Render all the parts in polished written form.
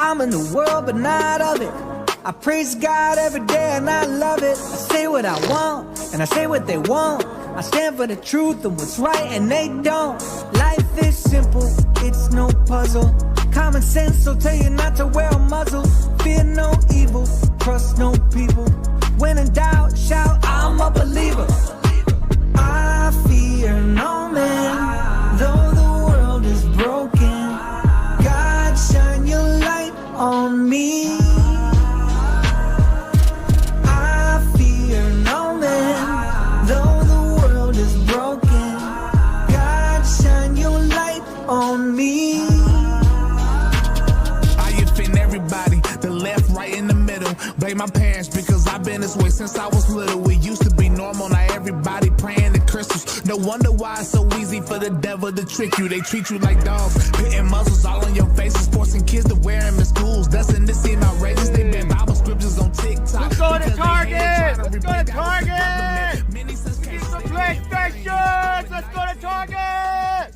I'm in the world, but not of it. I praise God every day and I love it. I say what I want and I say what they want. I stand for the truth and what's right and they don't. Life is simple, it's no puzzle. Common sense will tell you not to wear a muzzle. Fear no evil, trust no people. When in doubt, shout, I'm a believer. I fear no man, though the world is broken. God, shine your light on me. I fear no man, though the world is broken. God, shine your light on me. I offend everybody, the left, right, in the middle. Blame my parents because I've been this way since I was little. It used to be normal, now everybody praying to crystals. No wonder why it's so easy for the devil to trick you. They treat you like dogs, putting muzzles all on your faces, forcing kids to wear them in schools. Doesn't this seem outrageous? They ban Bible scriptures on TikTok. Let's go to Target! Let's go to Target! Need some PlayStations! Let's go to Target!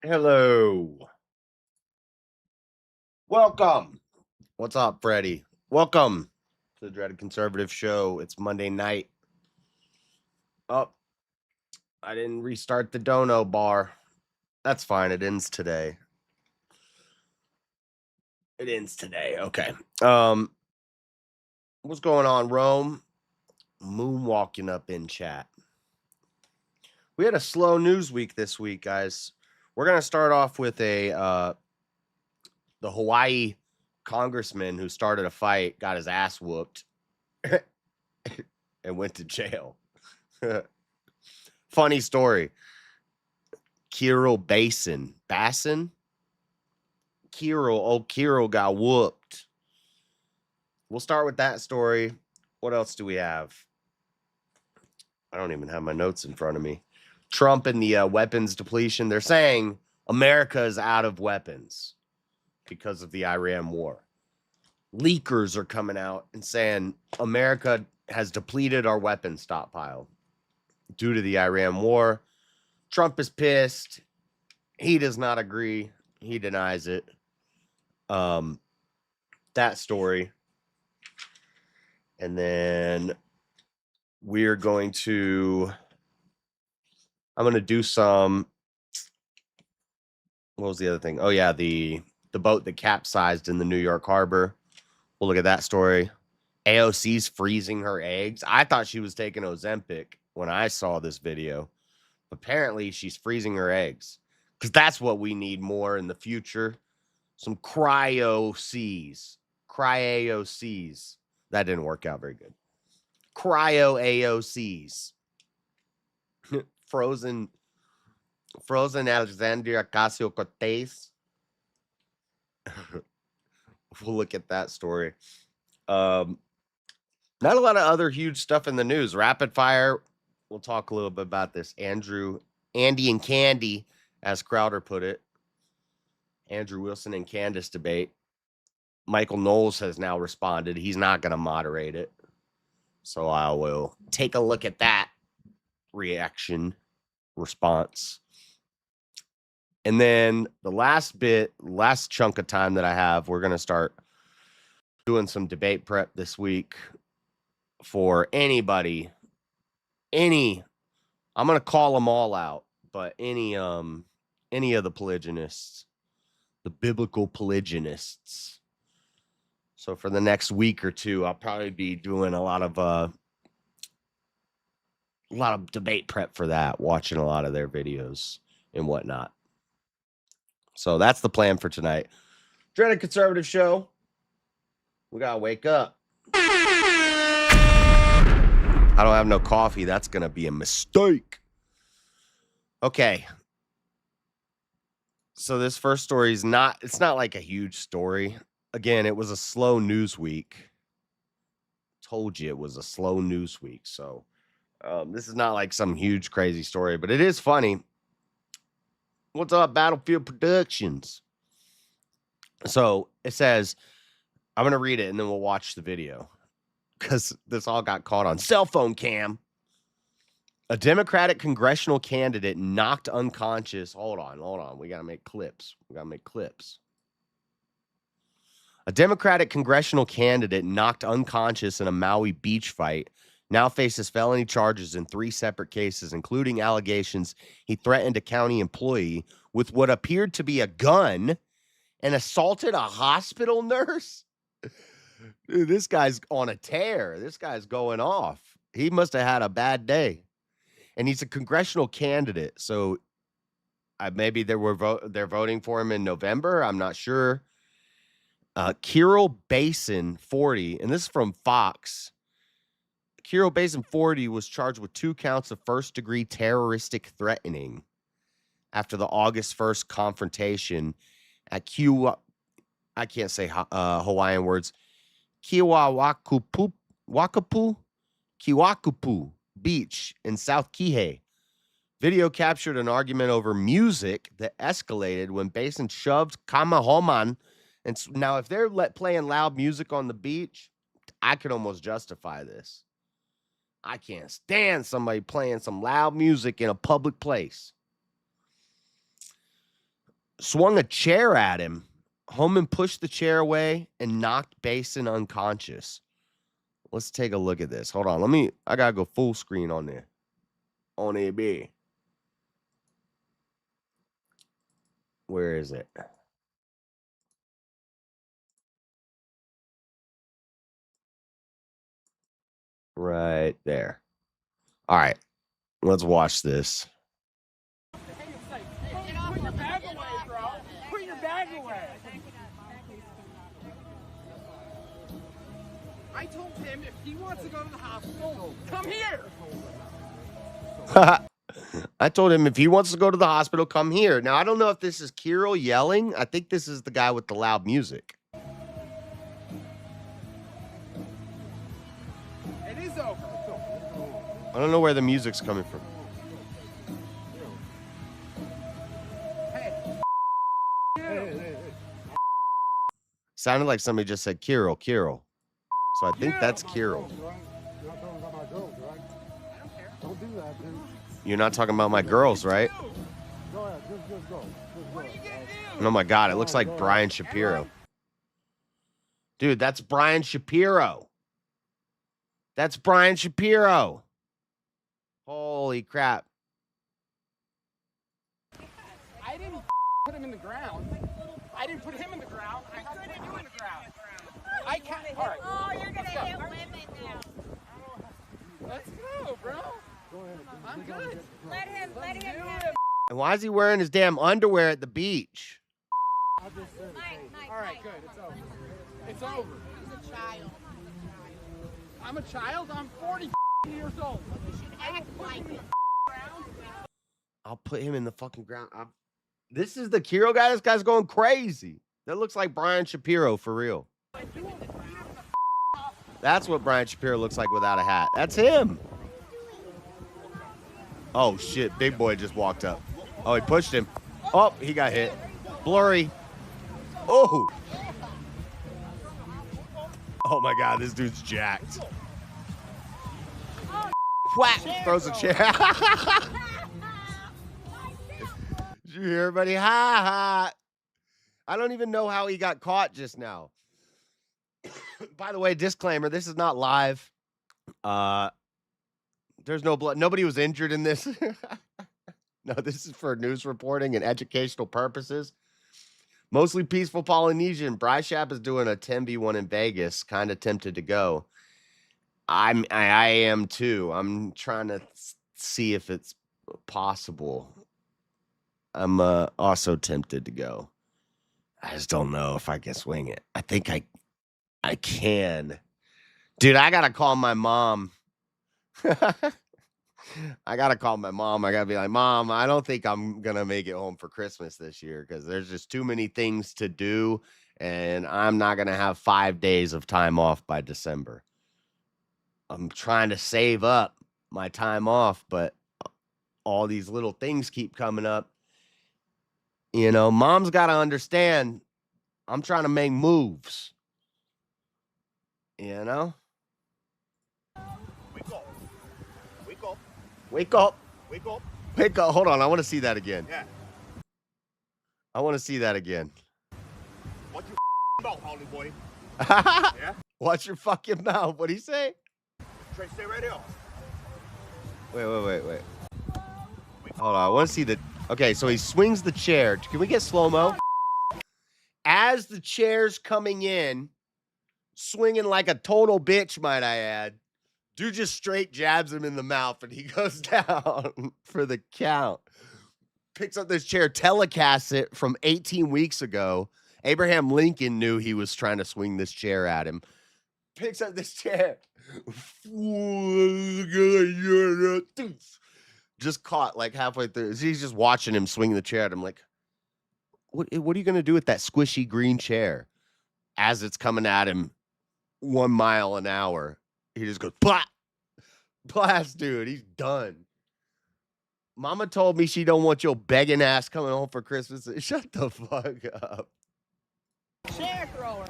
Hello. Welcome. What's up, Freddie? Welcome to the Dreaded Conservative Show. It's Monday night. Oh, I didn't restart the dono bar. That's fine. It ends today. It ends today. Okay. What's going on, Rome? Moonwalking up in chat. We had a slow news week this week, guys. We're gonna start off with the Hawaii congressman who started a fight, got his ass whooped, and went to jail. Funny story. Kirill Bassin. Kirill got whooped. We'll start with that story. What else do we have? I don't even have my notes in front of me. Trump and the weapons depletion. They're saying America is out of weapons because of the Iran war. Leakers are coming out and saying America has depleted our weapons stockpile due to the Iran war. Trump is pissed. He does not agree. He denies it. That story. And then I'm going to do some, what was the other thing? Oh yeah, the boat that capsized in the New York harbor. We'll look at that story. AOC's freezing her eggs. I thought she was taking Ozempic when I saw this video. Apparently, she's freezing her eggs because that's what we need more in the future. Some cryo-Cs. Cryo-AOCs. That didn't work out very good. Cryo-AOCs. Frozen Alexandria Ocasio-Cortez. We'll look at that story. Not a lot of other huge stuff in the news. Rapid fire. We'll talk a little bit about this. Andy and Candy, as Crowder put it. Andrew Wilson and Candace debate. Michael Knowles has now responded. He's not going to moderate it. So I will take a look at that response. And then the last chunk of time that I have, we're going to start doing some debate prep this week for anybody. I'm going to call them all out, but any of the polygynists, the biblical polygynists. So for the next week or two, I'll probably be doing a lot of debate prep for that, watching a lot of their videos and whatnot. So that's the plan for tonight. Dreaded Conservative Show. We got to wake up. I don't have no coffee. That's going to be a mistake. Okay. So this first story it's not like a huge story. Again, it was a slow news week. Told you it was a slow news week. So this is not like some huge crazy story, but it is funny. What's up, Battlefield Productions? So it says, I'm going to read it and then we'll watch the video because this all got caught on cell phone cam. A Democratic congressional candidate knocked unconscious. Hold on. We got to make clips. A Democratic congressional candidate knocked unconscious in a Maui beach fight now faces felony charges in 3 separate cases, including allegations he threatened a county employee with what appeared to be a gun and assaulted a hospital nurse. Dude, this guy's on a tear. This guy's going off. He must have had a bad day. And he's a congressional candidate, so maybe they're voting for him in November. I'm not sure. Kirill Basin, 40, and this is from Fox. Kirill Basin, 40, was charged with 2 counts of first-degree terroristic threatening after the August 1st confrontation at I can't say Hawaiian words, Kiwakupu Beach in South Kihei. Video captured an argument over music that escalated when Basin shoved Kamahoman. And now, if they're playing loud music on the beach, I could almost justify this. I can't stand somebody playing some loud music in a public place. Swung a chair at him. Homan pushed the chair away and knocked Basin unconscious. Let's take a look at this. Hold on. I got to go full screen on there. On AB. Where is it? Right there. All right. Let's watch this. Put your bag away, bro. Put your bag away. I told him if he wants to go to the hospital, come here. I told him if he wants to go to the hospital, come here. Now, I don't know if this is Kirill yelling. I think this is the guy with the loud music. It is over. I don't know where the music's coming from. Hey. Sounded like somebody just said Kirill. So I think that's Kirill. Don't do that, dude. You're not talking about my girls, right? Go ahead, just go. What are you gonna do? Oh my God, it looks like Brian Shapiro. Dude, that's Brian Shapiro. That's Brian Shapiro. Holy crap. I didn't put him in the ground. I didn't put him in the ground. I put you in the ground. I can't. All right. Oh, you're gonna hit women now. Let's go, bro. I'm good. Let him do have it. And why is he wearing his damn underwear at the beach? Mike, All right, good. It's over. It's over. He's a child. I'm a child. I'm 40 years old. You should act like it. I'll put him in the fucking ground. This is the Kirill guy. This guy's going crazy. That looks like Brian Shapiro for real. That's what Brian Shapiro looks like without a hat. That's him. Oh, shit. Big boy just walked up. Oh, he pushed him. Oh, he got hit. Blurry. Oh. Oh, my God. This dude's jacked. Whack. Throws a chair. Did you hear everybody? Ha, ha. I don't even know how he got caught just now. By the way, disclaimer, this is not live. There's no blood. Nobody was injured in this. No, this is for news reporting and educational purposes. Mostly peaceful Polynesian. Cashapp is doing a 10v1 in Vegas. Kind of tempted to go. I am too. I'm trying to see if it's possible. I'm also tempted to go. I just don't know if I can swing it. I think I can. Dude, I got to call my mom. I got to call my mom. I got to be like, Mom, I don't think I'm going to make it home for Christmas this year because there's just too many things to do, and I'm not going to have 5 days of time off by December. I'm trying to save up my time off, but all these little things keep coming up. You know, Mom's got to understand I'm trying to make moves. You know? Wake up. Wake up. Wake up. Wake up. Wake up. Hold on. I want to see that again. Yeah. I want to see that again. What you mouth, Holly boy. Yeah? Watch your fucking mouth. What'd he say? Trey, stay right here. Wait. Hold on. I want to see the... Okay, so he swings the chair. Can we get slow-mo? As the chair's coming in, swinging like a total bitch, might I add, dude just straight jabs him in the mouth, and he goes down for the count. Picks up this chair, telecasts it from 18 weeks ago. Abraham Lincoln knew he was trying to swing this chair at him. Picks up this chair. Just caught like halfway through. He's just watching him swing the chair at him like, what are you going to do with that squishy green chair? As it's coming at him 1 mile an hour, he just goes, blah! Blast, dude. He's done. Mama told me she don't want your begging ass coming home for Christmas. Shut the fuck up. Chair thrower.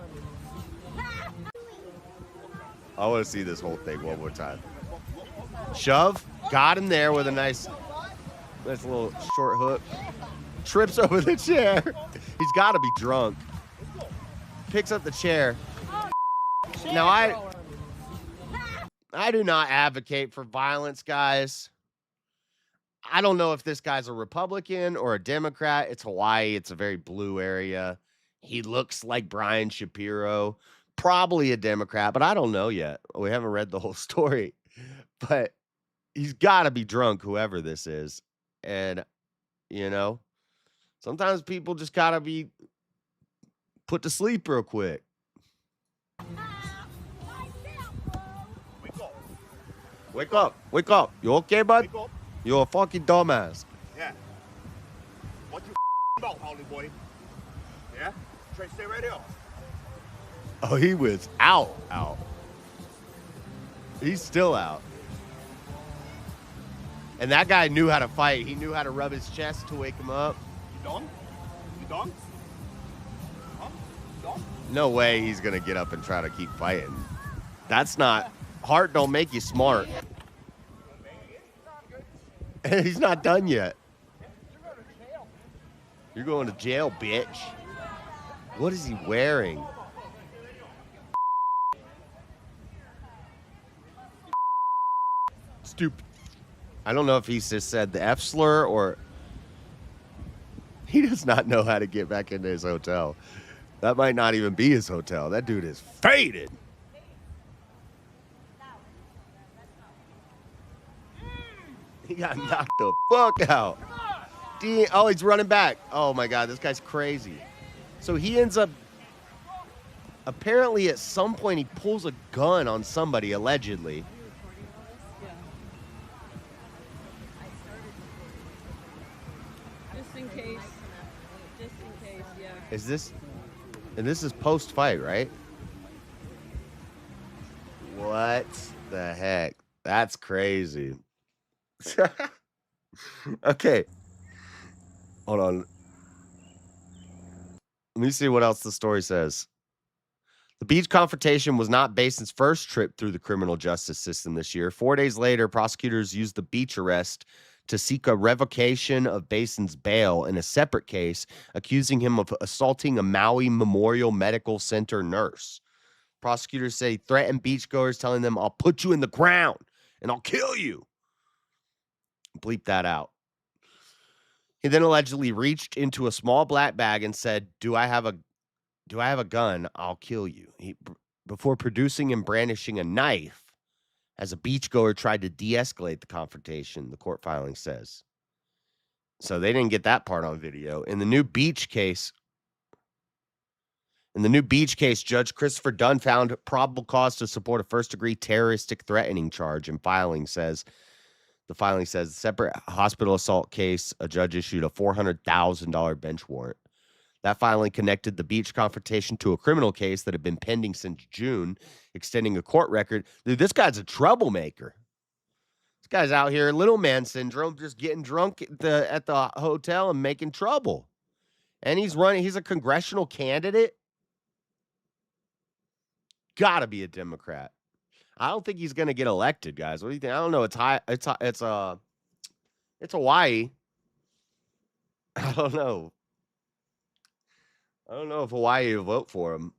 I want to see this whole thing one more time. Shove. Got him there with a nice little short hook. Trips over the chair. He's got to be drunk. Picks up the chair. Now, I do not advocate for violence, guys. I don't know if this guy's a Republican or a Democrat. It's Hawaii. It's a very blue area. He looks like Brian Shapiro. Probably a Democrat, but I don't know yet. We haven't read the whole story. But he's got to be drunk, whoever this is. And, you know, sometimes people just got to be put to sleep real quick. Wake up. Wake up. You okay, bud? Wake up. You're a fucking dumbass. Yeah. Watch your mouth, Holly boy. Yeah? Trey, stay right here. Oh, he was out. He's still out. And that guy knew how to fight. He knew how to rub his chest to wake him up. You done? You done? Huh? You done? No way he's going to get up and try to keep fighting. That's not... Heart don't make you smart. He's not done yet. You're going to jail, bitch. What is he wearing? Stupid. I don't know if he just said the F slur or... He does not know how to get back into his hotel. That might not even be his hotel. That dude is faded. He got knocked the fuck out. Oh, he's running back. Oh, my God. This guy's crazy. So he ends up... Apparently, at some point, he pulls a gun on somebody, allegedly. Just in case, yeah. Is this... And this is post-fight, right? What the heck? That's crazy. Okay. Hold on. Let me see what else the story says. The beach confrontation was not Bason's first trip through the criminal justice system this year. 4 days later, prosecutors used the beach arrest to seek a revocation of Bason's bail in a separate case, accusing him of assaulting a Maui Memorial Medical Center nurse. Prosecutors say he threatened beachgoers, telling them, "I'll put you in the ground and I'll kill you." Bleep that out. He then allegedly reached into a small black bag and said, Do I have a gun? I'll kill you. Before producing and brandishing a knife as a beachgoer tried to de-escalate the confrontation, the court filing says. So they didn't get that part on video. In the new beach case, Judge Christopher Dunn found probable cause to support a first-degree terroristic threatening charge, and the filing says, separate hospital assault case, a judge issued a $400,000 bench warrant. That filing connected the beach confrontation to a criminal case that had been pending since June, extending a court record. Dude, this guy's a troublemaker. This guy's out here, little man syndrome, just getting drunk at the hotel and making trouble. And he's a congressional candidate. Gotta be a Democrat. I don't think he's going to get elected, guys. What do you think? I don't know. It's Hawaii. I don't know. I don't know if Hawaii will vote for him.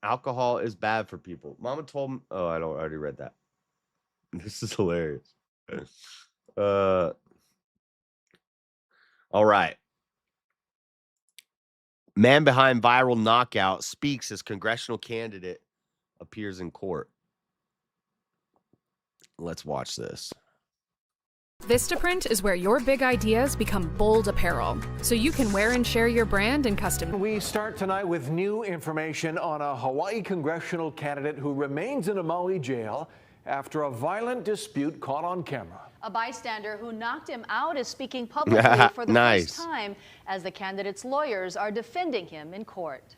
Alcohol is bad for people. Mama told me. Oh, I already read that. This is hilarious. All right. Man behind viral knockout speaks as congressional candidate appears in court. Let's watch this. Vistaprint is where your big ideas become bold apparel, so you can wear and share your brand in custom. We start tonight with new information on a Hawaii congressional candidate who remains in a Maui jail after a violent dispute caught on camera. A bystander who knocked him out is speaking publicly for the first time as the candidate's lawyers are defending him in court.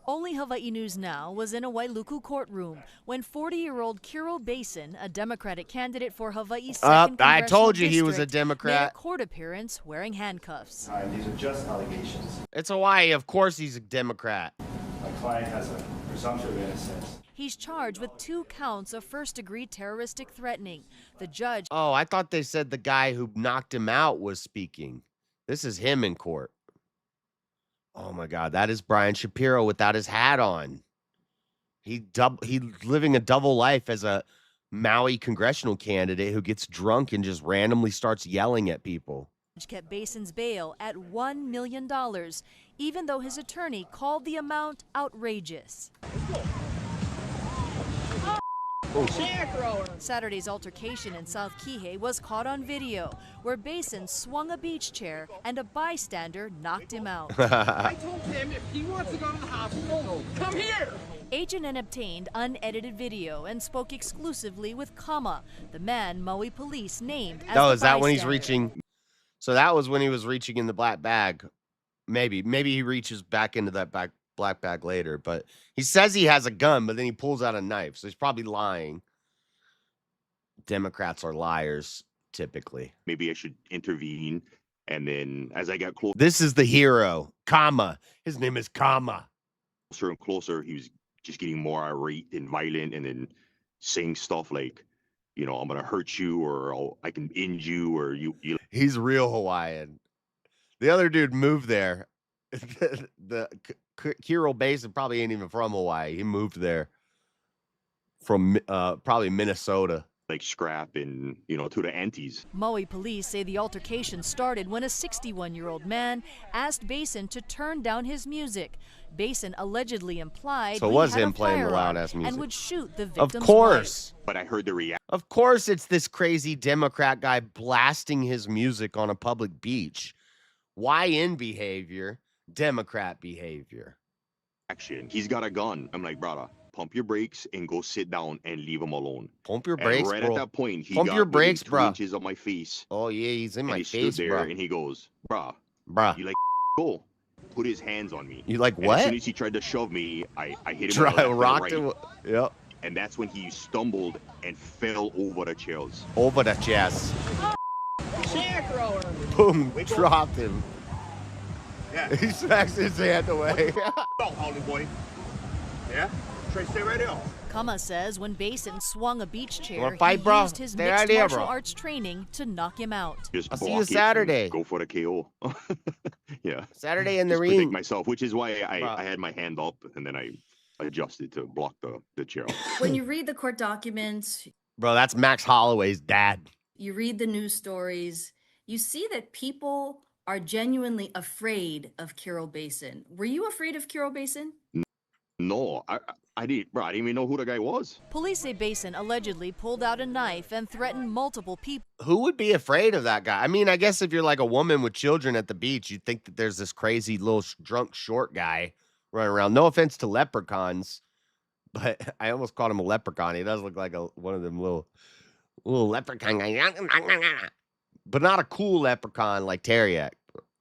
Only Hawaii News Now was in a Wailuku courtroom when 40-year-old Kiro Basin, a Democratic candidate for Hawaii's second congressional I told you he was a district, Democrat. made a court appearance wearing handcuffs. These are just allegations. It's Hawaii. Of course he's a Democrat. My client has a presumption of innocence. He's charged with 2 counts of first-degree terroristic threatening. The judge... Oh, I thought they said the guy who knocked him out was speaking. This is him in court. Oh my God, that is Brian Shapiro without his hat on. He's living a double life as a Maui congressional candidate who gets drunk and just randomly starts yelling at people. Kept Basin's bail at $1 million, even though his attorney called the amount outrageous. Saturday's altercation in South Kihei was caught on video, where Basin swung a beach chair and a bystander knocked him out. I told him if he wants to go to the hospital, come here. Agent obtained unedited video and spoke exclusively with Kama, the man Maui police named as Oh, the is that when he's bystander. reaching? So that was when he was reaching in the black bag. Maybe he reaches back into that black bag later, but he says he has a gun, but then he pulls out a knife, so he's probably lying. Democrats are liars, typically. Maybe I should intervene. And then as I got closer This is the hero, Kama. His name is Kama. and closer, he was just getting more irate and violent and then saying stuff like, you know, I'm going to hurt you or I can end you or you. He's real Hawaiian. The other dude moved there. the Kiro Basin probably ain't even from Hawaii. He moved there from probably Minnesota. Like scrap and, you know, to the antis. Maui police say the altercation started when a 61-year-old man asked Basin to turn down his music. Basin allegedly implied So it he was had him a playing the firearm loud-ass music. and would shoot the Of victim's course. wife. But I heard the reaction. Of course it's this crazy Democrat guy blasting his music on a public beach. YN behavior, Democrat behavior. He's got a gun. I'm like, brother, pump your brakes and go sit down and leave him alone. Pump your And brakes, right bro. at that point, he Pump got your within brakes, 2 bro. inches of my face. Oh yeah, he's in And my he face, stood there bro. and he goes, Bruh. you like go. Put his hands on me. You like And what? as soon as he tried to shove me, I hit him on the left and the Rocked right. him. Yep. And that's when he stumbled and fell over the chairs. Over the chest. Chair thrower. Boom. Dropped him. Yeah. He smacks his hand away. Oh, Holly boy. Yeah? Trey, stay right there. Kama says when Basin swung a beach chair, wanna fight, he bro? used his Stay mixed right here, martial bro. arts training to knock him out. Just I'll see you block it and Saturday. Go for the KO. Yeah. Saturday in the Just protect ring. myself, which is why Bro. I had my hand up and then I adjusted to block the chair. When you read the court documents, Bro, that's Max Holloway's dad. you read the news stories, you see that people are genuinely afraid of Kiro Basin. Were you afraid of Kiro Basin? No, I didn't even know who the guy was. Police say Basin allegedly pulled out a knife and threatened multiple people. Who would be afraid of that guy? I mean, I guess if you're like a woman with children at the beach, you'd think that there's this crazy little drunk short guy running around. No offense to leprechauns, but I almost called him a leprechaun. He does look like one of them little leprechaun guys. But not a cool leprechaun like Teriak.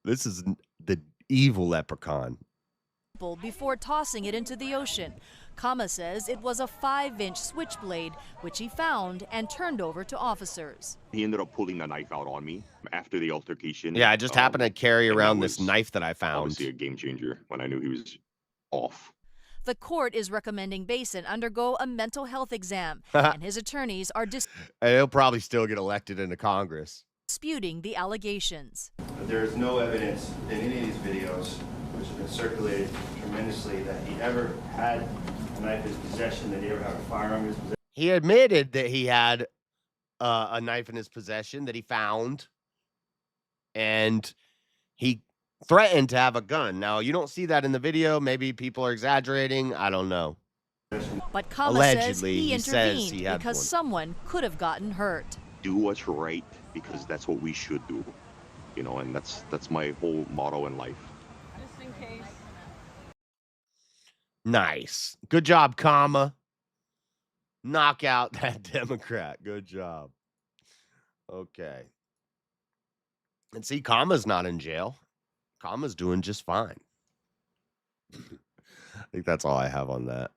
This is the evil leprechaun. Before tossing it into the ocean. Kama says it was a 5-inch switchblade, which he found and turned over to officers. He ended up pulling the knife out on me after the altercation. Yeah, I just happened to carry and that around this was knife that I found. Obviously a game changer when I knew he was off. The court is recommending Basin undergo a mental health exam, and his attorneys are And he'll probably still get elected into Congress. disputing the allegations. There's no evidence in any of these videos, which been circulated tremendously that he ever had a knife in his possession, that he ever had a firearm in his possession. He admitted that he had a knife in his possession that he found, and he threatened to have a gun. Now, you don't see that in the video. Maybe people are exaggerating. I don't know. But Kama Allegedly, says he intervened he had because one. someone could have gotten hurt. Do what's right because that's what we should do, you know, and that's my whole motto in life. Just in case. Nice. Good job, Kama. Knock out that Democrat. Good job. Okay. And see, Kama's not in jail. Kama's doing just fine. I think that's all I have on that.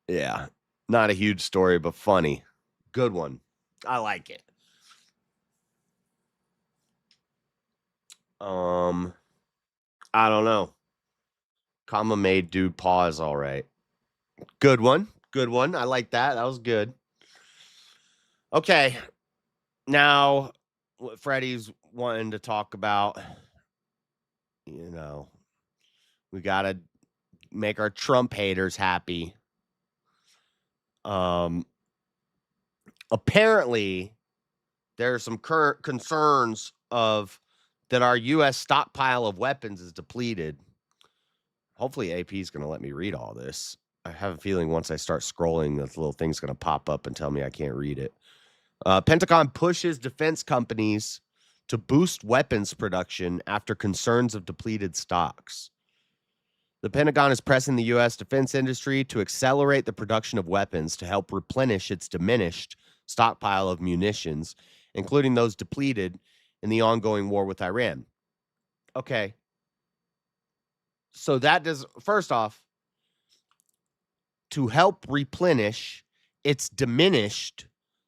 Yeah. Not a huge story, but funny. Good one. I like it. I don't know. Kama made dude pause all right. Good one. Good one. I like that. That was good. Okay. Now, what Freddie's wanting to talk about, you know, we got to make our Trump haters happy. Apparently, there are some current concerns of that our U.S. stockpile of weapons is depleted. Hopefully, AP is going to let me read all this. I have a feeling once I start scrolling, this little thing's going to pop up and tell me I can't read it. Pentagon pushes defense companies to boost weapons production after concerns of depleted stocks. The Pentagon is pressing the U.S. defense industry to accelerate the production of weapons to help replenish its diminished stockpile of munitions, including those depleted in the ongoing war with Iran. Okay. So that does, first off, to help replenish its diminished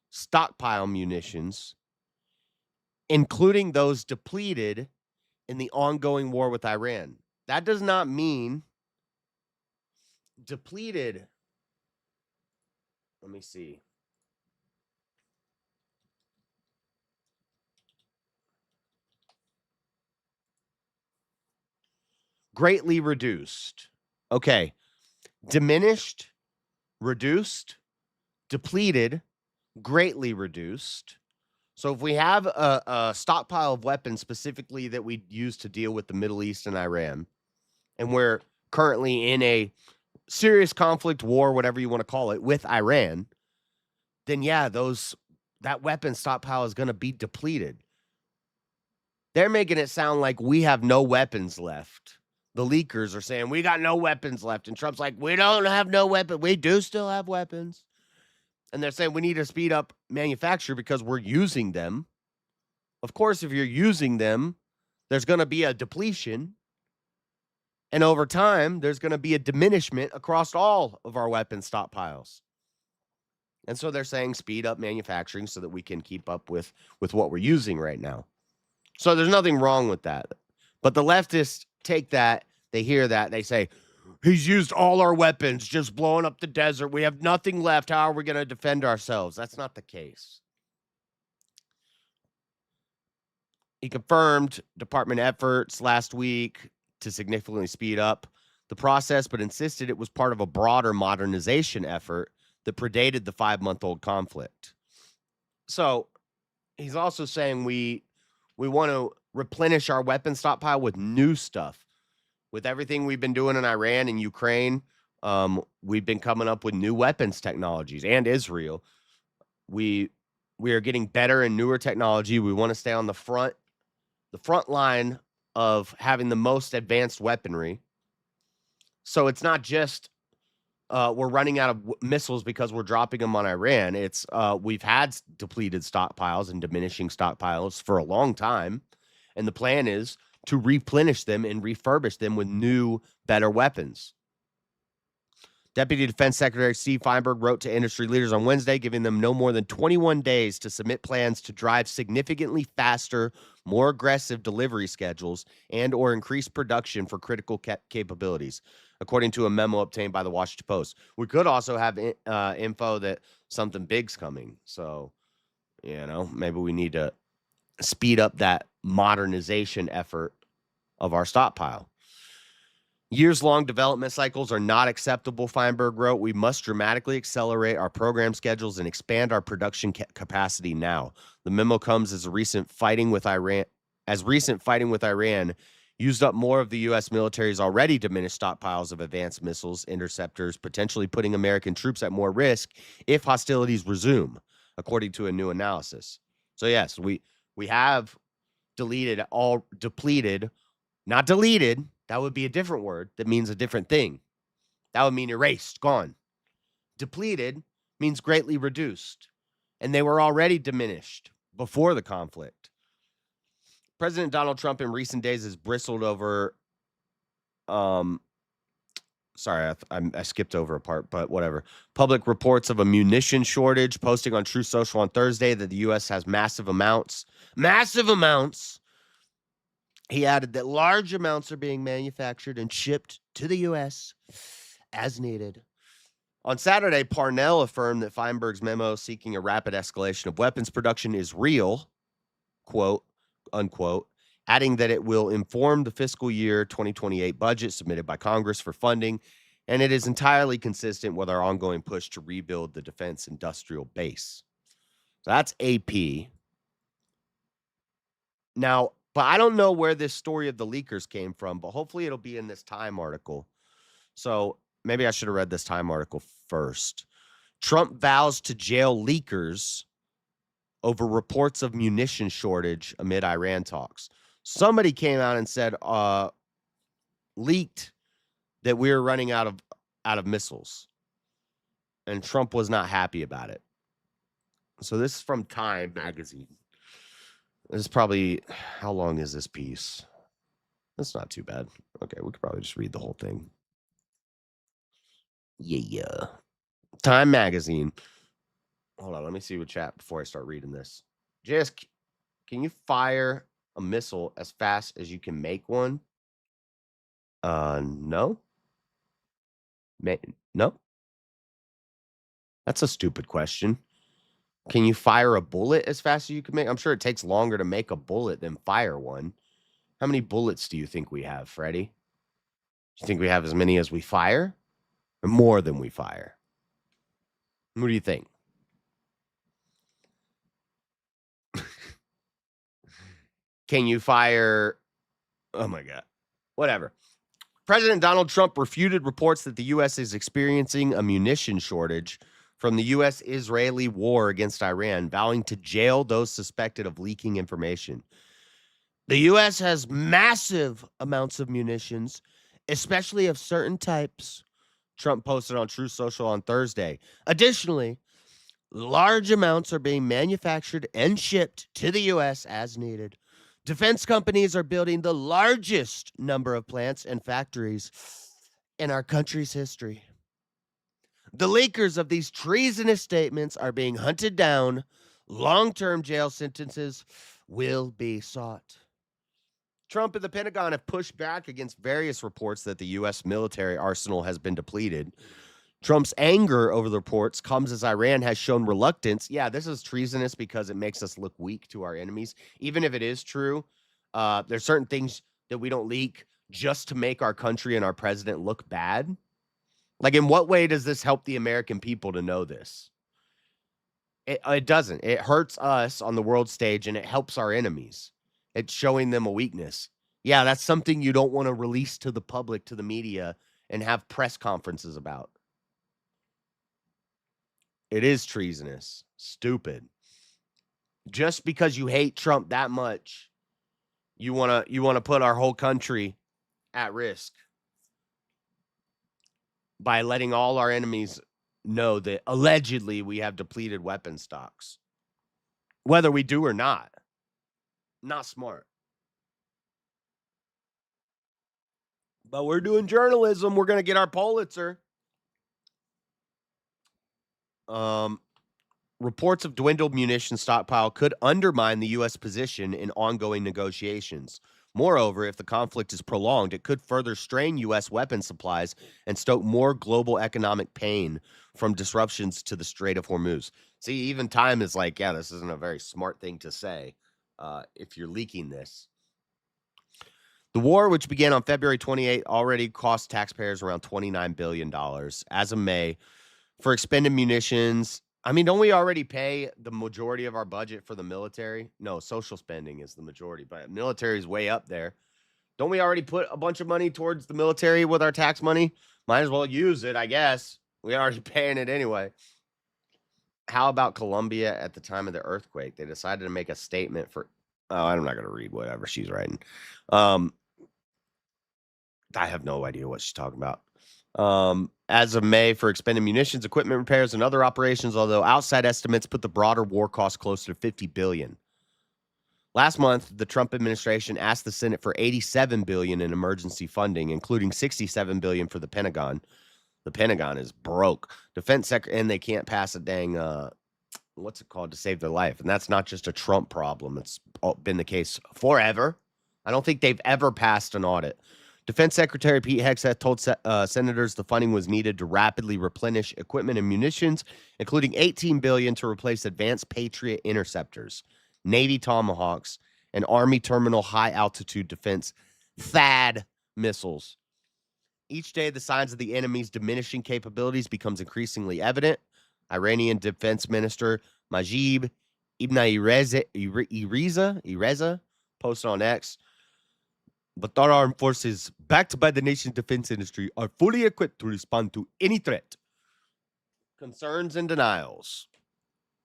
stockpile munitions, including those depleted in the ongoing war with Iran. That does not mean depleted. Let me see. Greatly reduced. Okay. Diminished, reduced, depleted, greatly reduced. So if we have a stockpile of weapons specifically that we use to deal with the Middle East and Iran, and we're currently in a serious conflict, war, whatever you want to call it, with Iran, then yeah, that weapon stockpile is going to be depleted. They're making it sound like we have no weapons left. The leakers are saying we got no weapons left, and Trump's like, we don't have no weapon. We do still have weapons. And they're saying we need to speed up manufacture because we're using them. Of course, if you're using them, there's going to be a depletion. And over time, there's going to be a diminishment across all of our weapon stockpiles. And so they're saying speed up manufacturing so that we can keep up with what we're using right now. So there's nothing wrong with that. But the leftists take that, they hear that, they say, he's used all our weapons, just blowing up the desert. We have nothing left. How are we going to defend ourselves? That's not the case. He confirmed department efforts last week to significantly speed up the process, but insisted it was part of a broader modernization effort that predated the 5-month-old conflict. So he's also saying we want to replenish our weapon stockpile with new stuff. With everything we've been doing in Iran and Ukraine, we've been coming up with new weapons technologies, and Israel. We are getting better and newer technology. We want to stay on the front line of having the most advanced weaponry. So it's not just we're running out of missiles because we're dropping them on Iran. It's we've had depleted stockpiles and diminishing stockpiles for a long time, and the plan is to replenish them and refurbish them with new, better weapons. Deputy Defense Secretary Steve Feinberg wrote to industry leaders on Wednesday, giving them no more than 21 days to submit plans to drive significantly faster, more aggressive delivery schedules and or increase production for critical capabilities, according to a memo obtained by the Washington Post. We could also have info that something big's coming. So, maybe we need to speed up that modernization effort of our stockpile. Years-long development cycles are not acceptable, Feinberg wrote. We must dramatically accelerate our program schedules and expand our production capacity now. The memo comes as recent fighting with Iran used up more of the U.S. military's already diminished stockpiles of advanced missiles, interceptors, potentially putting American troops at more risk if hostilities resume, according to a new analysis. So yes, we have depleted, not deleted. That would be a different word that means a different thing. That would mean erased, gone. Depleted means greatly reduced, and they were already diminished before the conflict. President Donald Trump in recent days has bristled over, sorry, I skipped over a part, but whatever. Public reports of a munition shortage, posting on Truth Social on Thursday that the U.S. has massive amounts. He added that large amounts are being manufactured and shipped to the U.S. as needed. On Saturday, Parnell affirmed that Feinberg's memo seeking a rapid escalation of weapons production is real, quote, unquote, adding that it will inform the fiscal year 2028 budget submitted by Congress for funding, and it is entirely consistent with our ongoing push to rebuild the defense industrial base. So that's AP. Now, but I don't know where this story of the leakers came from, but hopefully it'll be in this Time article. So maybe I should have read this Time article first. Trump vows to jail leakers over reports of munition shortage amid Iran talks. Somebody came out and said, leaked that we were running out of missiles. And Trump was not happy about it. So this is from Time magazine. This is probably, how long is this piece? That's not too bad. Okay, we could probably just read the whole thing. Yeah. Time magazine. Hold on, let me see what chat before I start reading this. JS, can you fire a missile as fast as you can make one? No. No. That's a stupid question. Can you fire a bullet as fast as you can make? I'm sure it takes longer to make a bullet than fire one. How many bullets do you think we have, Freddie? Do you think we have as many as we fire? Or more than we fire? What do you think? Can you fire? Oh my God. Whatever. President Donald Trump refuted reports that the U.S. is experiencing a munition shortage from the U.S.-Israeli war against Iran, vowing to jail those suspected of leaking information. The U.S. has massive amounts of munitions, especially of certain types, Trump posted on Truth Social on Thursday. Additionally, large amounts are being manufactured and shipped to the U.S. as needed. Defense companies are building the largest number of plants and factories in our country's history. The leakers of these treasonous statements are being hunted down. Long-term jail sentences will be sought. Trump and the Pentagon have pushed back against various reports that the U.S. military arsenal has been depleted. Trump's anger over the reports comes as Iran has shown reluctance. Yeah, this is treasonous because it makes us look weak to our enemies. Even if it is true, there's certain things that we don't leak just to make our country and our president look bad. Like, in what way does this help the American people to know this? It doesn't. It hurts us on the world stage, and it helps our enemies. It's showing them a weakness. Yeah, that's something you don't want to release to the public, to the media, and have press conferences about. It is treasonous. Stupid. Just because you hate Trump that much, you want to put our whole country at risk by letting all our enemies know that allegedly we have depleted weapon stocks. Whether we do or not. Not smart. But we're doing journalism. We're going to get our Pulitzer. Reports of dwindled munition stockpile could undermine the U.S. position in ongoing negotiations. Moreover, if the conflict is prolonged, it could further strain U.S. weapons supplies and stoke more global economic pain from disruptions to the Strait of Hormuz. See, even Time is like, yeah, this isn't a very smart thing to say if you're leaking this. The war, which began on February 28, already cost taxpayers around $29 billion as of May for expended munitions. I mean, don't we already pay the majority of our budget for the military? No, social spending is the majority, but military is way up there. Don't we already put a bunch of money towards the military with our tax money? Might as well use it, I guess. We're already paying it anyway. How about Colombia at the time of the earthquake? They decided to make a statement for... Oh, I'm not going to read whatever she's writing. I have no idea what she's talking about. As of May, for expended munitions, equipment repairs, and other operations, although outside estimates put the broader war cost closer to $50 billion. Last month, the Trump administration asked the Senate for $87 billion in emergency funding, including $67 billion for the Pentagon. The Pentagon is broke. And they can't pass a dang, what's it called, to save their life. And that's not just a Trump problem. It's been the case forever. I don't think they've ever passed an audit. Defense Secretary Pete Hegseth told senators the funding was needed to rapidly replenish equipment and munitions, including $18 billion to replace advanced Patriot interceptors, Navy Tomahawks, and Army Terminal High-Altitude Defense THAAD missiles. Each day, the signs of the enemy's diminishing capabilities becomes increasingly evident. Iranian Defense Minister Majid Ibn Ireza posted on X, but our armed forces, backed by the nation's defense industry, are fully equipped to respond to any threat. Concerns and denials.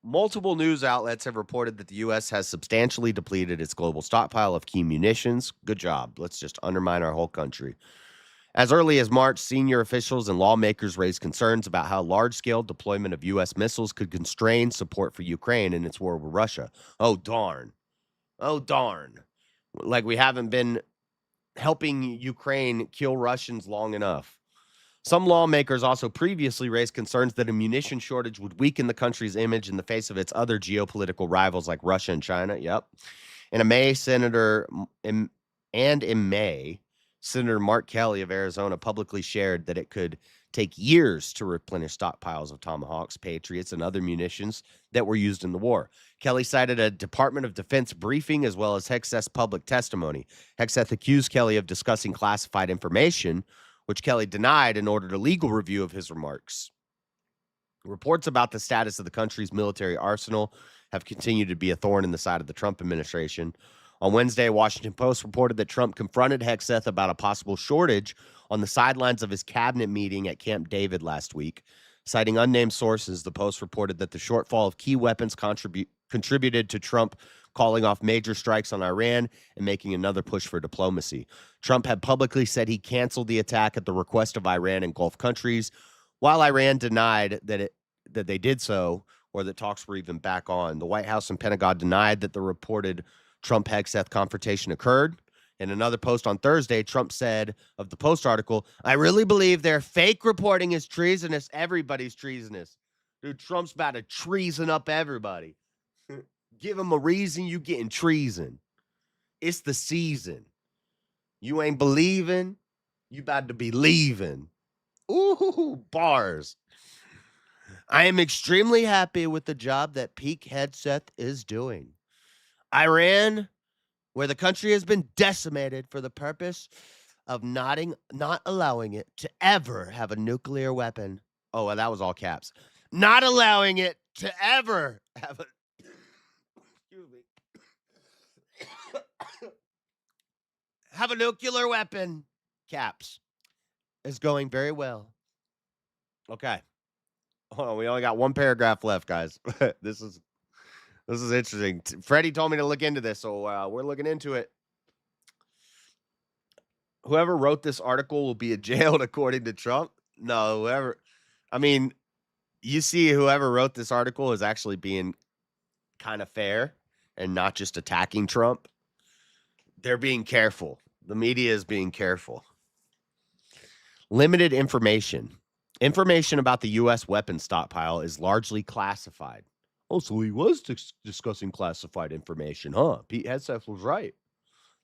Multiple news outlets have reported that the U.S. has substantially depleted its global stockpile of key munitions. Good job. Let's just undermine our whole country. As early as March, senior officials and lawmakers raised concerns about how large-scale deployment of U.S. missiles could constrain support for Ukraine in its war with Russia. Oh, darn. Oh, darn. Like we haven't been helping Ukraine kill Russians long enough. Some lawmakers also previously raised concerns that a munition shortage would weaken the country's image in the face of its other geopolitical rivals like Russia and China. Yep. In May, Senator Mark Kelly of Arizona publicly shared that it could take years to replenish stockpiles of Tomahawks, Patriots, and other munitions that were used in the war. Kelly cited a Department of Defense briefing as well as Hegseth's public testimony. Hegseth accused Kelly of discussing classified information, which Kelly denied in order to legal review of his remarks. Reports about the status of the country's military arsenal have continued to be a thorn in the side of the Trump administration. On Wednesday, Washington Post reported that Trump confronted Hegseth about a possible shortage on the sidelines of his cabinet meeting at Camp David last week. Citing unnamed sources, the Post reported that the shortfall of key weapons contributed to Trump calling off major strikes on Iran and making another push for diplomacy. Trump had publicly said he canceled the attack at the request of Iran and Gulf countries, while Iran denied that they did so or that talks were even back on. The White House and Pentagon denied that the reported Trump-Hegseth confrontation occurred. In another post on Thursday, Trump said of the Post article, "I really believe their fake reporting is treasonous. Everybody's treasonous." Dude, Trump's about to treason up everybody. Give him a reason, you getting treason. It's the season. You ain't believing, you about to be leaving. Ooh, bars. I am extremely happy with the job that Pete Hegseth is doing. Iran, where the country has been decimated for the purpose of not allowing it to ever have a nuclear weapon. Oh, well, that was all caps. Not allowing it to ever have a... Excuse me. have a nuclear weapon. Caps. Is going very well. Okay. Hold on. We only got one paragraph left, guys. This is interesting. Freddie told me to look into this, so we're looking into it. Whoever wrote this article will be jailed, according to Trump. No, you see whoever wrote this article is actually being kind of fair and not just attacking Trump. They're being careful. The media is being careful. Limited information. Information about the U.S. weapons stockpile is largely classified. Oh, so he was discussing classified information, huh? Pete Hegseth was right.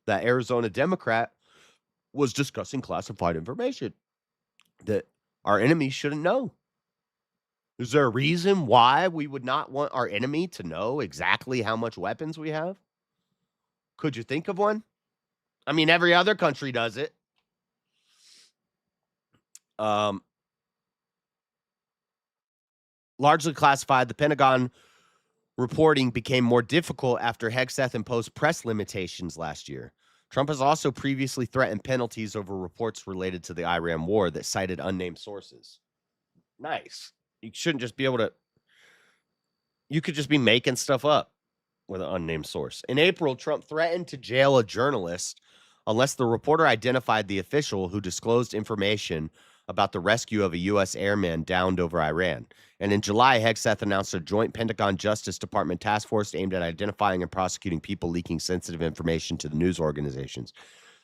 That Arizona Democrat was discussing classified information that our enemies shouldn't know. Is there a reason why we would not want our enemy to know exactly how much weapons we have? Could you think of one? I mean, every other country does it. Largely classified, the Pentagon reporting became more difficult after Hegseth imposed press limitations last year. Trump has also previously threatened penalties over reports related to the Iran war that cited unnamed sources. Nice. You shouldn't just be able to. You could just be making stuff up with an unnamed source. In April, Trump threatened to jail a journalist unless the reporter identified the official who disclosed information about the rescue of a U.S. airman downed over Iran. And in July, Hegseth announced a joint Pentagon Justice Department task force aimed at identifying and prosecuting people leaking sensitive information to the news organizations.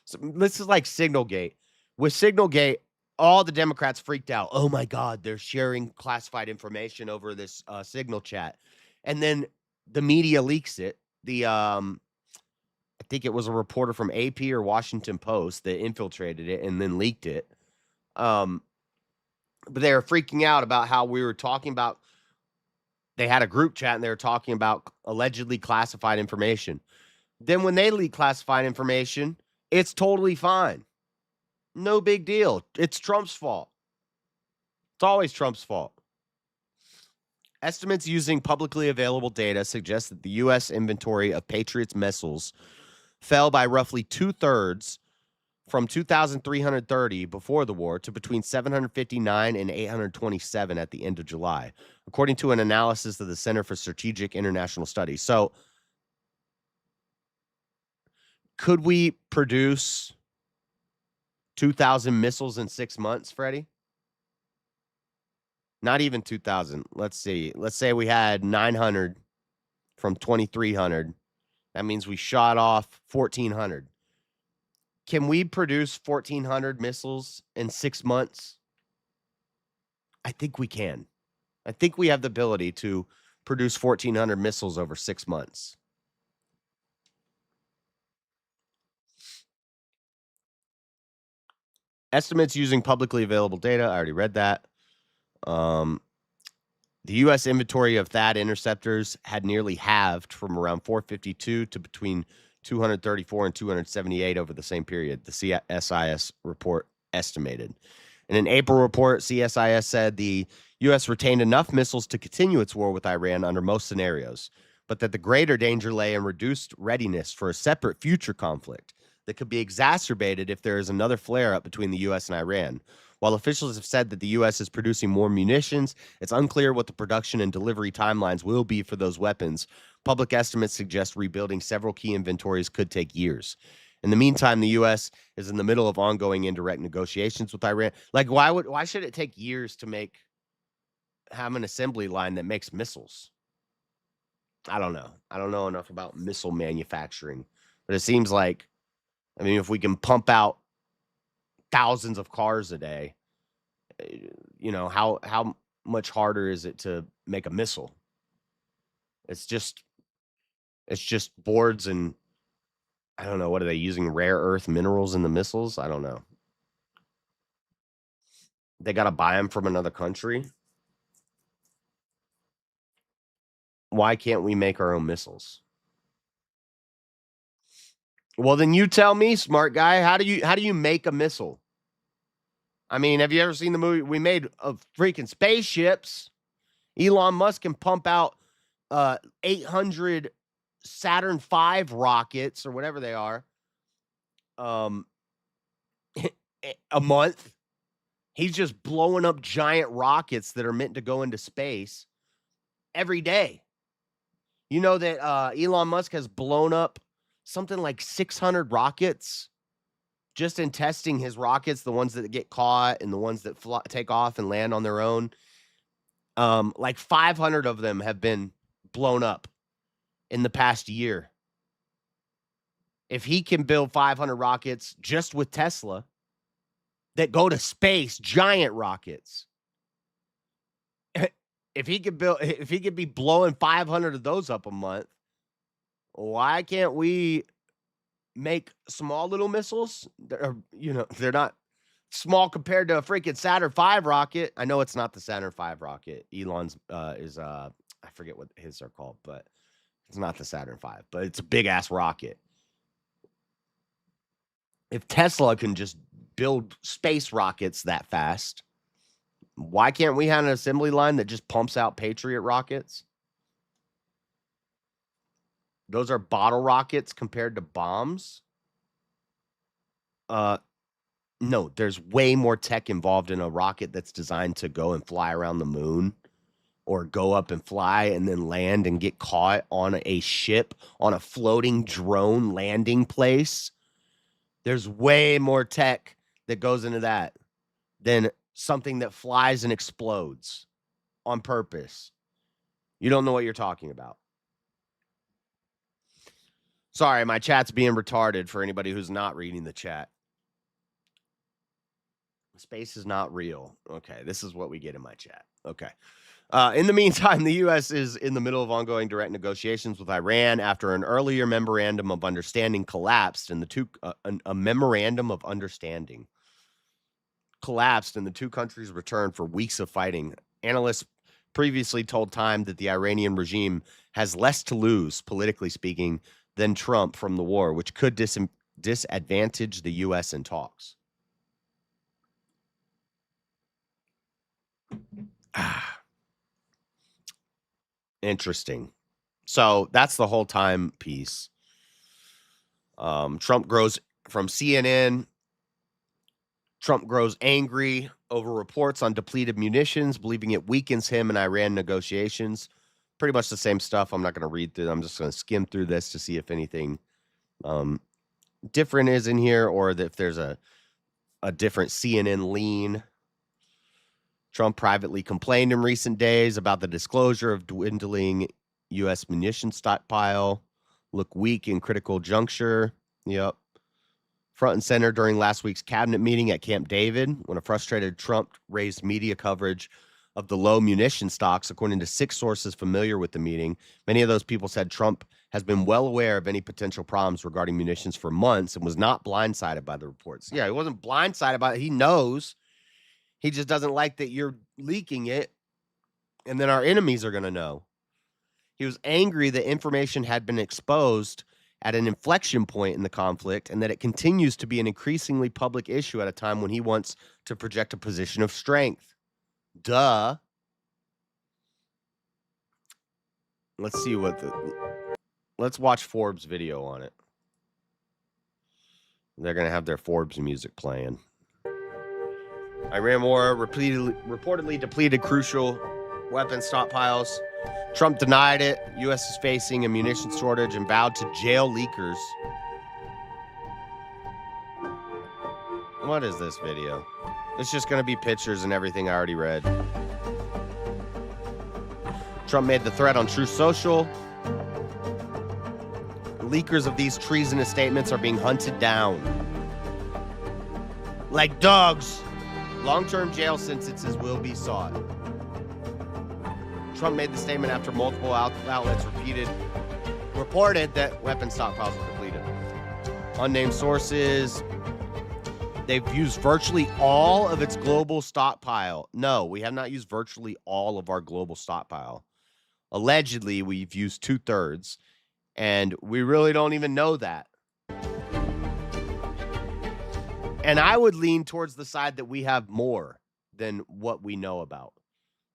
So this is like Signalgate. With Signalgate, all the Democrats freaked out. Oh my God, they're sharing classified information over this Signal chat. And then the media leaks it. I think it was a reporter from AP or Washington Post that infiltrated it and then leaked it. But they were freaking out about how we were talking about. They had a group chat and they were talking about allegedly classified information. Then when they leak classified information, it's totally fine. No big deal. It's Trump's fault. It's always Trump's fault. Estimates using publicly available data suggest that the U.S. inventory of Patriot missiles fell by roughly 2/3 from 2,330 before the war to between 759 and 827 at the end of July, according to an analysis of the Center for Strategic International Studies. So, could we produce 2,000 missiles in 6 months, Freddie? Not even 2,000. Let's see. Let's say we had 900 from 2,300. That means we shot off 1,400. Can we produce 1,400 missiles in 6 months? I think we can. I think we have the ability to produce 1,400 missiles over 6 months. Estimates using publicly available data. I already read that. The U.S. inventory of THAAD interceptors had nearly halved from around 452 to between 234 and 278 over the same period, the CSIS report estimated. In an April report, CSIS said the U.S. retained enough missiles to continue its war with Iran under most scenarios, but that the greater danger lay in reduced readiness for a separate future conflict that could be exacerbated if there is another flare-up between the U.S. and Iran. While officials have said that the U.S. is producing more munitions, it's unclear what the production and delivery timelines will be for those weapons. Public estimates suggest rebuilding several key inventories could take years. In the meantime, the U.S. is in the middle of ongoing indirect negotiations with Iran. Like, why should it take years to have an assembly line that makes missiles? I don't know. I don't know enough about missile manufacturing, but it seems like, I mean, if we can pump out thousands of cars a day, how much harder is it to make a missile? It's just boards and I don't know, what are they using, rare earth minerals in the missiles? I don't know. They got to buy them from another country. Why can't we make our own missiles? Well, then you tell me, smart guy, how do you make a missile? I mean, have you ever seen the movie we made of freaking spaceships? Elon Musk can pump out 800 Saturn V rockets or whatever they are a month. He's just blowing up giant rockets that are meant to go into space every day. You know that Elon Musk has blown up something like 600 rockets just in testing his rockets, the ones that get caught and the ones that take off and land on their own. Like 500 of them have been blown up in the past year. If he can build 500 rockets just with Tesla that go to space, giant rockets, if he could be blowing 500 of those up a month, why can't we make small little missiles? They're not small compared to a freaking Saturn V rocket. I know it's not the Saturn V rocket. Elon's is I forget what his are called, but it's not the Saturn V, but it's a big ass rocket. If Tesla can just build space rockets that fast, why can't we have an assembly line that just pumps out Patriot rockets? Those are bottle rockets compared to bombs. No, there's way more tech involved in a rocket that's designed to go and fly around the moon, or go up and fly and then land and get caught on a ship, on a floating drone landing place. There's way more tech that goes into that than something that flies and explodes on purpose. You don't know what you're talking about. Sorry, my chat's being retarded for anybody who's not reading the chat. Space is not real. Okay, this is what we get in my chat. Okay. In the meantime, the U.S. is in the middle of ongoing direct negotiations with Iran after an earlier memorandum of understanding collapsed, and a memorandum of understanding collapsed, and the two countries returned for weeks of fighting. Analysts previously told Time that the Iranian regime has less to lose, politically speaking, than Trump from the war, which could disadvantage the U.S. in talks. Interesting. So that's the whole Time piece. Trump grows from CNN. Trump grows angry over reports on depleted munitions, believing it weakens him in Iran negotiations. Pretty much the same stuff. I'm not going to read through. I'm just going to skim through this to see if anything different is in here, or if there's a different CNN lean. Trump privately complained in recent days about the disclosure of dwindling U.S. munition stockpile. Look weak in critical juncture. Yep. Front and center during last week's cabinet meeting at Camp David, when a frustrated Trump raised media coverage of the low munition stocks, according to 6 sources familiar with the meeting. Many of those people said Trump has been well aware of any potential problems regarding munitions for months and was not blindsided by the reports. Yeah, he wasn't blindsided by it. He knows. He just doesn't like that you're leaking it, and then our enemies are going to know. He was angry that information had been exposed at an inflection point in the conflict, and that it continues to be an increasingly public issue at a time when he wants to project a position of strength. Duh. Let's see let's watch Forbes video on it. They're going to have their Forbes music playing. Iran war reportedly depleted crucial weapon stockpiles. Trump denied it. U.S. is facing a munitions shortage and vowed to jail leakers. What is this video? It's just going to be pictures and everything I already read. Trump made the threat on Truth Social. Leakers of these treasonous statements are being hunted down. Like dogs. Long-term jail sentences will be sought. Trump made the statement after multiple outlets reported that weapon stockpiles were depleted. Unnamed sources, they've used virtually all of its global stockpile. No, we have not used virtually all of our global stockpile. Allegedly, we've used 2/3, and we really don't even know that. And I would lean towards the side that we have more than what we know about.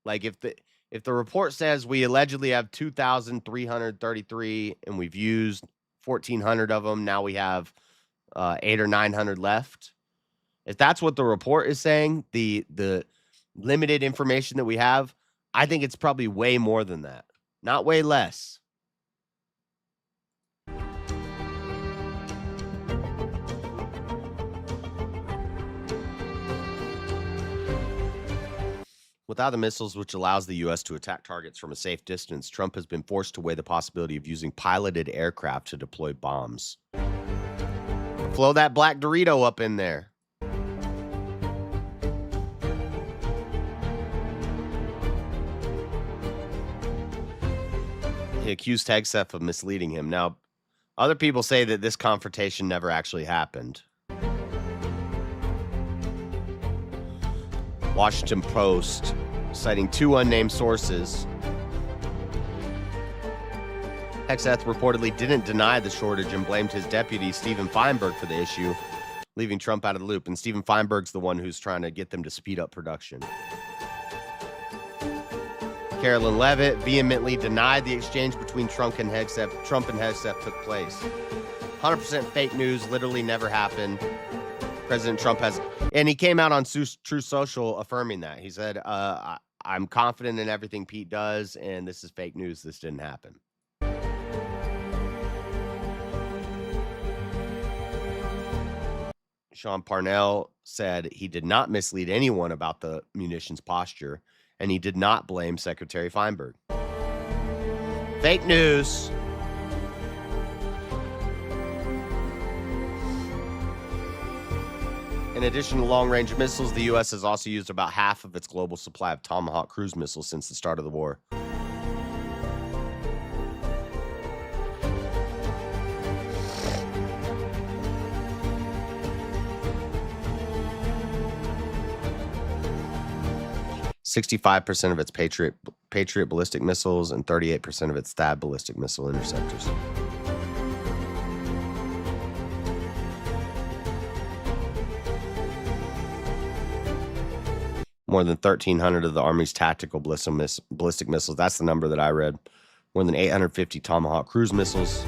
Like if the report says we allegedly have 2,333 and we've used 1,400 of them, now we have 800 or 900 left. If that's what the report is saying, the limited information that we have, I think it's probably way more than that, not way less. Without the missiles, which allows the U.S. to attack targets from a safe distance, Trump has been forced to weigh the possibility of using piloted aircraft to deploy bombs. Flow that black Dorito up in there. He accused Hegseth of misleading him. Now, other people say that this confrontation never actually happened. Washington Post, citing 2 unnamed sources. Hegseth reportedly didn't deny the shortage and blamed his deputy, Stephen Feinberg, for the issue. leaving Trump out of the loop. And Steven Feinberg's the one who's trying to get them to speed up production. Carolyn Levitt vehemently denied the exchange between Trump and Hegseth took place. 100% fake news, literally never happened. President Trump has, and he came out on True Social affirming that. He said, I'm confident in everything Pete does, and this is fake news. This didn't happen. Sean Parnell said he did not mislead anyone about the munitions posture, and he did not blame Secretary Feinberg. Fake news. In addition to long-range missiles, the U.S. has also used about half of its global supply of Tomahawk cruise missiles since the start of the war. $65% of its Patriot ballistic missiles and 38% of its THAAD ballistic missile interceptors. More than 1,300 of the Army's tactical ballistic missiles. That's the number that I read. More than 850 Tomahawk cruise missiles.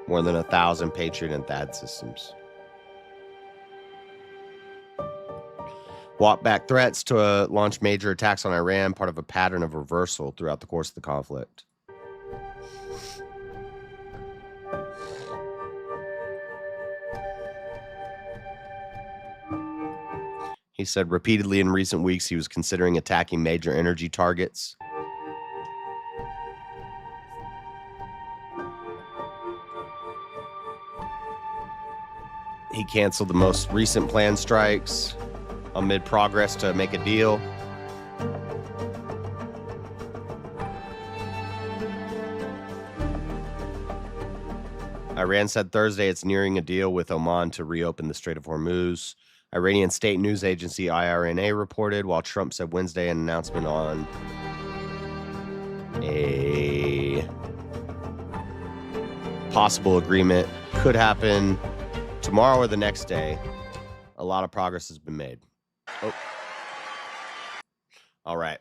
More than 1,000 Patriot and THAAD systems. Walked back threats to launch major attacks on Iran, part of a pattern of reversal throughout the course of the conflict. He said repeatedly in recent weeks he was considering attacking major energy targets. He canceled the most recent planned strikes amid progress to make a deal. Iran said Thursday it's nearing a deal with Oman to reopen the Strait of Hormuz. Iranian state news agency IRNA reported, while Trump said Wednesday an announcement on a possible agreement could happen tomorrow or the next day. A lot of progress has been made. Oh. All right.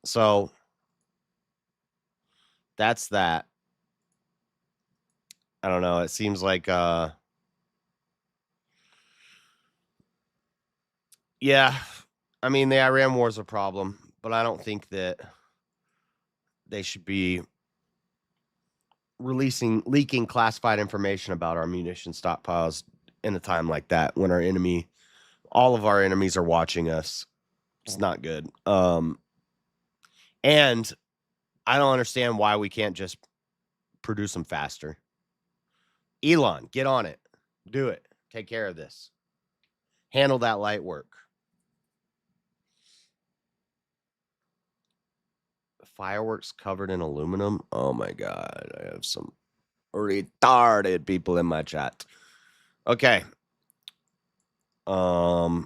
So that's that. I don't know. It seems like yeah, I mean, the Iran war is a problem, but I don't think that they should be leaking classified information about our munition stockpiles in a time like that when all of our enemies are watching us. It's not good. And I don't understand why we can't just produce them faster. Elon, get on it. Do it. Take care of this. Handle that light work. Fireworks covered in aluminum. Oh my God. I have some retarded people in my chat. Okay. All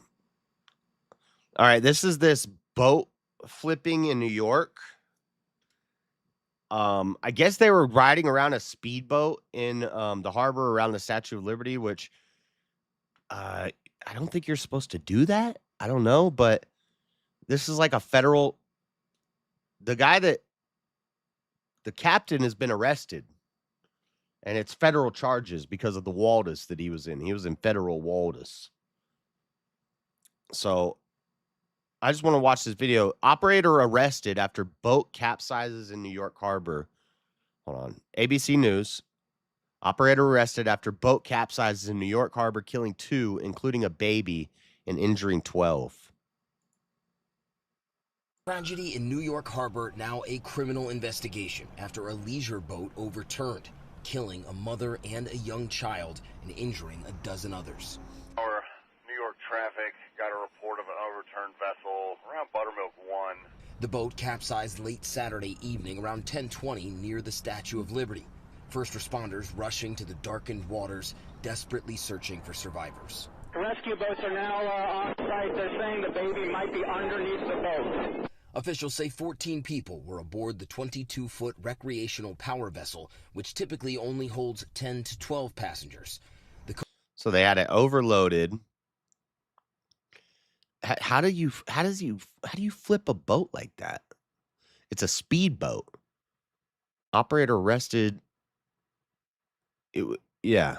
right. This is this boat flipping in New York. I guess they were riding around a speedboat in the harbor around the Statue of Liberty, which I don't think you're supposed to do that. I don't know, but this is like a federal. The captain has been arrested, and it's federal charges because of the Walrus that he was in. He was in federal Walrus. So I just want to watch this video. Operator arrested after boat capsizes in New York Harbor. Hold on. ABC News. Operator arrested after boat capsizes in New York Harbor, killing 2, including a baby, and injuring 12. Tragedy in New York Harbor, now a criminal investigation after a leisure boat overturned, killing a mother and a young child and injuring a dozen others. Our New York traffic got a report of an overturned vessel around Buttermilk 1. The boat capsized late Saturday evening around 10:20 near the Statue of Liberty. First responders rushing to the darkened waters, desperately searching for survivors. Rescue boats are now on site. They're saying the baby might be underneath the boat. Officials say 14 people were aboard the 22-foot recreational power vessel, which typically only holds 10 to 12 passengers. So they had it overloaded. How do you flip a boat like that? It's a speedboat. Operator arrested. Yeah.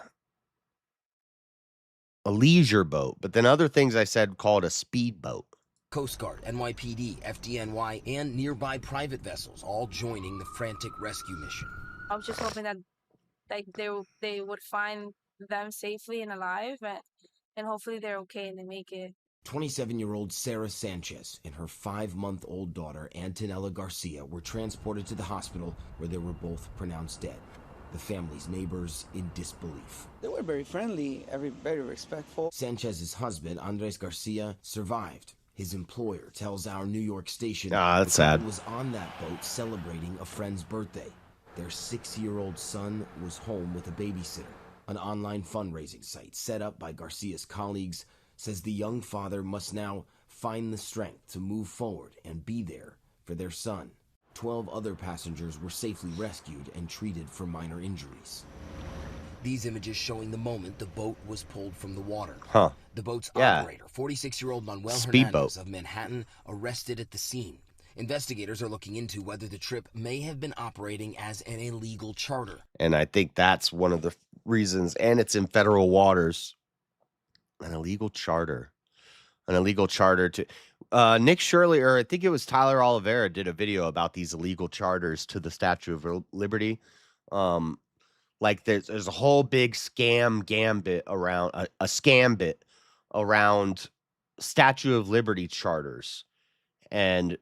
A leisure boat. But then other things I said called a speedboat. Coast Guard, NYPD, FDNY, and nearby private vessels all joining the frantic rescue mission. I was just hoping that they would find them safely and alive, and hopefully they're okay and they make it. 27-year-old Sarah Sanchez and her 5-month-old daughter, Antonella Garcia, were transported to the hospital where they were both pronounced dead. The family's neighbors in disbelief. They were very friendly, very respectful. Sanchez's husband, Andres Garcia, survived. His employer tells our New York station that's sad. Was on that boat celebrating a friend's birthday. Their 6-year-old son was home with a babysitter. An online fundraising site set up by Garcia's colleagues says the young father must now find the strength to move forward and be there for their son. 12 other passengers were safely rescued and treated for minor injuries. These images showing the moment the boat was pulled from the water. The boat's operator, 46-year-old Manuel Hernandez of Manhattan, arrested at the scene. Investigators are looking into whether the trip may have been operating as an illegal charter. And I think that's one of the reasons, and it's in federal waters. An illegal charter. An illegal charter to... Nick Shirley, or I think it was Tyler Oliveira, did a video about these illegal charters to the Statue of Liberty. Like there's a whole big gambit around a scam bit around Statue of Liberty charters. And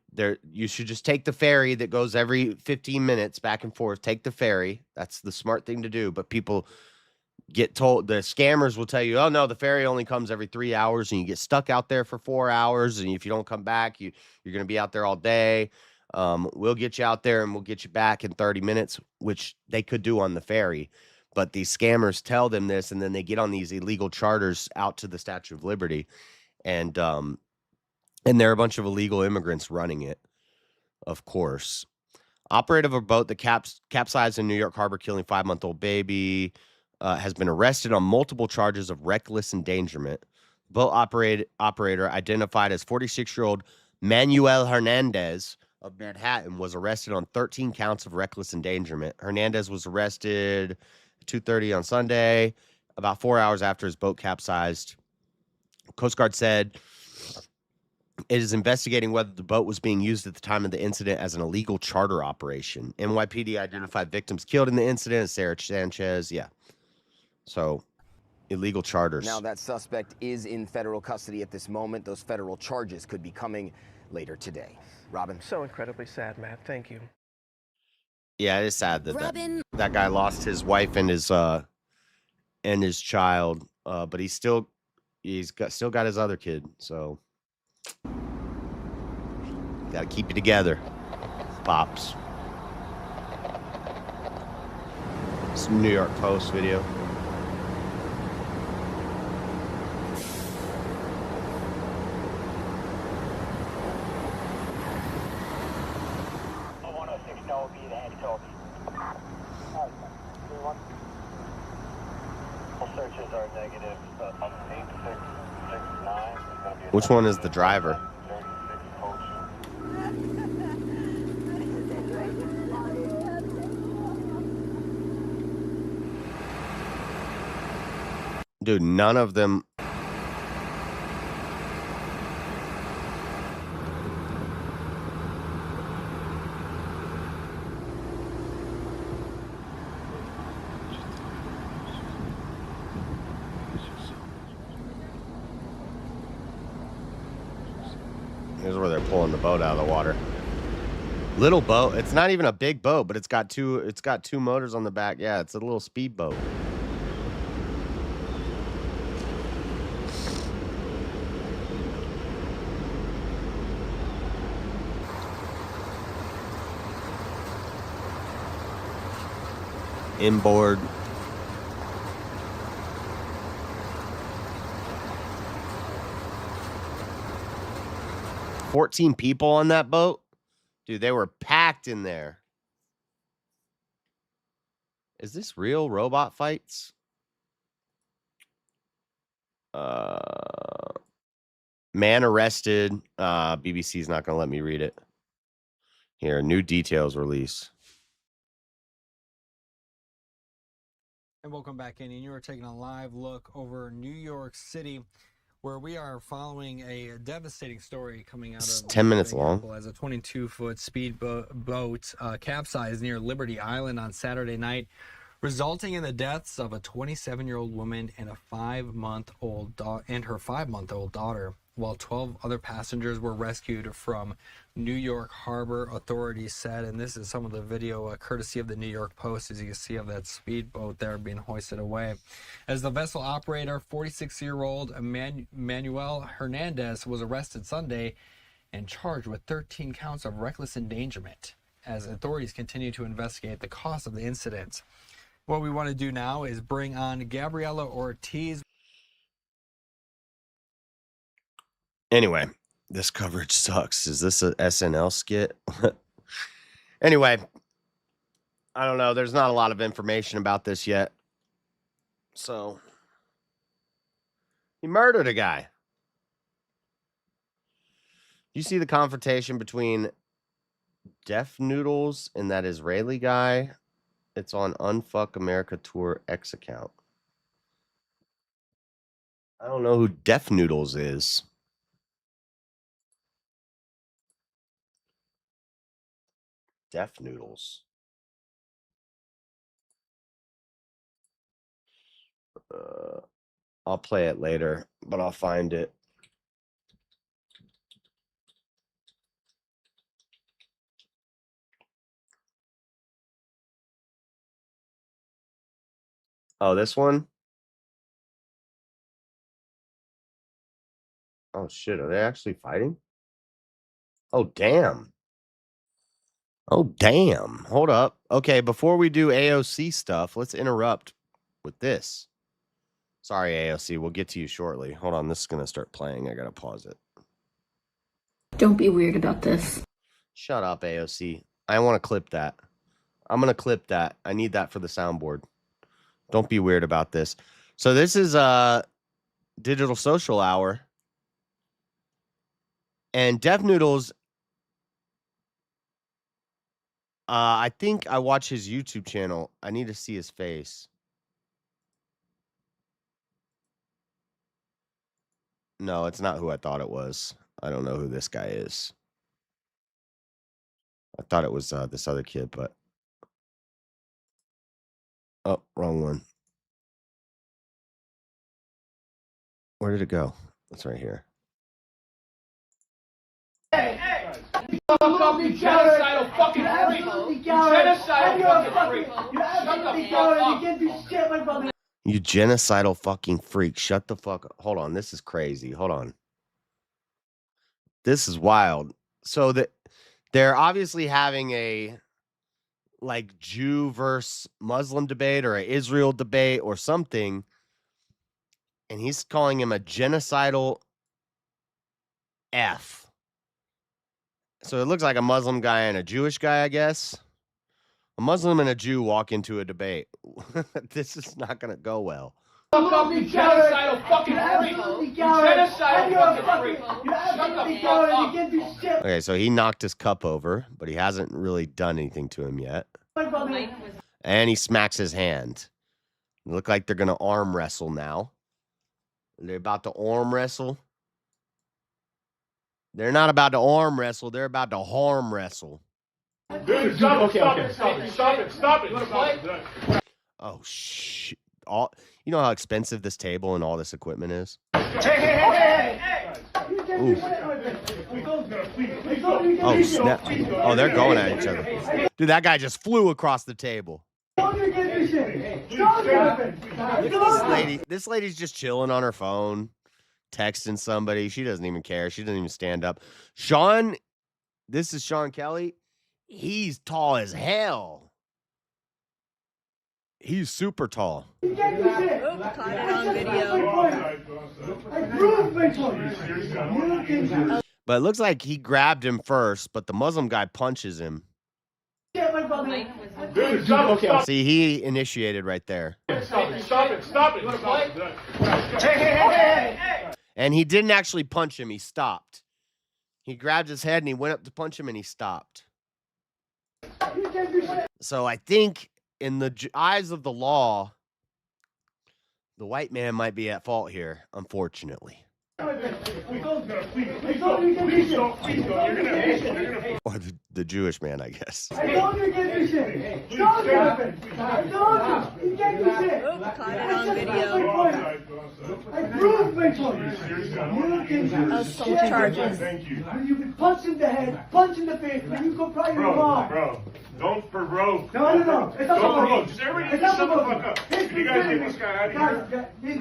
you should just take the ferry that goes every 15 minutes back and forth. Take the ferry. That's the smart thing to do. But people get told, the scammers will tell you, oh no, the ferry only comes every 3 hours, and you get stuck out there for 4 hours. And if you don't come back, you're going to be out there all day. We'll get you out there and we'll get you back in 30 minutes, which they could do on the ferry. But these scammers tell them this, and then they get on these illegal charters out to the Statue of Liberty. And there are a bunch of illegal immigrants running it, of course. Operator of a boat that capsized in New York Harbor, killing 5-month-old baby, has been arrested on multiple charges of reckless endangerment. Boat operator, identified as 46-year-old Manuel Hernandez of Manhattan, was arrested on 13 counts of reckless endangerment. Hernandez was arrested at 2:30 on Sunday, about 4 hours after his boat capsized. Coast Guard said it is investigating whether the boat was being used at the time of the incident as an illegal charter operation. NYPD identified victims killed in the incident as Sarah Sanchez. Yeah. So, illegal charters. Now that suspect is in federal custody at this moment. Those federal charges could be coming later today. Robin. So incredibly sad, Matt. Thank you. Yeah, it is sad that that guy lost his wife and his child, but he's still got his other kid. So got to keep it together, pops. It's a New York Post video. Which one is the driver? Dude, none of them. Here's where they're pulling the boat out of the water. Little boat. It's not even a big boat, but it's got two motors on the back. Yeah, it's a little speedboat. Inboard. 14 people on that boat? Dude, they were packed in there. Is this real robot fights? Man arrested. BBC's not going to let me read it. Here, new details release. And welcome back in. And you are taking a live look over New York City, where we are following a devastating story coming out It's of 10 minutes long. As a 22-foot speedboat capsized near Liberty Island on Saturday night, resulting in the deaths of a 27-year-old woman and a 5-month-old her 5-month-old daughter, while 12 other passengers were rescued from New York Harbor, authorities said. And this is some of the video courtesy of the New York Post, as you can see, of that speedboat there being hoisted away. As the vessel operator, 46-year-old Manuel Hernandez, was arrested Sunday and charged with 13 counts of reckless endangerment as authorities continue to investigate the cause of the incident. What we want to do now is bring on Gabriela Ortiz. Anyway, this coverage sucks. Is this a SNL skit? Anyway, I don't know. There's not a lot of information about this yet. So, he murdered a guy. You see the confrontation between Def Noodles and that Israeli guy? It's on Unfuck America Tour X account. I don't know who Def Noodles is. Def Noodles. I'll play it later, but I'll find it. Oh, this one? Oh, shit. Are they actually fighting? Oh, damn. Oh, damn. Hold up. Okay, before we do AOC stuff, let's interrupt with this. Sorry, AOC. We'll get to you shortly. Hold on. This is going to start playing. I got to pause it. Don't be weird about this. Shut up, AOC. I want to clip that. I'm going to clip that. I need that for the soundboard. Don't be weird about this. So this is Digital Social Hour. And Def Noodles, I think I watch his YouTube channel. I need to see his face. No, it's not who I thought it was. I don't know who this guy is. I thought it was this other kid, but... Oh, wrong one. Where did it go? It's right here. Hey! Fuck up, you genocidal fucking freak! You genocidal fucking freak! Shut the fuck up! You genocidal fucking freak. Shut the fuck up. Hold on. This is crazy. Hold on. This is wild. So that they're obviously having a like Jew versus Muslim debate or an Israel debate or something. And he's calling him a genocidal F. So it looks like a Muslim guy and a Jewish guy, I guess. A Muslim and a Jew walk into a debate. This is not going to go well. Fuck up, you genocidal fucking freak! You genocidal fucking freak! Shut the fuck up! Okay, so he knocked his cup over, but he hasn't really done anything to him yet. And he smacks his hand. It look like they're going to arm wrestle now. They're about to arm wrestle. They're not about to arm wrestle. They're about to harm wrestle. Dude, stop it. Oh, shit. You know how expensive this table and all this equipment is? Hey! Ooh. Oh, snap. Oh, they're going at each other. Dude, that guy just flew across the table. Look at this lady. This lady's just chilling on her phone, texting somebody. She doesn't even care. She doesn't even stand up. Sean, this is Sean Kelly. He's tall as hell. He's super tall. But it looks like he grabbed him first, but the Muslim guy punches him. Dude, stop. See, he initiated right there. Stop it. Hey. And he didn't actually punch him. He stopped. He grabbed his head and he went up to punch him and he stopped. So I think in the eyes of the law, the white man might be at fault here, unfortunately. Or the Jewish man, I guess. I told you to get this shit. Stop it. I told you. You can't do shit. Caught it on video. I proved my point. You can do Assault shit. charges. You've been punched in the head, punched in the face, and you go cry your mom. Bro, don't provoke. No. It's not Don't provoke. provoking. Just everybody It's just not shut the fuck provoking. up. You guys get this guy out of here. You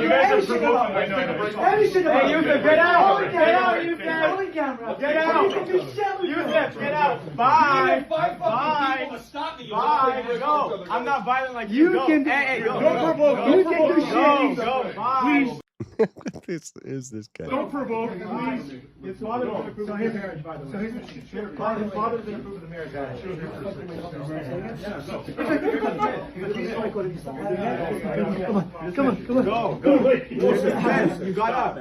guys are provoking. I know. Every shit about Hey, Yusuf, get out. Get out, Yusuf. Holy camera. Get out. You can do shit with Yusuf, get out. Bye. Bye. Go. I'm not violent like you. You can do. Hey, go. Don't provoke. You can do shit. Go. Bye. This is this guy. Don't provoke, please. His father's going to approve of the marriage, by the way. His father's going to approve of the marriage. Come on. Go. You got up.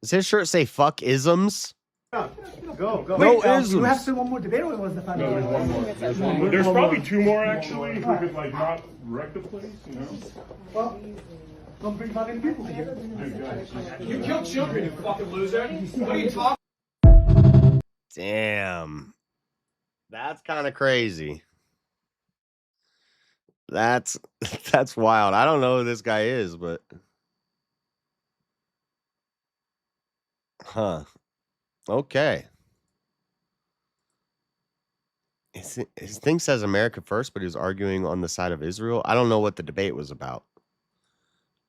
Does his shirt say fuck isms? Go. No isms. You have to one more debate, or was the final? There's one more. There's probably two more, actually. If we could, not wreck the place, Well, don't bring fucking people here. You killed children, you fucking loser. What are you talking? Damn. That's kind of crazy. That's wild. I don't know who this guy is, but okay. His thing says America first, but he was arguing on the side of Israel. I don't know what the debate was about.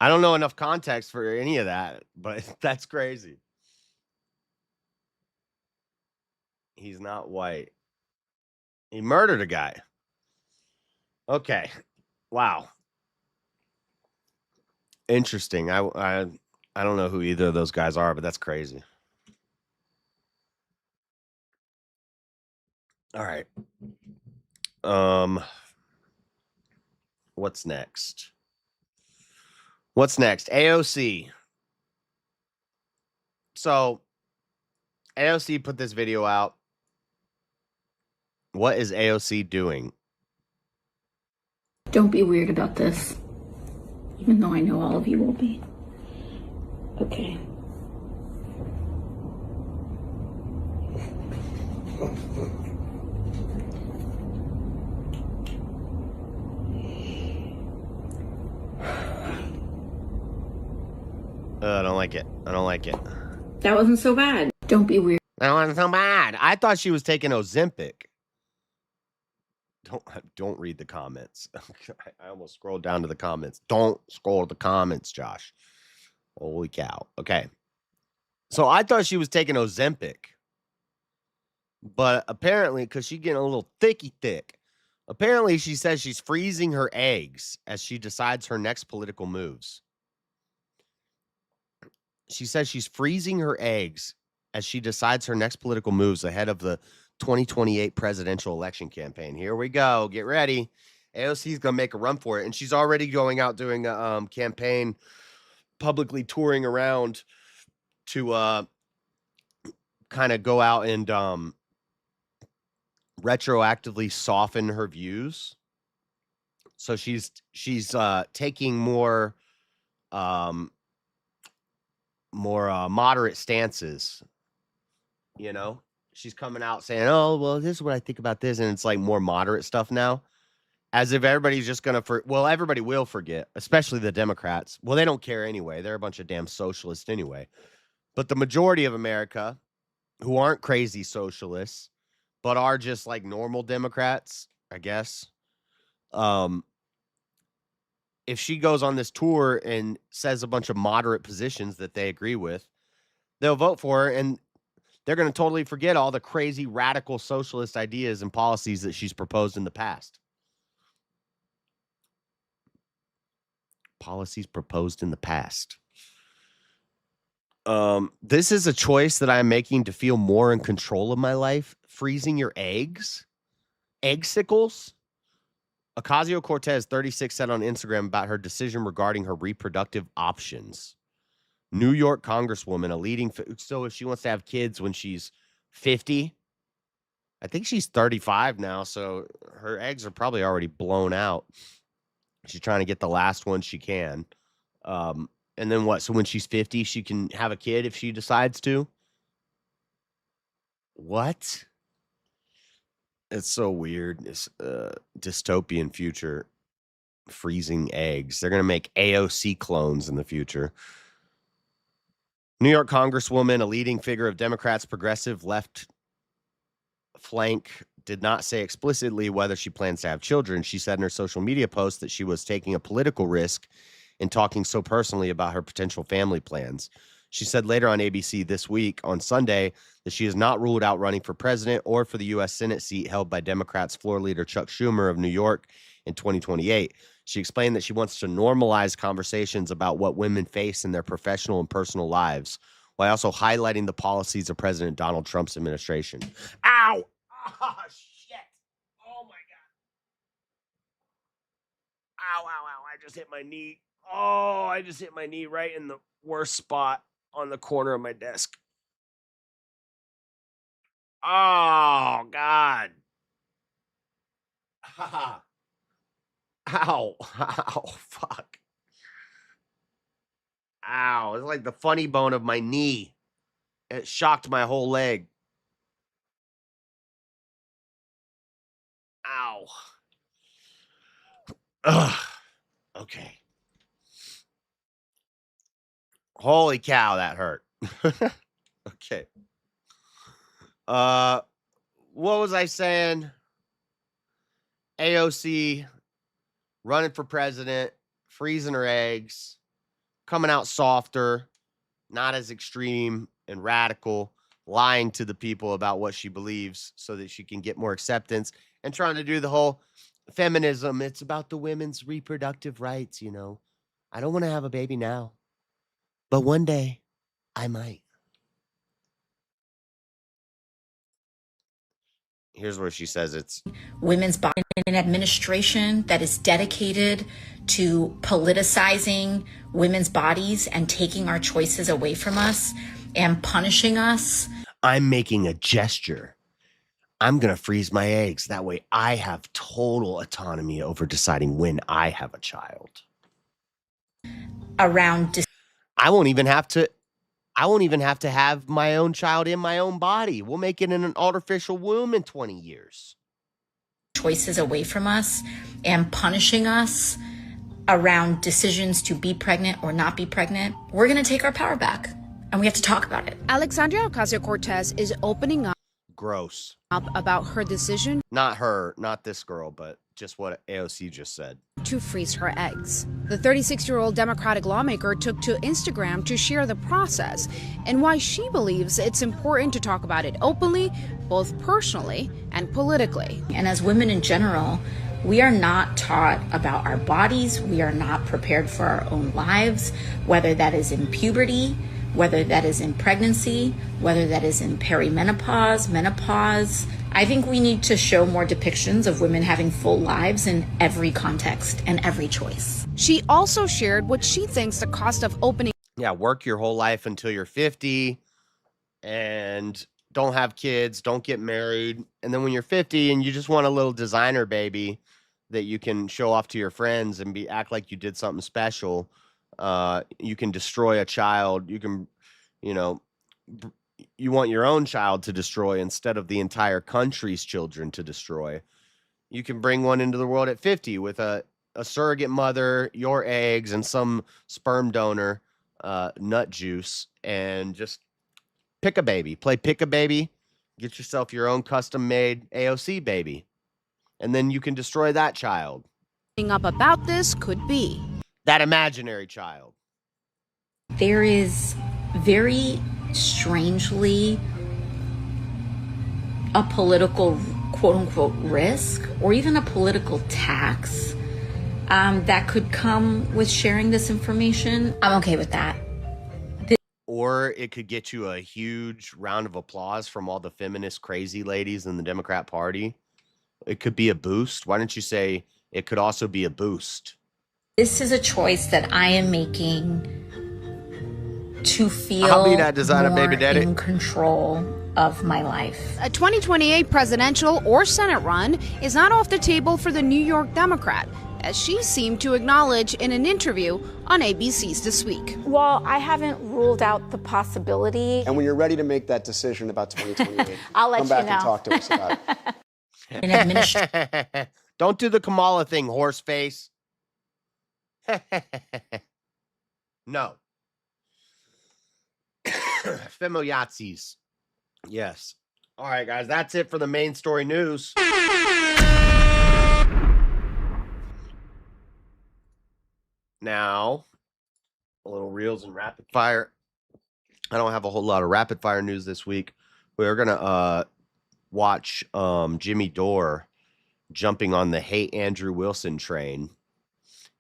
I don't know enough context for any of that, but that's crazy. He's not white. He murdered a guy. Okay. Wow. Interesting. I don't know who either of those guys are, but that's crazy. All right. What's next? AOC. So AOC put this video out. What is AOC doing? Don't be weird about this, even though I know all of you will be. Okay. I don't like it. That wasn't so bad. Don't be weird. That wasn't so bad. I thought she was taking Ozempic. Don't read the comments. I almost scrolled down to the comments. Don't scroll to the comments, Josh. Holy cow. Okay. So I thought she was taking Ozempic. But apparently, because she's getting a little thick, apparently she says she's freezing her eggs as she decides her next political moves. She says she's freezing her eggs as she decides her next political moves ahead of the 2028 presidential election campaign. Here we go. Get ready. AOC is going to make a run for it. And she's already going out doing a campaign, publicly touring around to kind of go out and retroactively soften her views. So she's taking more moderate stances, you know. She's coming out saying, oh, well, this is what I think about this. And it's like more moderate stuff now, as if everybody's just going to, everybody will forget, especially the Democrats. Well, they don't care anyway. They're a bunch of damn socialists anyway. But the majority of America, who aren't crazy socialists, but are just like normal Democrats, I guess. If she goes on this tour and says a bunch of moderate positions that they agree with, they'll vote for her, and they're going to totally forget all the crazy radical socialist ideas and policies that she's proposed in the past. Policies proposed in the past. This is a choice that I'm making to feel more in control of my life. Freezing your eggs? Eggsicles? Ocasio-Cortez, 36, said on Instagram about her decision regarding her reproductive options. New York Congresswoman, a leading... So if she wants to have kids when she's 50... I think she's 35 now, so her eggs are probably already blown out. She's trying to get the last one she can. And then what? So when she's 50, she can have a kid if she decides to? What? It's so weird. This dystopian future. Freezing eggs. They're going to make AOC clones in the future. New York Congresswoman, a leading figure of Democrats' progressive left flank, did not say explicitly whether she plans to have children. She said in her social media post that she was taking a political risk in talking so personally about her potential family plans. She said later on ABC This Week on Sunday that she has not ruled out running for president or for the U.S. Senate seat held by Democrats floor leader Chuck Schumer of New York in 2028. She explained that she wants to normalize conversations about what women face in their professional and personal lives, while also highlighting the policies of President Donald Trump's administration. Ow! Oh, shit. Oh, my God. Ow, ow, ow. I just hit my knee. Oh, I just hit my knee right in the worst spot on the corner of my desk. Oh, God. Ow. Ow. Fuck. Ow. It's like the funny bone of my knee. It shocked my whole leg. Ow. Ugh. Okay. Holy cow, that hurt. Okay. What was I saying? AOC running for president, freezing her eggs, coming out softer, not as extreme and radical, lying to the people about what she believes so that she can get more acceptance, and trying to do the whole feminism. It's about the women's reproductive rights, you know. I don't want to have a baby now, but one day I might. Here's where she says it's women's body in administration that is dedicated to politicizing women's bodies and taking our choices away from us and punishing us. I'm making a gesture. I'm going to freeze my eggs. That way I have total autonomy over deciding when I have a child. I won't even have to have my own child in my own body. We'll make it in an artificial womb in 20 years. Choices away from us and punishing us around decisions to be pregnant or not be pregnant. We're going to take our power back, and we have to talk about it. Alexandria Ocasio-Cortez is opening up. Gross. About her decision. Not her, not this girl, but just what AOC just said. To freeze her eggs. The 36-year-old Democratic lawmaker took to Instagram to share the process and why she believes it's important to talk about it openly, both personally and politically. And as women in general, we are not taught about our bodies. We are not prepared for our own lives, whether that is in puberty, whether that is in pregnancy, whether that is in perimenopause, menopause. I think we need to show more depictions of women having full lives in every context and every choice. She also shared what she thinks the cost of opening. Yeah, work your whole life until you're 50 and don't have kids, don't get married. And then when you're 50 and you just want a little designer baby that you can show off to your friends and act like you did something special, you can destroy a child. You can, you want your own child to destroy instead of the entire country's children to destroy. You can bring one into the world at 50 with a surrogate mother, your eggs, and some sperm donor nut juice, and just pick a baby. Play pick a baby. Get yourself your own custom-made AOC baby. And then you can destroy that child. Up about this could be that imaginary child. There is very strangely a political quote-unquote risk or even a political tax that could come with sharing this information. I'm okay with that. or it could get you a huge round of applause from all the feminist crazy ladies in the Democrat Party. It could be a boost. Why don't you say it could also be a boost? This is a choice that I am making to feel I'll be that designer, more baby daddy. in control of my life. A 2028 presidential or Senate run is not off the table for the New York Democrat, as she seemed to acknowledge in an interview on ABC's This Week. Well, I haven't ruled out the possibility. And when you're ready to make that decision about 2028, I'll let come you back know. and talk to us about it. Don't do the Kamala thing, horse face. No. Femo Yahtzees. Yes. All right, guys. That's it for the main story news. Now, a little reels and rapid fire. I don't have a whole lot of rapid fire news this week. We're going to watch Jimmy Dore jumping on the Hate Andrew Wilson train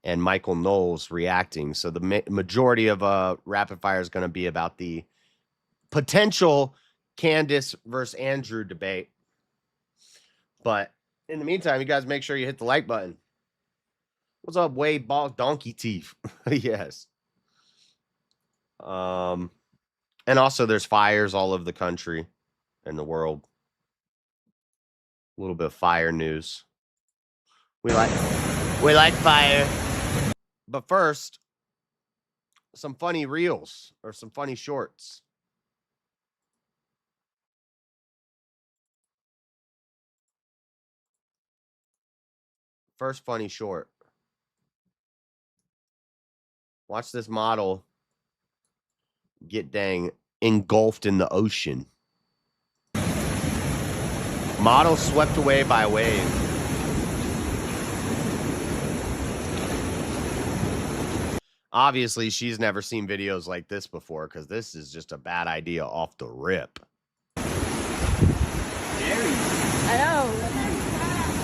and Michael Knowles reacting. So the majority of rapid fire is going to be about the potential Candace versus Andrew debate. But in the meantime, you guys make sure you hit the like button. What's up, Wade Ball Donkey Teeth? Yes. And also there's fires all over the country and the world. A little bit of fire news. We like fire. But first, some funny reels or some funny shorts. First funny short. Watch this model get dang engulfed in the ocean. Model swept away by a wave. Obviously, she's never seen videos like this before because this is just a bad idea off the rip. I know.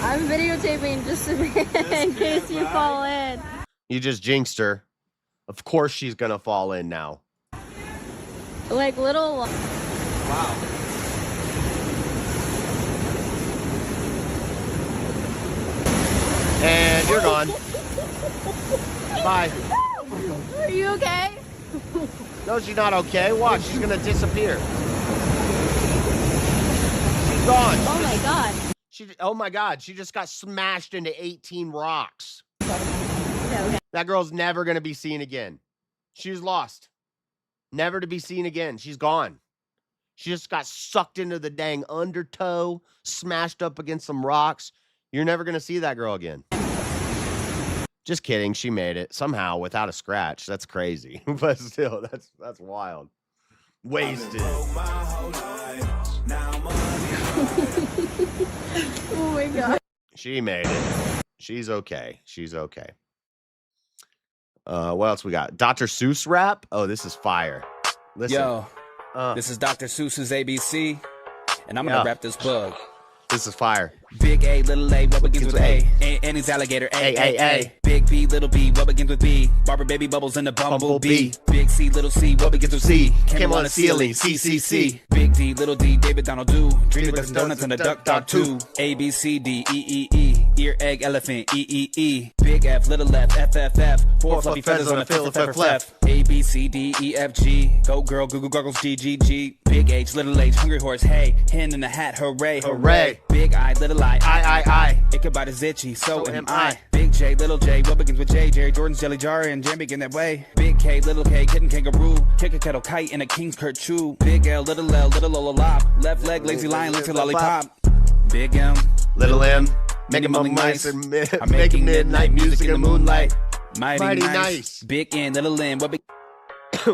I'm videotaping just in case you fall in. You just jinxed her. Of course she's going to fall in now. Like little... Wow. And you're gone. Bye. Are you okay? No, she's not okay. Watch, she's going to disappear. She's gone. Oh my god. Oh my god, she just got smashed into 18 rocks. Okay. That girl's never going to be seen again. She's lost. Never to be seen again. She's gone. She just got sucked into the dang undertow, smashed up against some rocks. You're never going to see that girl again. Just kidding. She made it somehow without a scratch. That's crazy. But still, that's wild. Wasted. Oh my god. She made it. She's okay. She's okay. What else we got? Dr. Seuss rap? Oh, this is fire. Listen. Yo, this is Dr. Seuss's ABC, and I'm gonna rap this book. This is fire. Big A, little A, what begins with A? And his alligator, A. Big B, little B, what begins with B? Barber baby bubbles in the bumblebee. Big C, little C, what begins with C? Came on the ceiling, CCC. Big D, little D, David Donald do. Dream of donuts and a duck dog too. A, B, C, D, E. Ear, egg, elephant, E. Big F, little F, F. Four fluffy feathers on a F. A, B, C, D, E, F, G. Go girl, Google goggles, G. Big H, little H, hungry horse, hey. Hen in the hat, hooray. Big I, little I. Ichabod is itchy, so am I. Big J, little J, what begins with J? Jerry Jordan's jelly jar and jam begin that way. Big K, little K, kitten kangaroo. Kick a kettle kite and a king's Kurt chew. Big L, little Lola lop. Left leg, lazy lion, lazy lollipop. Big M, little M. Make him nice. I'm making midnight music in the moonlight. Mighty nice. Big N, little N.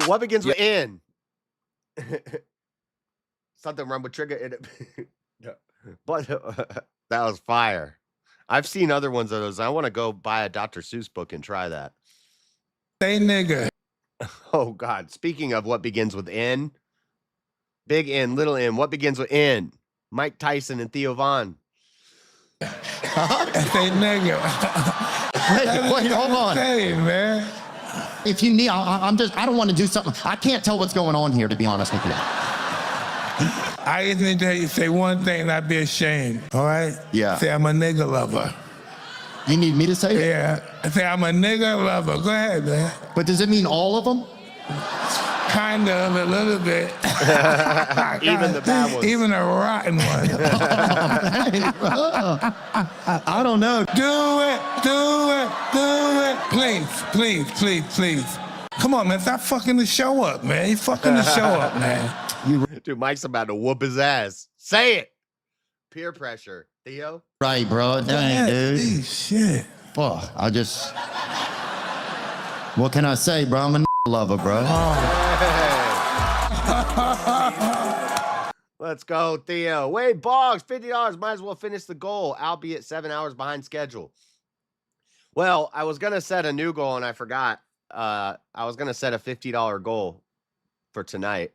What begins with N? Something run with trigger in it. But that was fire. I've seen other ones of those. I want to go buy a Dr. Seuss book and try that. Hey, nigga. Oh, God. Speaking of what begins with N, big N, little N, what begins with N? Mike Tyson and Theo Von. Hey, nigga. Wait, hold on. Hey, man. If you need, I don't want to do something. I can't tell what's going on here, to be honest with you. I just need to hear you say one thing and I'd be ashamed, all right? Yeah. Say I'm a nigga lover. You need me to say it? Yeah. Say I'm a nigga lover. Go ahead, man. But does it mean all of them? Kind of, a little bit. Even the bad ones. Even a rotten one. I don't know. Do it. Please. Come on, man. Stop fucking the show up, man. You fucking the show up, man. Dude, Mike's about to whoop his ass. Say it. Peer pressure. Theo? Right, bro. Dang, dude. Shit. Fuck, what can I say, bro? I'm a lover, bro. Let's go, Theo. Wade Boggs, $50. Might as well finish the goal, albeit 7 hours behind schedule. Well, I was going to set a new goal, and I forgot. I was going to set a $50 goal for tonight.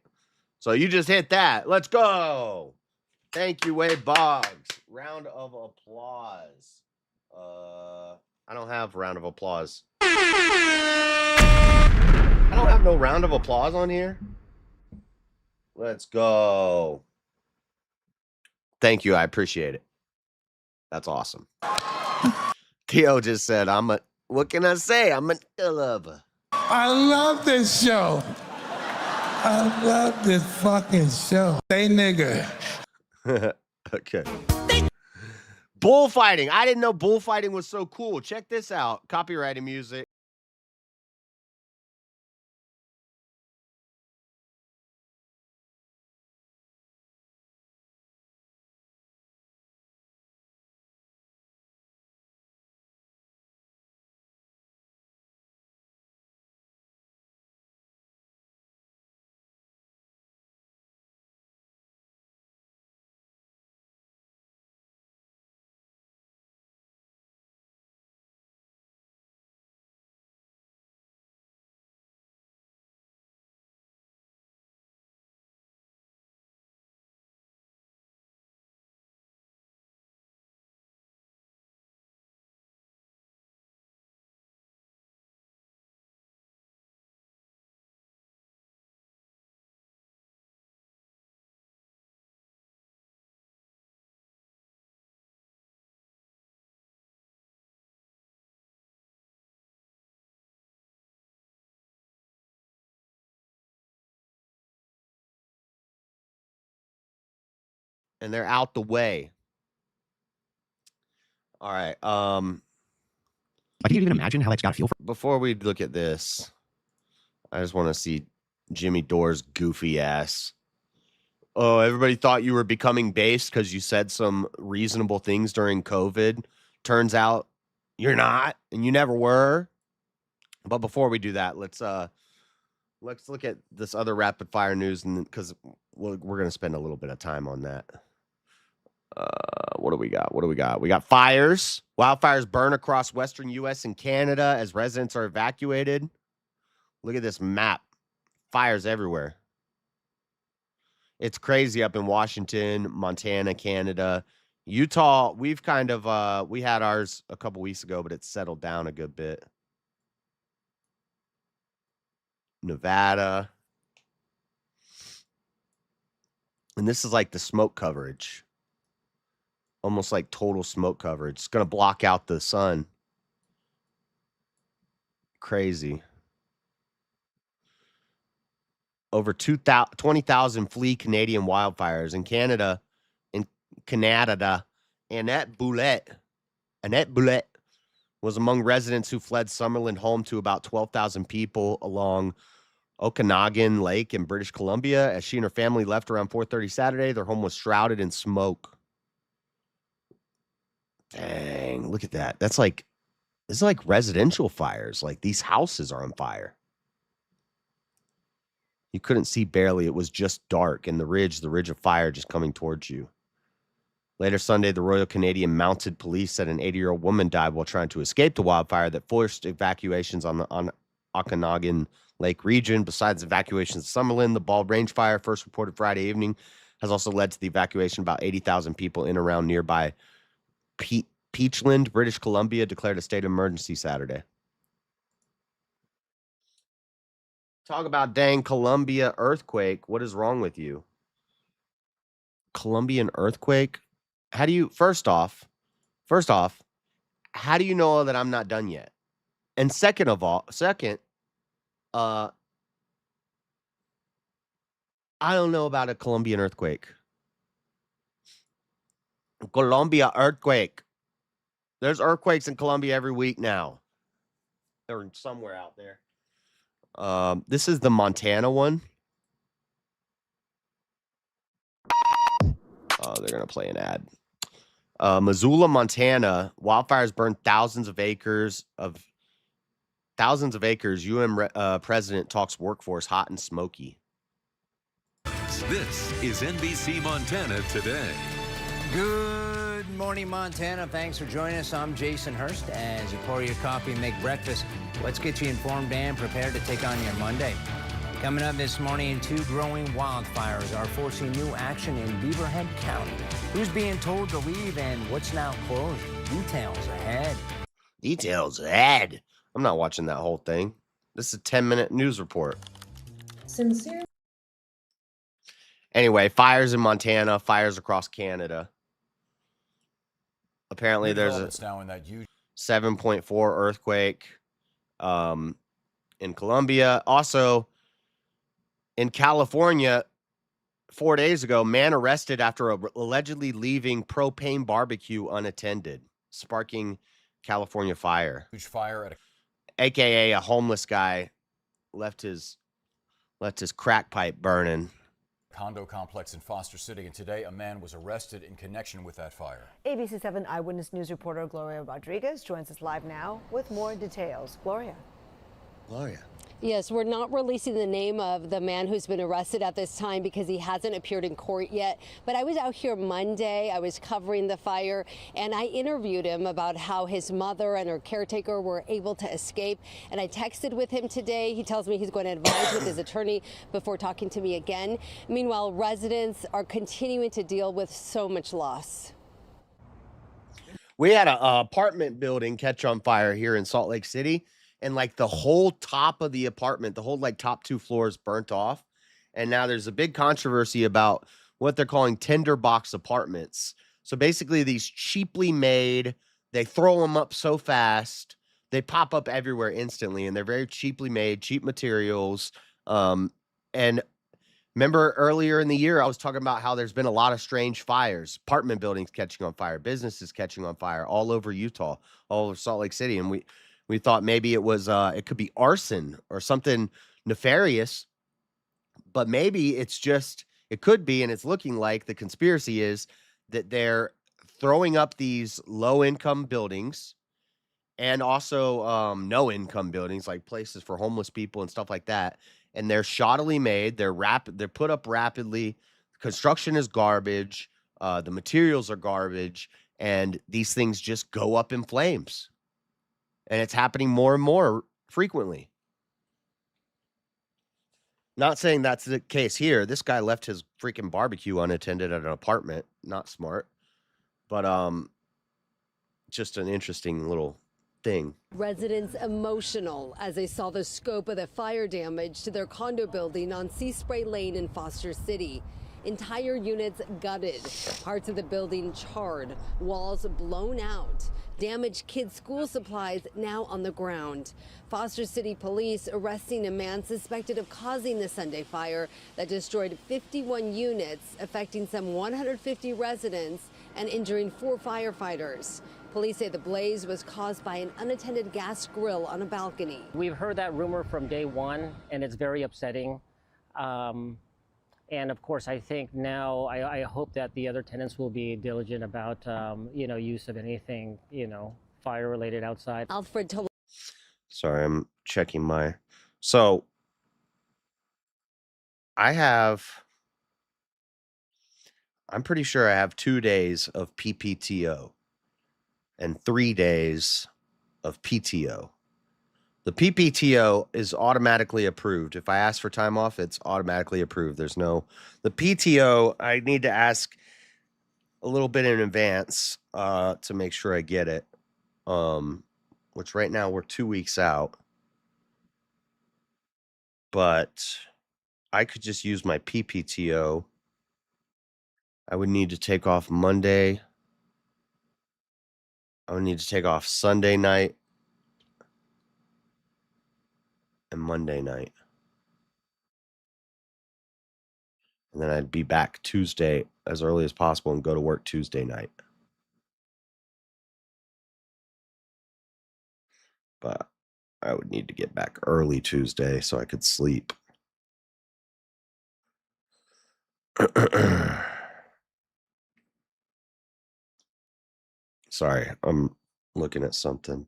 So you just hit that. Let's go. Thank you, Wade Boggs. Round of applause. I don't have round of applause. I don't have no round of applause on here. Let's go. Thank you. I appreciate it. That's awesome. Theo just said, what can I say? I'm a lover. I love this show. I love this fucking show. Say nigga. Okay. Bullfighting. I didn't know bullfighting was so cool. Check this out. Copyrighted music. And they're out the way. All right. I can't even imagine how that's got to feel. Before we look at this, I just want to see Jimmy Dore's goofy ass. Oh, everybody thought you were becoming based because you said some reasonable things during COVID. Turns out you're not, and you never were. But before we do that, let's look at this other rapid fire news, and because we're going to spend a little bit of time on that. What do we got? We got fires. Wildfires burn across western U.S. and Canada as residents are evacuated. Look at this map. Fires everywhere. It's crazy up in Washington, Montana, Canada. Utah, we've kind of, we had ours a couple weeks ago, but it's settled down a good bit. Nevada. And this is like the smoke coverage. Almost like total smoke coverage. It's going to block out the sun. Crazy. Over 20,000 flee Canadian wildfires in Canada. In Canada, Annette Boulette was among residents who fled Summerland home to about 12,000 people along Okanagan Lake in British Columbia. As she and her family left around 4:30 Saturday, their home was shrouded in smoke. Dang, look at that. This is like residential fires. Like these houses are on fire. You couldn't see barely. It was just dark, and the ridge of fire just coming towards you. Later Sunday, the Royal Canadian Mounted Police said an 80-year-old woman died while trying to escape the wildfire that forced evacuations on the Okanagan Lake region. Besides evacuations of Summerland, the Bald Range fire, first reported Friday evening, has also led to the evacuation of about 80,000 people in and around nearby Peachland, British Columbia, declared a state of emergency Saturday. Talk about dang Colombia earthquake. What is wrong with you? Colombian earthquake? How do you first off, how do you know that I'm not done yet? And second, uh I don't know about a Colombian earthquake. Colombia earthquake. There's earthquakes in Colombia every week now. They're somewhere out there. This is the Montana one. Oh, they're gonna play an ad. Missoula, Montana. Wildfires burned thousands of acres. UN president talks workforce hot and smoky. This is NBC Montana Today. Good morning, Montana. Thanks for joining us. I'm Jason Hurst. As you pour your coffee and make breakfast, let's get you informed and prepared to take on your Monday. Coming up this morning, 2 growing wildfires are forcing new action in Beaverhead County. Who's being told to leave and what's now closed? Details ahead. Details ahead. I'm not watching that whole thing. This is a 10-minute news report. Sincere. Anyway, fires in Montana, fires across Canada. Apparently, there's a 7.4 earthquake in Colombia. Also, in California, 4 days ago, man arrested after allegedly leaving propane barbecue unattended, sparking California fire. Huge fire at AKA a homeless guy left his crack pipe burning. condo complex in Foster City, and today a man was arrested in connection with that fire. ABC 7 Eyewitness News reporter Gloria Rodriguez joins us live now with more details. Gloria. Yes, we're not releasing the name of the man who's been arrested at this time because he hasn't appeared in court yet. But I was out here Monday. I was covering the fire, and I interviewed him about how his mother and her caretaker were able to escape. And I texted with him today. He tells me he's going to advise with his attorney before talking to me again. Meanwhile, residents are continuing to deal with so much loss. We had an apartment building catch on fire here in Salt Lake City. And like the whole top of the apartment, the whole like top 2 floors burnt off. And now there's a big controversy about what they're calling tinderbox apartments. So basically these cheaply made, they throw them up so fast, they pop up everywhere instantly. And they're very cheaply made, cheap materials. And remember earlier in the year, I was talking about how there's been a lot of strange fires, apartment buildings catching on fire, businesses catching on fire all over Utah, all over Salt Lake City. And we thought maybe it was it could be arson or something nefarious, but maybe it's just it could be, and it's looking like the conspiracy is that they're throwing up these low-income buildings and also no-income buildings like places for homeless people and stuff like that, and they're shoddily made. They're put up rapidly. Construction is garbage. The materials are garbage, and these things just go up in flames. And it's happening more and more frequently. Not saying that's the case here. This guy left his freaking barbecue unattended at an apartment. Not smart. But just an interesting little thing. Residents emotional as they saw the scope of the fire damage to their condo building on Sea Spray Lane in Foster City. Entire units gutted, parts of the building charred, walls blown out, damaged kids' school supplies now on the ground. Foster City police arresting a man suspected of causing the Sunday fire that destroyed 51 units, affecting some 150 residents and injuring 4 firefighters. Police say the blaze was caused by an unattended gas grill on a balcony. We've heard that rumor from day one, and it's very upsetting. And of course, I think now I hope that the other tenants will be diligent about, use of anything, fire related outside. Alfred told. Sorry, I'm checking my. So I'm pretty sure I have 2 days of PPTO and 3 days of PTO. The PPTO is automatically approved. If I ask for time off, it's automatically approved. The PTO, I need to ask a little bit in advance to make sure I get it. Which right now we're 2 weeks out. but I could just use my PPTO. I would need to take off Monday. I would need to take off Sunday night and Monday night. And then I'd be back Tuesday as early as possible and go to work Tuesday night. But I would need to get back early Tuesday so I could sleep. Sorry, I'm looking at something.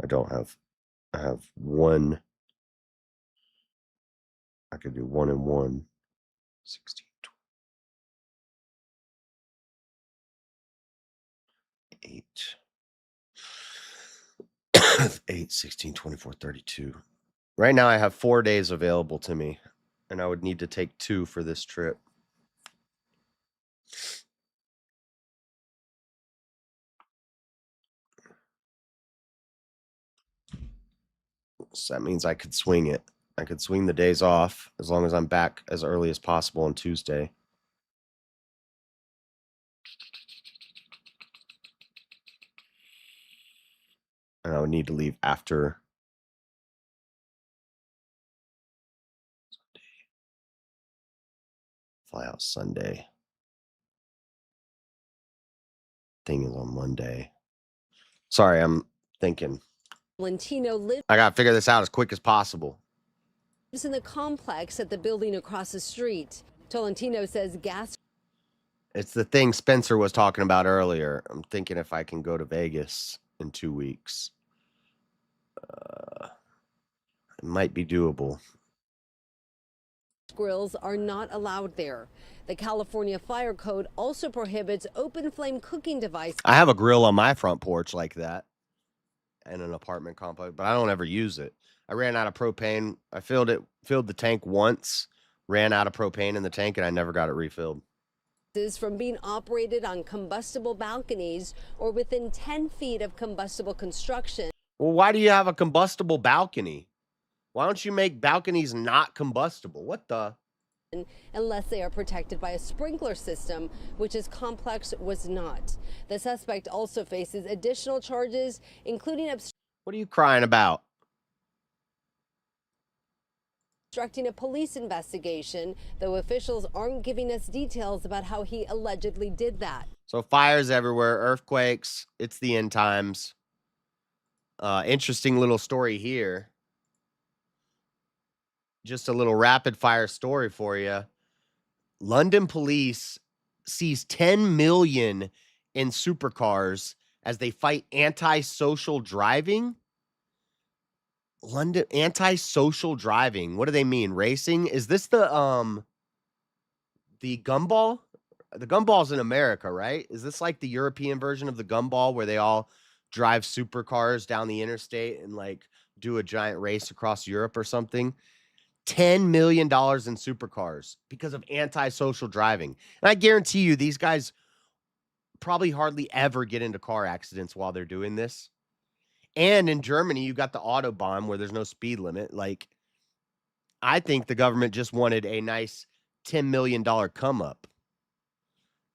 I have one. I could do 1 and 1. 16, 8. 8, 16, 24, 32. Right now I have 4 days available to me, and I would need to take 2 for this trip. So that means I could swing it. I could swing the days off as long as I'm back as early as possible on Tuesday. And I would need to leave after Sunday. Fly out Sunday. Thing is on Monday. Sorry, I'm thinking. Tolentino lives I gotta figure this out as quick as possible. in the complex at the building across the street. Tolentino says gas. It's the thing Spencer was talking about earlier. I'm thinking if I can go to Vegas in 2 weeks. It might be doable. Grills are not allowed there. The California Fire Code also prohibits open flame cooking devices. I have a grill on my front porch like that in an apartment complex, but I don't ever use it. I ran out of propane. I filled the tank once, ran out of propane in the tank, and I never got it refilled. From being operated on combustible balconies or within 10 feet of combustible construction. Well, why do you have a combustible balcony? Why don't you make balconies not combustible? What the? Unless they are protected by a sprinkler system, which his complex was not. The suspect also faces additional charges, including What are you crying about? obstructing a police investigation, though officials aren't giving us details about how he allegedly did that. So fires everywhere, earthquakes. It's the end times. Interesting little story here. Just a little rapid fire story for you. London police seize 10 million in supercars as they fight antisocial driving. London antisocial driving. What do they mean? Racing? Is this the gumball? The gumball's in America, right? Is this like the European version of the gumball where they all drive supercars down the interstate and like do a giant race across Europe or something? $10 million in supercars because of antisocial driving. And I guarantee you these guys probably hardly ever get into car accidents while they're doing this. And in Germany, you got the Autobahn where there's no speed limit. Like, I think the government just wanted a nice $10 million come up.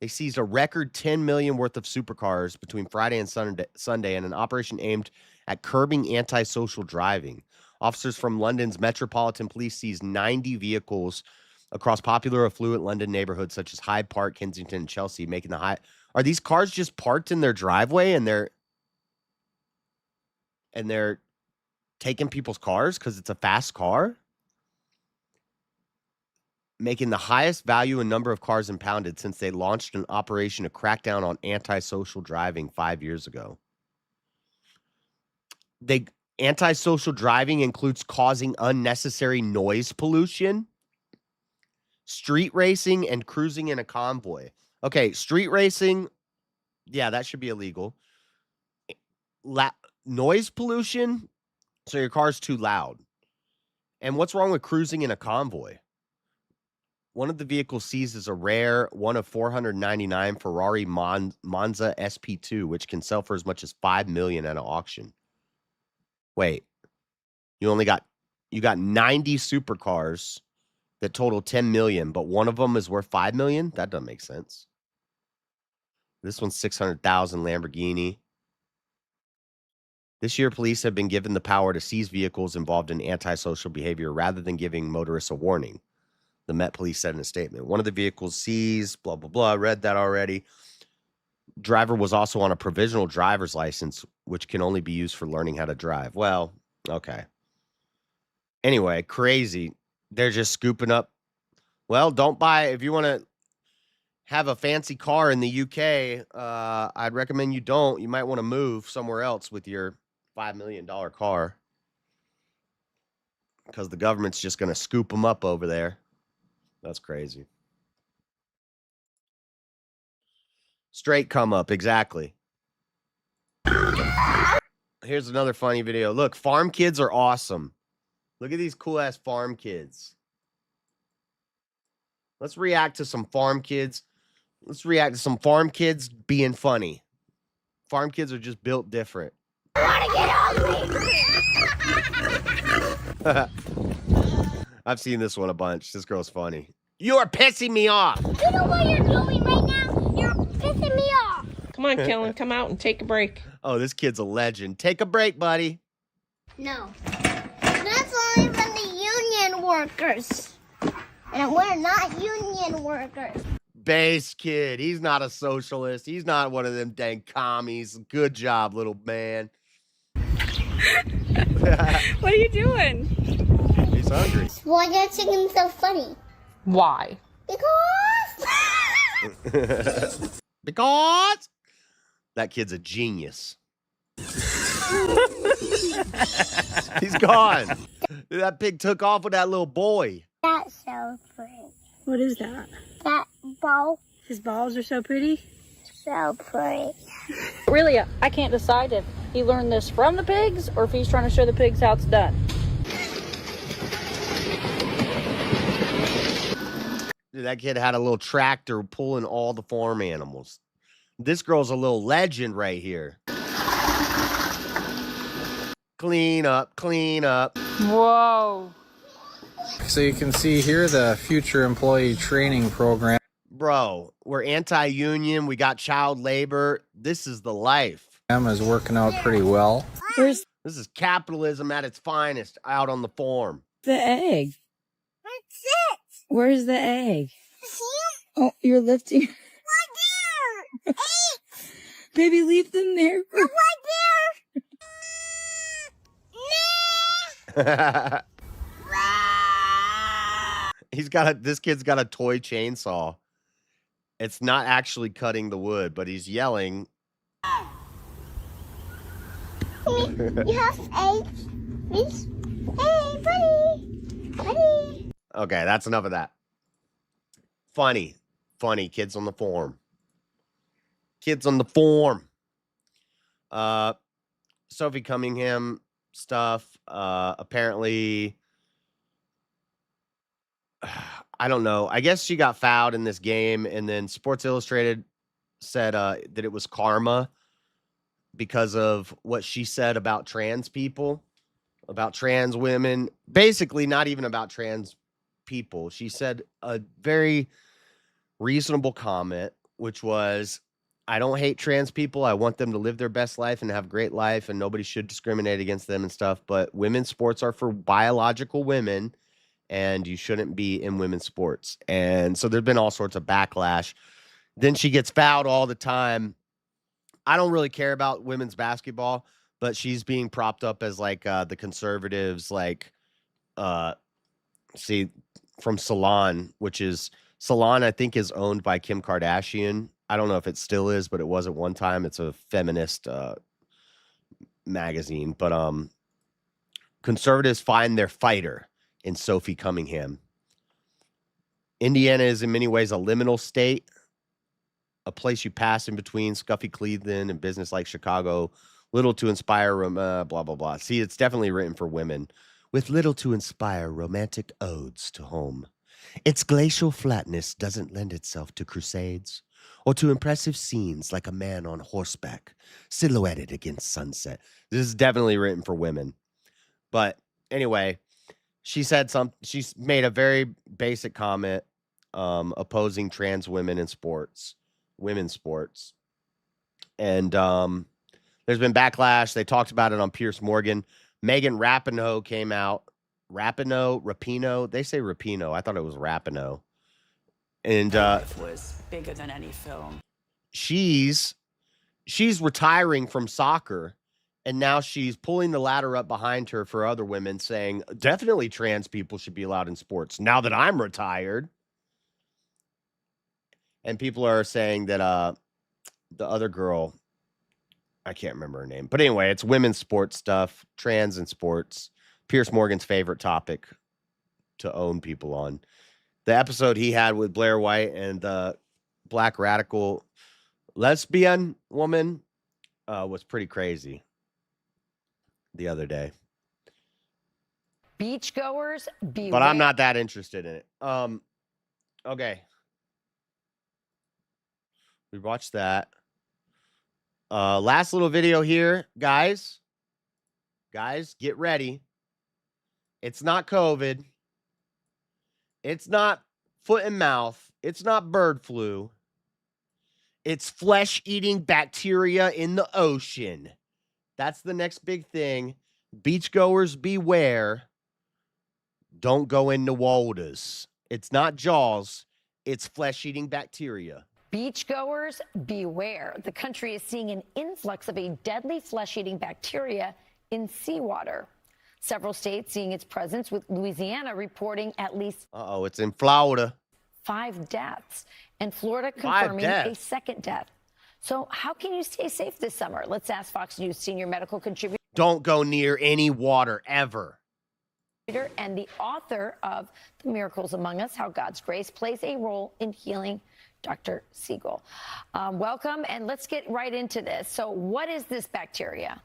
They seized a record $10 million worth of supercars between Friday and Sunday in an operation aimed at curbing antisocial driving. Officers from London's Metropolitan Police seized 90 vehicles across popular affluent London neighborhoods such as Hyde Park, Kensington, and Chelsea, making the high. Are these cars just parked in their driveway and they're taking people's cars because it's a fast car? Making the highest value and number of cars impounded since they launched an operation to crack down on antisocial driving 5 years ago. Antisocial driving includes causing unnecessary noise pollution, street racing, and cruising in a convoy. Okay, street racing, yeah, that should be illegal. Noise pollution, so your car's too loud. And what's wrong with cruising in a convoy? One of the vehicles seized is a rare one of 499 Ferrari Monza SP2, which can sell for as much as $5 million at an auction. Wait, you got 90 supercars that total 10 million, but one of them is worth 5 million? That doesn't make sense. This one's 600,000 Lamborghini. This year, police have been given the power to seize vehicles involved in antisocial behavior rather than giving motorists a warning. The Met Police said in a statement. One of the vehicles seized, blah, blah, blah. I read that already. Driver was also on a provisional driver's license, which can only be used for learning how to drive. Well, okay. Anyway, crazy. They're just scooping up. Well, don't buy, if you want to have a fancy car in the UK, I'd recommend you don't. You might want to move somewhere else with your $5 million car, because the government's just going to scoop them up over there. That's crazy. Straight come up, exactly. Here's another funny video. Look, farm kids are awesome. Look at these cool-ass farm kids. Let's react to some farm kids. Let's react to some farm kids being funny. Farm kids are just built different. I've seen this one a bunch. This girl's funny. You're pissing me off. You know what you're doing right now? You're pissing me off. Come on, Kellen, come out and take a break. Oh, this kid's a legend. Take a break, buddy. No. That's only from the union workers. And we're not union workers. Base kid. He's not a socialist. He's not one of them dang commies. Good job, little man. What are you doing? He's hungry. Why are you chicken so funny? Why? Because. Because that kid's a genius. He's gone. That pig took off with that little boy. That's so pretty. What is that? That ball. His balls are so pretty. So pretty. Really, I can't decide if he learned this from the pigs or if he's trying to show the pigs how it's done. Dude, that kid had a little tractor pulling all the farm animals. This girl's a little legend right here. Clean up, clean up. Whoa. So you can see here the future employee training program. Bro, we're anti-union. We got child labor. This is the life. Is working out pretty well. This is capitalism at its finest out on the farm. The egg. That's it. Where's the egg? See? Oh, you're lifting. Right there. Baby, leave them there. Right there. This kid's got a toy chainsaw. It's not actually cutting the wood, but he's yelling. You have eggs. Please. Hey, buddy. Buddy. Okay, that's enough of that. Funny. Funny. Kids on the farm. Kids on the farm. Sophie Cunningham stuff. Apparently, I don't know. I guess she got fouled in this game, and then Sports Illustrated said that it was karma because of what she said about trans people, about trans women. Basically, not even about trans people. She said a very reasonable comment, which was, I don't hate trans people. I want them to live their best life and have a great life, and nobody should discriminate against them and stuff. But women's sports are for biological women, and you shouldn't be in women's sports. And so there's been all sorts of backlash. Then she gets fouled all the time. I don't really care about women's basketball, but she's being propped up as like the conservatives, like, from Salon, which is Salon, I think, is owned by Kim Kardashian. I don't know if it still is, but it was at one time. It's a feminist magazine. But conservatives find their fighter in Sophie Cunningham. Indiana is in many ways a liminal state, a place you pass in between scuffy Cleveland and business like Chicago, little to inspire, blah, blah, blah. See, it's definitely written for women with little to inspire romantic odes to home. Its glacial flatness doesn't lend itself to crusades or to impressive scenes like a man on horseback, silhouetted against sunset. This is definitely written for women. But anyway, she's made a very basic comment opposing trans women in sports, women's sports. And there's been backlash. They talked about it on Piers Morgan. Megan Rapinoe came out. Rapinoe. They say Rapinoe. I thought it was Rapinoe. And was bigger than any film. She's retiring from soccer, and now she's pulling the ladder up behind her for other women, saying definitely trans people should be allowed in sports now that I'm retired. And people are saying that the other girl, I can't remember her name, but anyway, it's women's sports stuff, trans and sports. Piers Morgan's favorite topic to own people on. The episode he had with Blair White and the black radical lesbian woman was pretty crazy the other day. Beachgoers, beware. But I'm not that interested in it. Okay. We watched that. Last little video here, guys. Guys, get ready. It's not COVID. It's not foot and mouth. It's not bird flu. It's flesh-eating bacteria in the ocean. That's the next big thing. Beachgoers, beware. Don't go in the waters. It's not Jaws. It's flesh-eating bacteria. Beachgoers, beware. The country is seeing an influx of a deadly flesh-eating bacteria in seawater. Several states seeing its presence, with Louisiana reporting at least it's in Florida. 5 deaths, and Florida confirming a second death. So how can you stay safe this summer? Let's ask Fox News senior medical contributor. Don't go near any water ever. And the author of The Miracles Among Us, How God's Grace Plays a Role in Healing, Dr. Siegel. Welcome, and let's get right into this. So what is this bacteria?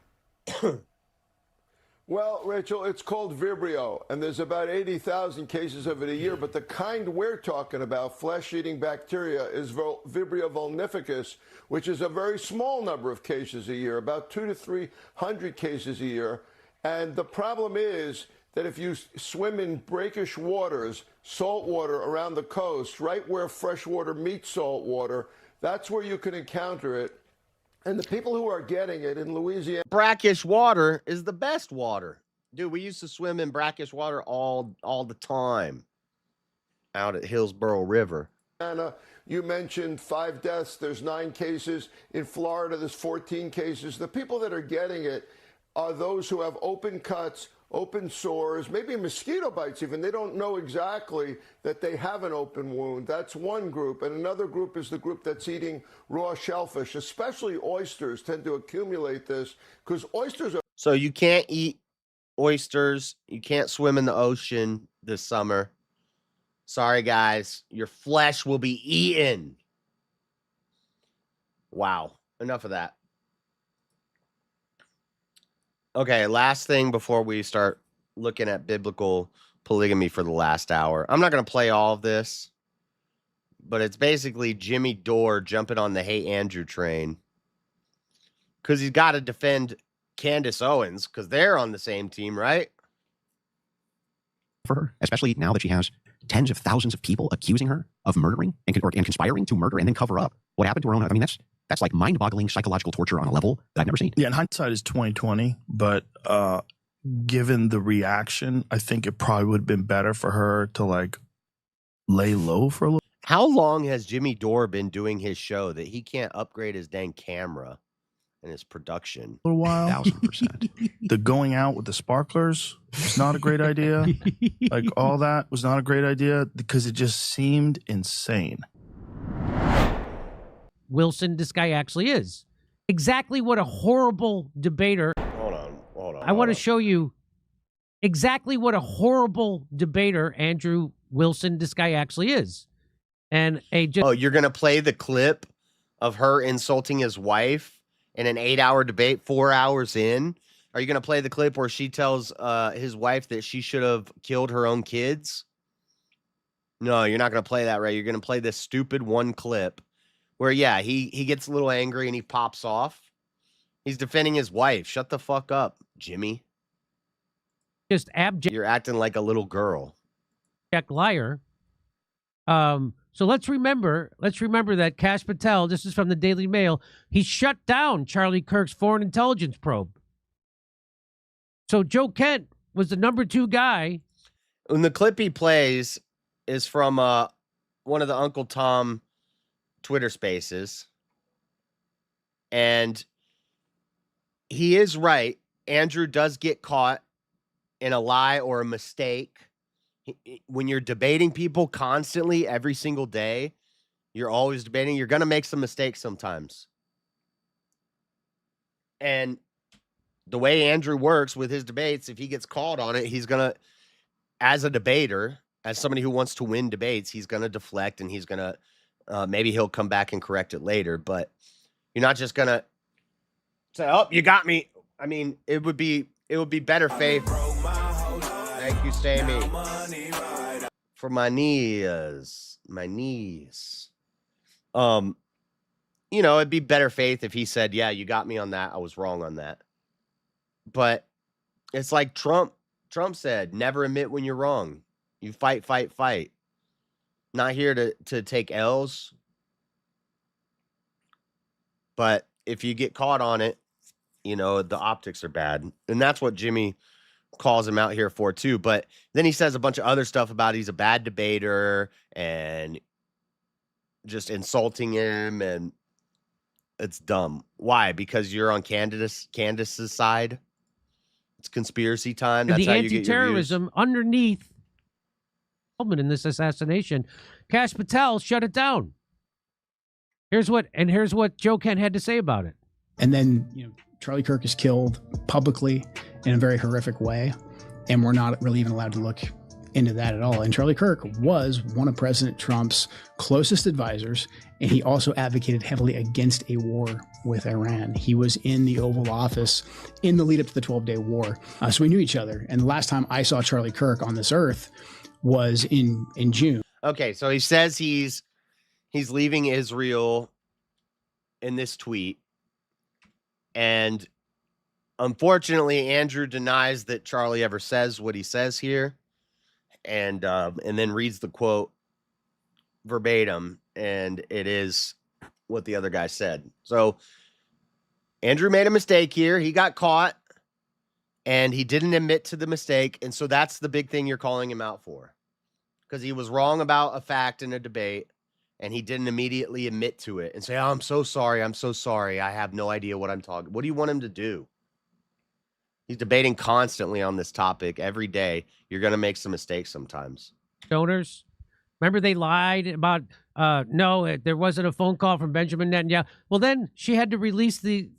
Well, Rachel, it's called Vibrio, and there's about 80,000 cases of it a year, but the kind we're talking about, flesh-eating bacteria, is Vibrio vulnificus, which is a very small number of cases a year, about 200 to 300 cases a year. And the problem is that if you swim in brackish waters, salt water around the coast, right where fresh water meets salt water, that's where you can encounter it. And the people who are getting it in Louisiana... Brackish water is the best water. Dude, we used to swim in brackish water all the time out at Hillsborough River. Anna, you mentioned 5 deaths. There's 9 cases. In Florida, there's 14 cases. The people that are getting it are those who have open cuts, open sores, maybe mosquito bites even. They don't know exactly that they have an open wound. That's one group. And another group is the group that's eating raw shellfish, especially oysters tend to accumulate this because oysters are... So you can't eat oysters. You can't swim in the ocean this summer. Sorry, guys. Your flesh will be eaten. Wow. Enough of that. Okay, last thing before we start looking at biblical polygamy for the last hour. I'm not going to play all of this, but it's basically Jimmy Dore jumping on the Hey Andrew train because he's got to defend Candace Owens because they're on the same team, right? For her, especially now that she has tens of thousands of people accusing her of murdering and conspiring to murder and then cover up what happened to her own. I mean, that's like mind-boggling psychological torture on a level that I've never seen. Yeah, in hindsight is 2020, but given the reaction, I think it probably would have been better for her to like lay low for a little. How long has Jimmy Dore been doing his show that he can't upgrade his dang camera and his production? A little while. 1000%. The going out with the sparklers was not a great idea. Like all that was not a great idea because it just seemed insane. Wilson, this guy actually is. Exactly what a horrible debater. Hold on. I want to show you exactly what a horrible debater Andrew Wilson, this guy actually is. And you're going to play the clip of her insulting his wife in an 8-hour debate, 4 hours in? Are you going to play the clip where she tells his wife that she should have killed her own kids? No, you're not going to play that, right? You're going to play this stupid one clip where, yeah, he gets a little angry and he pops off. He's defending his wife. Shut the fuck up, Jimmy. Just abject. You're acting like a little girl. Liar. So let's remember that Kash Patel, this is from the Daily Mail, he shut down Charlie Kirk's foreign intelligence probe. So Joe Kent was the number 2 guy. And the clip he plays is from one of the Uncle Tom Twitter spaces. And he is right. Andrew does get caught in a lie or a mistake. When you're debating people constantly every single day, you're always debating, you're going to make some mistakes sometimes. And the way Andrew works with his debates, if he gets caught on it, he's going to, as a debater, as somebody who wants to win debates, he's going to deflect and he's going to, maybe he'll come back and correct it later. But you're not just going to say, oh, you got me. I mean, it would be better faith. Thank you, Sammy. For my knees. You know, it'd be better faith if he said, yeah, you got me on that. I was wrong on that. But it's like Trump said, never admit when you're wrong. You fight. Not here to take L's. But if you get caught on it, you know, the optics are bad. And that's what Jimmy calls him out here for too. But then he says a bunch of other stuff about he's a bad debater and just insulting him, and it's dumb. Why? Because you're on Candace's side. It's conspiracy time. That's the how you get your views. anti-terrorism underneath in this assassination. Kash Patel shut it down. Here's what Joe Kent had to say about it. And then, you know, Charlie Kirk is killed publicly in a very horrific way, and we're not really even allowed to look into that at all. And Charlie Kirk was one of President Trump's closest advisors, and he also advocated heavily against a war with Iran. He was in the Oval Office in the lead up to the 12-day war. So we knew each other. And the last time I saw Charlie Kirk on this earth was in June. Okay, so he says he's leaving Israel in this tweet. And unfortunately, Andrew denies that Charlie ever says what he says here, and then reads the quote verbatim, and it is what the other guy said. So Andrew made a mistake here. He got caught, and he didn't admit to the mistake, and so that's the big thing you're calling him out for, because he was wrong about a fact in a debate. And he didn't immediately admit to it and say, oh, I'm so sorry. I have no idea what I'm talking. What do you want him to do? He's debating constantly on this topic every day. You're going to make some mistakes sometimes. Donors, remember they lied about, no, there wasn't a phone call from Benjamin Netanyahu. Well, then she had to release the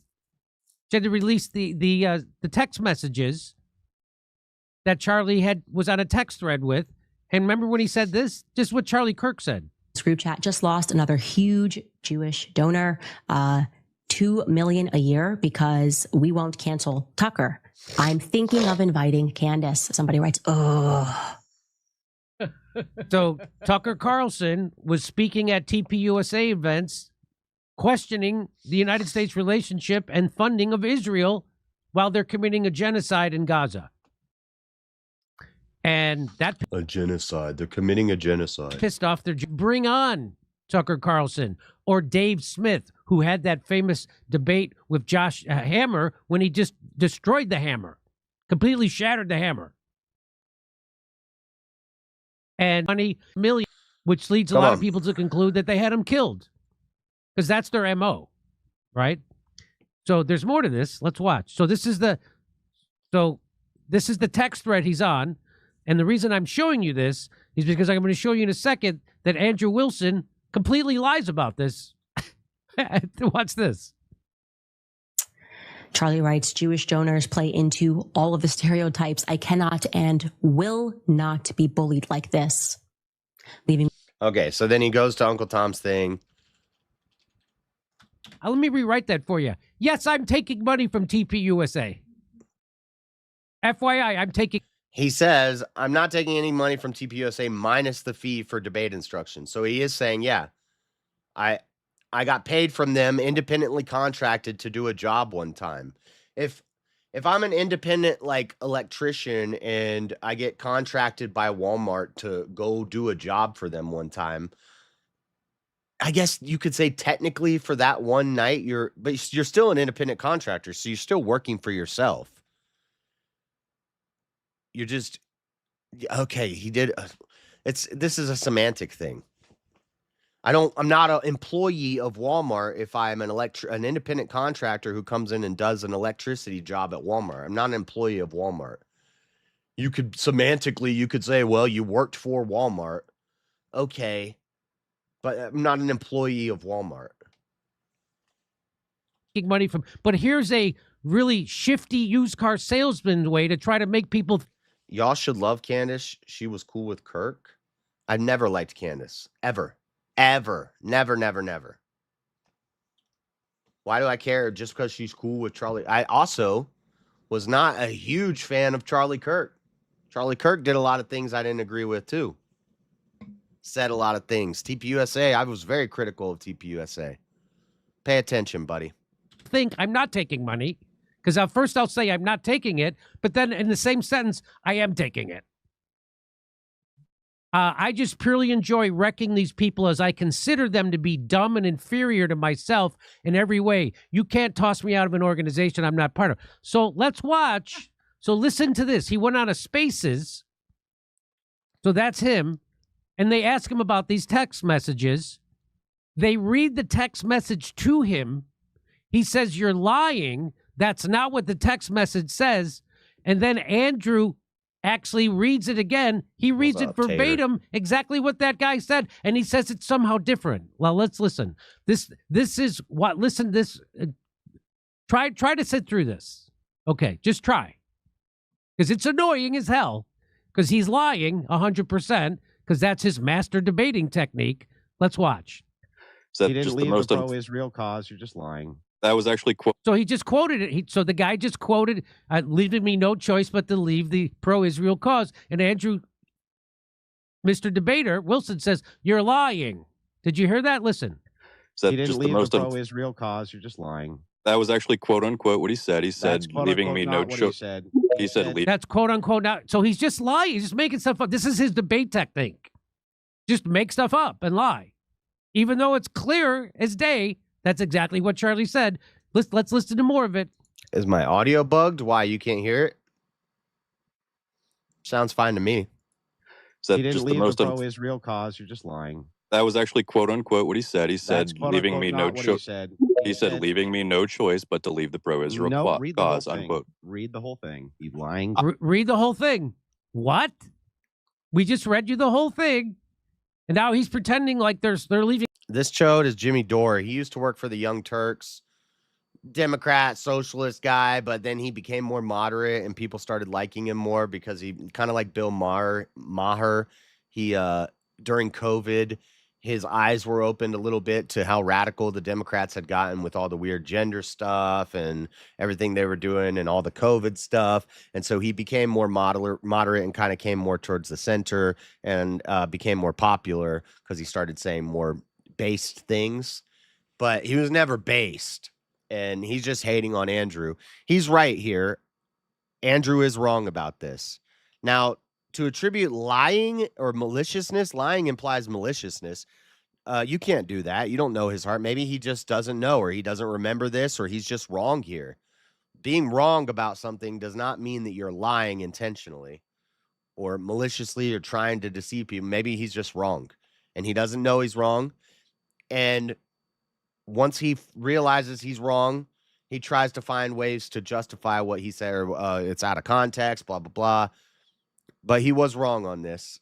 text messages that Charlie was on a text thread with. And remember when he said this? Just what Charlie Kirk said. Group chat just lost another huge Jewish donor, $2 million a year, because we won't cancel Tucker. I'm thinking of inviting Candace. Somebody writes, oh. So Tucker Carlson was speaking at TPUSA events, questioning the United States relationship and funding of Israel while they're committing a genocide in Gaza. And that a genocide. They're committing a genocide. Pissed off their bring on Tucker Carlson or Dave Smith, who had that famous debate with Josh Hammer when he just destroyed the hammer, completely shattered the hammer. And $20 million, which leads a lot of people to conclude that they had him killed, because that's their MO, right? So there's more to this. Let's watch. So this is the text thread he's on. And the reason I'm showing you this is because I'm going to show you in a second that Andrew Wilson completely lies about this. Watch this. Charlie writes, Jewish donors play into all of the stereotypes. I cannot and will not be bullied like this. Okay, so then he goes to Uncle Tom's thing. Let me rewrite that for you. Yes, I'm taking money from TPUSA. FYI, I'm taking... He says, I'm not taking any money from TPUSA minus the fee for debate instruction. So he is saying, yeah, I got paid from them, independently contracted to do a job one time. If I'm an independent like electrician and I get contracted by Walmart to go do a job for them one time, I guess you could say technically for that one night you're still an independent contractor, so you're still working for yourself. You're just okay, he did this is a semantic thing. I'm not an employee of Walmart if I'm an independent contractor who comes in and does an electricity job at Walmart. I'm not an employee of Walmart. You could semantically say, well, you worked for Walmart. Okay. But I'm not an employee of Walmart. Money from, but here's a really shifty used car salesman way to try to make people. Y'all should love Candace. She was cool with Kirk. I never liked Candace. Ever. Never, never, never. Why do I care? Just because she's cool with Charlie. I also was not a huge fan of Charlie Kirk. Charlie Kirk did a lot of things I didn't agree with, too. Said a lot of things. TPUSA, I was very critical of TPUSA. Pay attention, buddy. Think I'm not taking money, because at first I'll say I'm not taking it, but then in the same sentence, I am taking it. I just purely enjoy wrecking these people as I consider them to be dumb and inferior to myself in every way. You can't toss me out of an organization I'm not part of. So let's watch. So listen to this. He went out of Spaces. So that's him. And they ask him about these text messages. They read the text message to him. He says, you're lying. That's not what the text message says. And then Andrew actually reads it again. He reads it verbatim, exactly what that guy said, and he says it's somehow different. Well, let's listen. This is what, listen, this, try to sit through this. Okay, just try. Because it's annoying as hell, because he's lying 100%, because that's his master debating technique. Let's watch. He didn't leave the pro-Israel cause. You're just lying. That was actually So he just quoted it. So the guy just quoted, leaving me no choice but to leave the pro-Israel cause. And Andrew, Mr. Debater, Wilson says, you're lying. Did you hear that? Listen. He didn't leave the pro-Israel cause. You're just lying. That was actually quote unquote what he said. He said, leaving me no choice. He said, that's quote unquote. Now, so he's just lying. He's just making stuff up. This is his debate technique. Just make stuff up and lie. Even though it's clear as day, that's exactly what Charlie said. Let's listen to more of it. Is my audio bugged? Why, you can't hear it? Sounds fine to me. He didn't leave the pro-Israel cause. You're just lying. That was actually quote unquote what he said. He said, leaving me no choice. He said, leaving me no choice but to leave the pro-Israel cause, unquote. Read the whole thing. You lying. Read the whole thing. What? We just read you the whole thing. And now he's pretending like they're leaving. This chode is Jimmy Dore. He used to work for the Young Turks, Democrat, socialist guy, but then he became more moderate and people started liking him more because he kind of like Bill Maher. He, during COVID, his eyes were opened a little bit to how radical the Democrats had gotten with all the weird gender stuff and everything they were doing and all the COVID stuff. And so he became more moderate and kind of came more towards the center and became more popular because he started saying more based things, but he was never based. And he's just hating on Andrew. He's right here. Andrew is wrong about this. Now, to attribute lying or maliciousness, lying implies maliciousness. You can't do that. You don't know his heart. Maybe he just doesn't know, or he doesn't remember this, or he's just wrong here. Being wrong about something does not mean that you're lying intentionally or maliciously or trying to deceive people. Maybe he's just wrong and he doesn't know he's wrong. And once he realizes he's wrong, he tries to find ways to justify what he said, or it's out of context, blah, blah, blah. But he was wrong on this.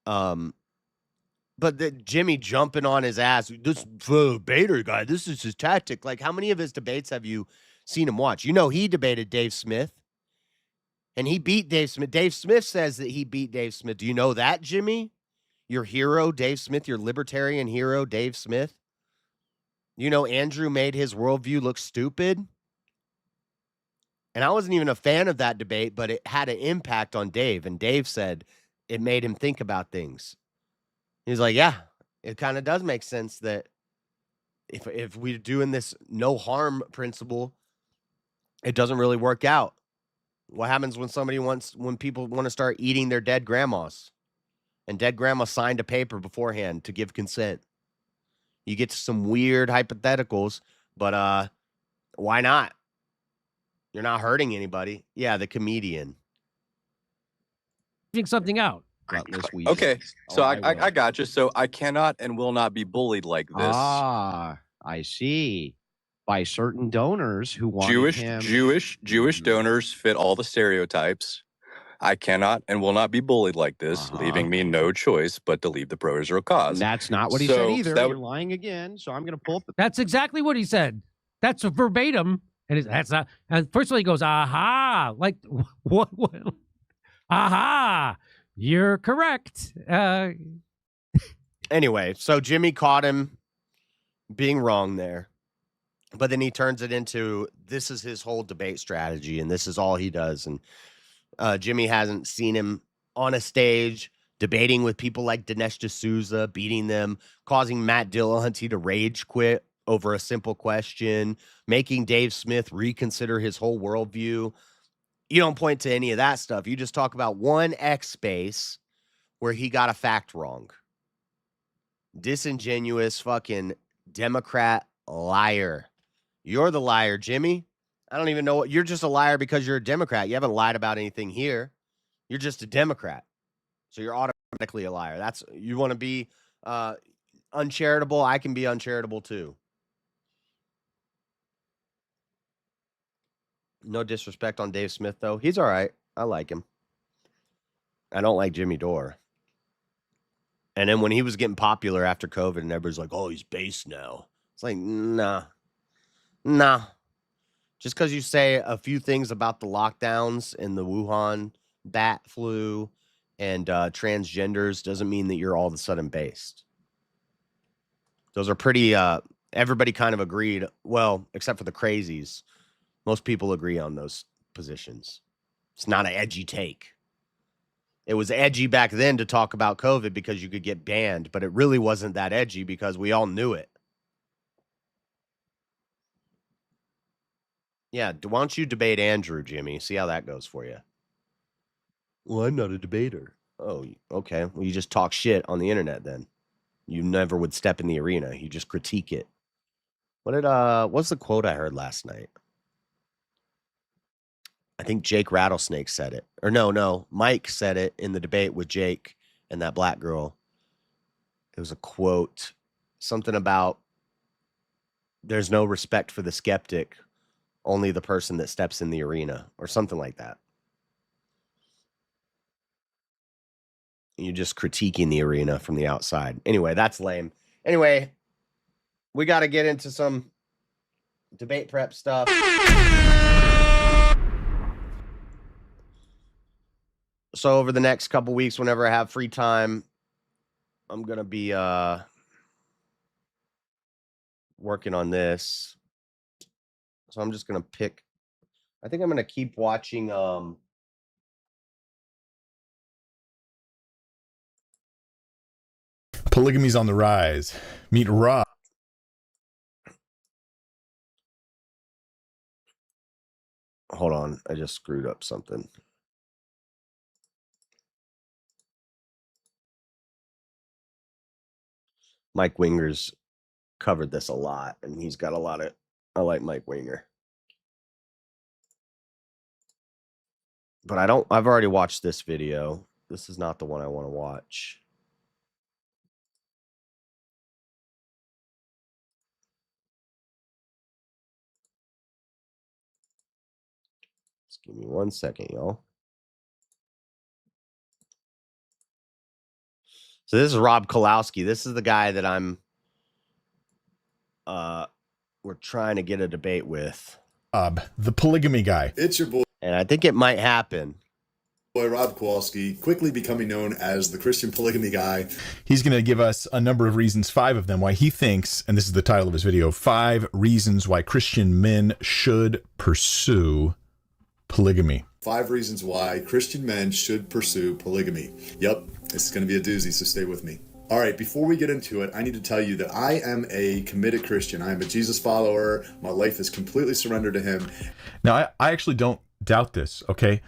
But Jimmy jumping on his ass, this debater guy, this is his tactic. Like, how many of his debates have you seen him watch? You know, he debated Dave Smith, and he beat Dave Smith. Dave Smith says that he beat Dave Smith. Do you know that, Jimmy? Your hero, Dave Smith, your libertarian hero, Dave Smith? You know, Andrew made his worldview look stupid. And I wasn't even a fan of that debate, but it had an impact on Dave. And Dave said it made him think about things. He's like, yeah, it kind of does make sense that if we're doing this no harm principle, it doesn't really work out. What happens when people want to start eating their dead grandmas? And dead grandma signed a paper beforehand to give consent. You get to some weird hypotheticals, but why not? You're not hurting anybody. Yeah, the comedian. Think something out. Okay, so I got you. So I cannot and will not be bullied like this. Ah, I see. By certain donors who want Jewish donors fit all the stereotypes. I cannot and will not be bullied like this, leaving me no choice but to leave the pro-Israel cause. That's not what he said either. You're lying again, so I'm going to pull up the... That's exactly what he said. That's a verbatim. And that's not... And first of all, he goes, aha! Like, what? Aha! You're correct. Anyway, so Jimmy caught him being wrong there. But then he turns it into, this is his whole debate strategy, and this is all he does. And Jimmy hasn't seen him on a stage debating with people like Dinesh D'Souza, beating them, causing Matt Dillahunty to rage quit over a simple question, making Dave Smith reconsider his whole worldview. You don't point to any of that stuff. You just talk about one X space where he got a fact wrong. Disingenuous fucking Democrat liar. You're the liar, Jimmy. I don't even know what. You're just a liar because you're a Democrat. You haven't lied about anything here. You're just a Democrat. So you're automatically a liar. You want to be uncharitable? I can be uncharitable too. No disrespect on Dave Smith, though. He's all right. I like him. I don't like Jimmy Dore. And then when he was getting popular after COVID and everybody's like, oh, he's base now. It's like, nah. Just because you say a few things about the lockdowns and the Wuhan bat flu and transgenders doesn't mean that you're all of a sudden based. Those are pretty, everybody kind of agreed. Well, except for the crazies. Most people agree on those positions. It's not an edgy take. It was edgy back then to talk about COVID because you could get banned, but it really wasn't that edgy because we all knew it. Yeah, why don't you debate Andrew, Jimmy? See how that goes for you. Well, I'm not a debater. Oh, okay. Well, you just talk shit on the internet then. You never would step in the arena. You just critique it. What's the quote I heard last night? I think Jake Rattlesnake said it. Or no. Mike said it in the debate with Jake and that black girl. It was a quote. Something about there's no respect for the skeptic. Only the person that steps in the arena or something like that. You're just critiquing the arena from the outside. Anyway, that's lame. Anyway, we got to get into some debate prep stuff. So over the next couple weeks, whenever I have free time, I'm going to be working on this. So I'm just going to pick, I think I'm going to keep watching. Polygamy's on the rise. Meet Rob. Hold on. I just screwed up something. Mike Winger's covered this a lot, and he's got a lot of, I like Mike Winger. But I've already watched this video. This is not the one I want to watch. Just give me 1 second, y'all. So this is Rob Kolowski. This is the guy that we're trying to get a debate with. The polygamy guy. It's your boy. And I think it might happen. Boy Rob Kowalski, quickly becoming known as the Christian polygamy guy. He's going to give us a number of reasons, 5 of them, why he thinks, and this is the title of his video, 5 reasons why Christian men should pursue polygamy. 5 reasons why Christian men should pursue polygamy. Yep, this is going to be a doozy, so stay with me. All right, before we get into it, I need to tell you that I am a committed Christian. I am a Jesus follower. My life is completely surrendered to him. Now, I actually don't doubt this, okay?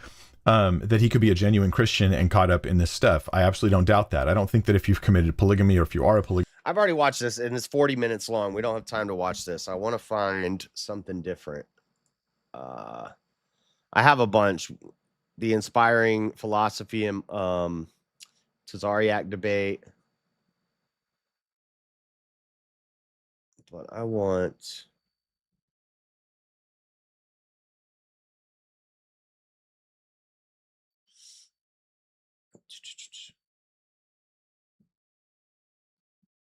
That he could be a genuine Christian and caught up in this stuff. I absolutely don't doubt that. I don't think that if you've committed polygamy or if you are a polygamist. I've already watched this, and it's 40 minutes long. We don't have time to watch this. I want to find something different. I have a bunch. The Inspiring Philosophy and Tazariak debate. But I want...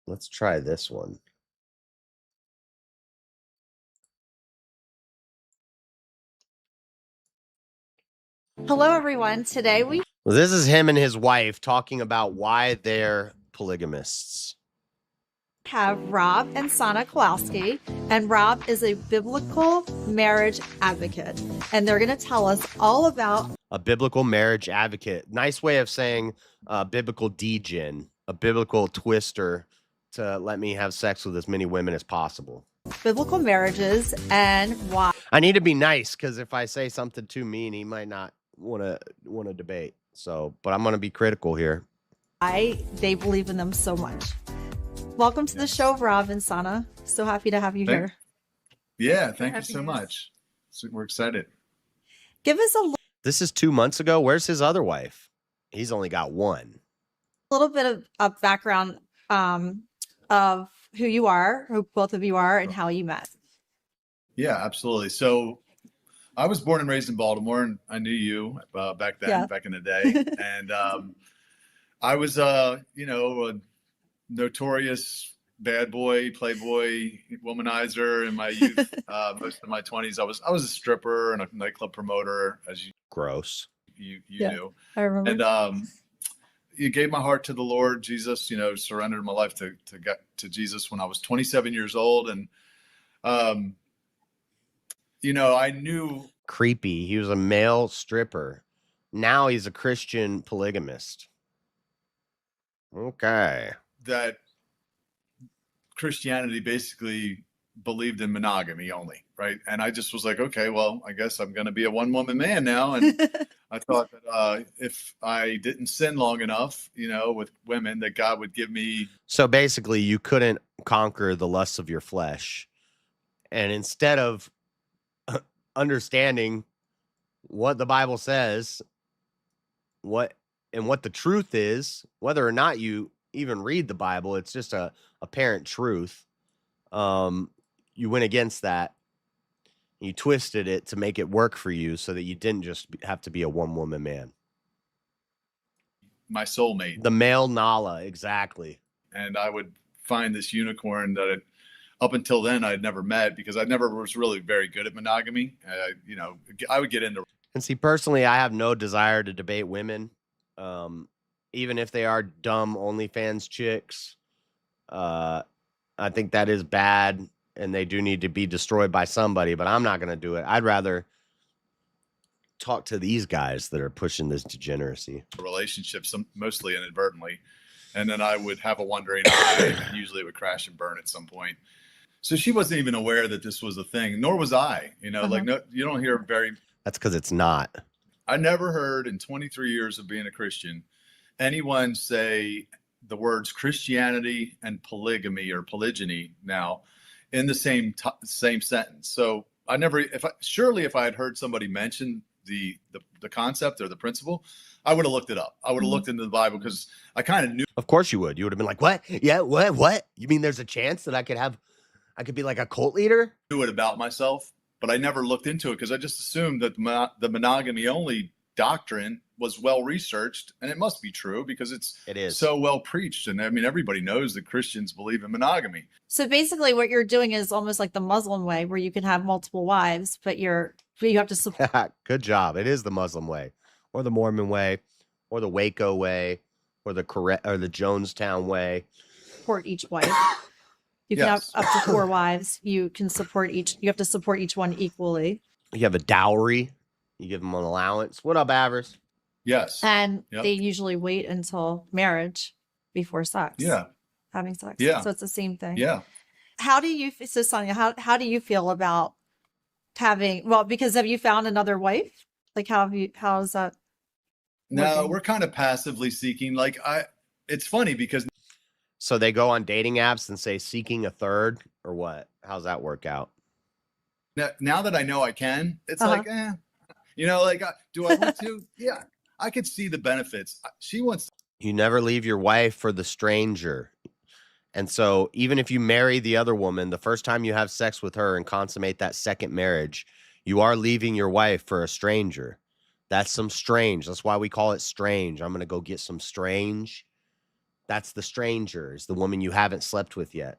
Let's try this one. Hello, everyone. Today we Well, this is him and his wife talking about why they're polygamists. have Rob and Sana Kowalski, and Rob is a biblical marriage advocate, and they're going to tell us all about A biblical marriage advocate. Nice way of saying biblical degen, a biblical twister to let me have sex with as many women as possible. biblical marriages and why I need to be nice because if I say something too mean, he might not want to debate. So, but I'm going to be critical here. they believe in them so much. Welcome to the show, Rob and Sana. So happy to have you here. Yeah, thank you so much. So we're excited. Give us a This is 2 months ago. Where's his other wife? He's only got one. little bit of background of who you are, who both of you are, and how you met. Yeah, absolutely. So I was born and raised in Baltimore, and I knew you back then, back in the day. And I was, a notorious bad boy, playboy, womanizer in my youth. Most of my 20s, I was a stripper and a nightclub promoter, as you gross. You knew. I remember. And you gave my heart to the Lord Jesus. Surrendered my life to get to Jesus when I was 27 years old, and I knew. Creepy. He was a male stripper. Now he's a Christian polygamist. Okay. That Christianity basically believed in monogamy only, right? And I just was like, okay, well, I guess I'm going to be a one-woman man now. And I thought that if I didn't sin long enough, with women, that God would give me. So basically, you couldn't conquer the lusts of your flesh. And instead of understanding what the Bible says, what the truth is, whether or not you even read the Bible, it's just a apparent truth. You went against that. You twisted it to make it work for you so that you didn't just have to be a one-woman man. My soulmate. The male Nala, exactly. And I would find this unicorn that up until then I'd never met, because I never was really very good at monogamy. I would get into. And see, personally, I have no desire to debate women. Even if they are dumb OnlyFans chicks, I think that is bad, and they do need to be destroyed by somebody, but I'm not going to do it. I'd rather talk to these guys that are pushing this degeneracy. Relationships, mostly inadvertently, and then I would have a wandering eye, and usually it would crash and burn at some point. So she wasn't even aware that this was a thing, nor was I. Like, no, you don't hear very. That's because it's not. I never heard in 23 years of being a Christian anyone say the words Christianity and polygamy or polygyny now in the same sentence. So I never, if I had heard somebody mention the concept or the principle, I would have looked it up. I would have looked into the Bible, because I kind of knew. Of course you would. You would have been like, what? Yeah, what? You mean there's a chance that I could be like a cult leader? I knew it about myself, but I never looked into it, because I just assumed that the monogamy only doctrine was well researched, and it must be true because it is so well preached. And I mean, everybody knows that Christians believe in monogamy. So basically what you're doing is almost like the Muslim way, where you can have multiple wives, but you have to support. Good job. It is the Muslim way, or the Mormon way, or the Waco way, or the Jonestown way. Support each wife. You can have up to 4 wives. You can support each. You have to support each one equally. You have a dowry. You give them an allowance. What up, Avers? Yes. And Yep. they usually wait until marriage before sex. Yeah. Having sex. Yeah. So it's the same thing. Yeah. How do you, so Sonia, how do you feel about having, well, because have you found another wife? Like how's that? No, working? we're kind of passively seeking. Like it's funny because So they go on dating apps and say seeking a third or what? How's that work out? now that I know I can, it's Uh-huh. like, you know, like, do I want to? Yeah, I could see the benefits. She wants. You never leave your wife for the stranger. And so even if you marry the other woman, the first time you have sex with her and consummate that second marriage, you are leaving your wife for a stranger. That's some strange. That's why we call it strange. I'm going to go get some strange. That's the stranger, is the woman you haven't slept with yet.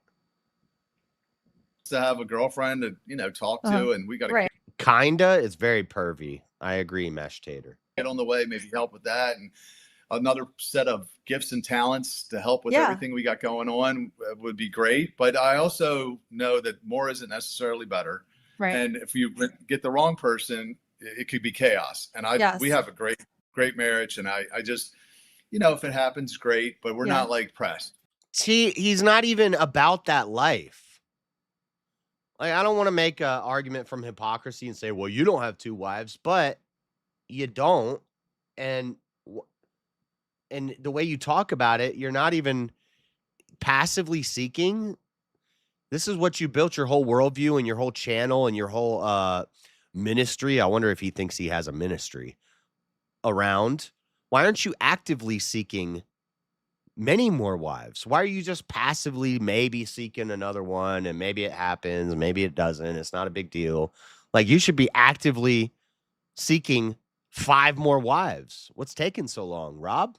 To have a girlfriend to, you know, talk to, Uh-huh. and we got to Right. Kinda. It's very pervy. I agree, Mesh Tater. get on the way, maybe help with that, and another set of gifts and talents to help with Yeah. everything we got going on would be great. But I also know that more isn't necessarily better. Right. And if you get the wrong person, it could be chaos. And Yes. we have a great marriage, and I just, you know, if it happens, great, but we're Yeah. not like pressed. See, he's not even about that life. Like, I don't want to make an argument from hypocrisy and say, well, you don't have two wives, but you don't. And the way you talk about it, you're not even passively seeking. This is what you built your whole worldview and your whole channel and your whole ministry. I wonder if he thinks he has a ministry around. Why aren't you actively seeking many more wives? Why are you just passively maybe seeking another one, and maybe it happens, maybe it doesn't, it's not a big deal? Like, you should be actively seeking 5 more wives. What's taking so long, Rob?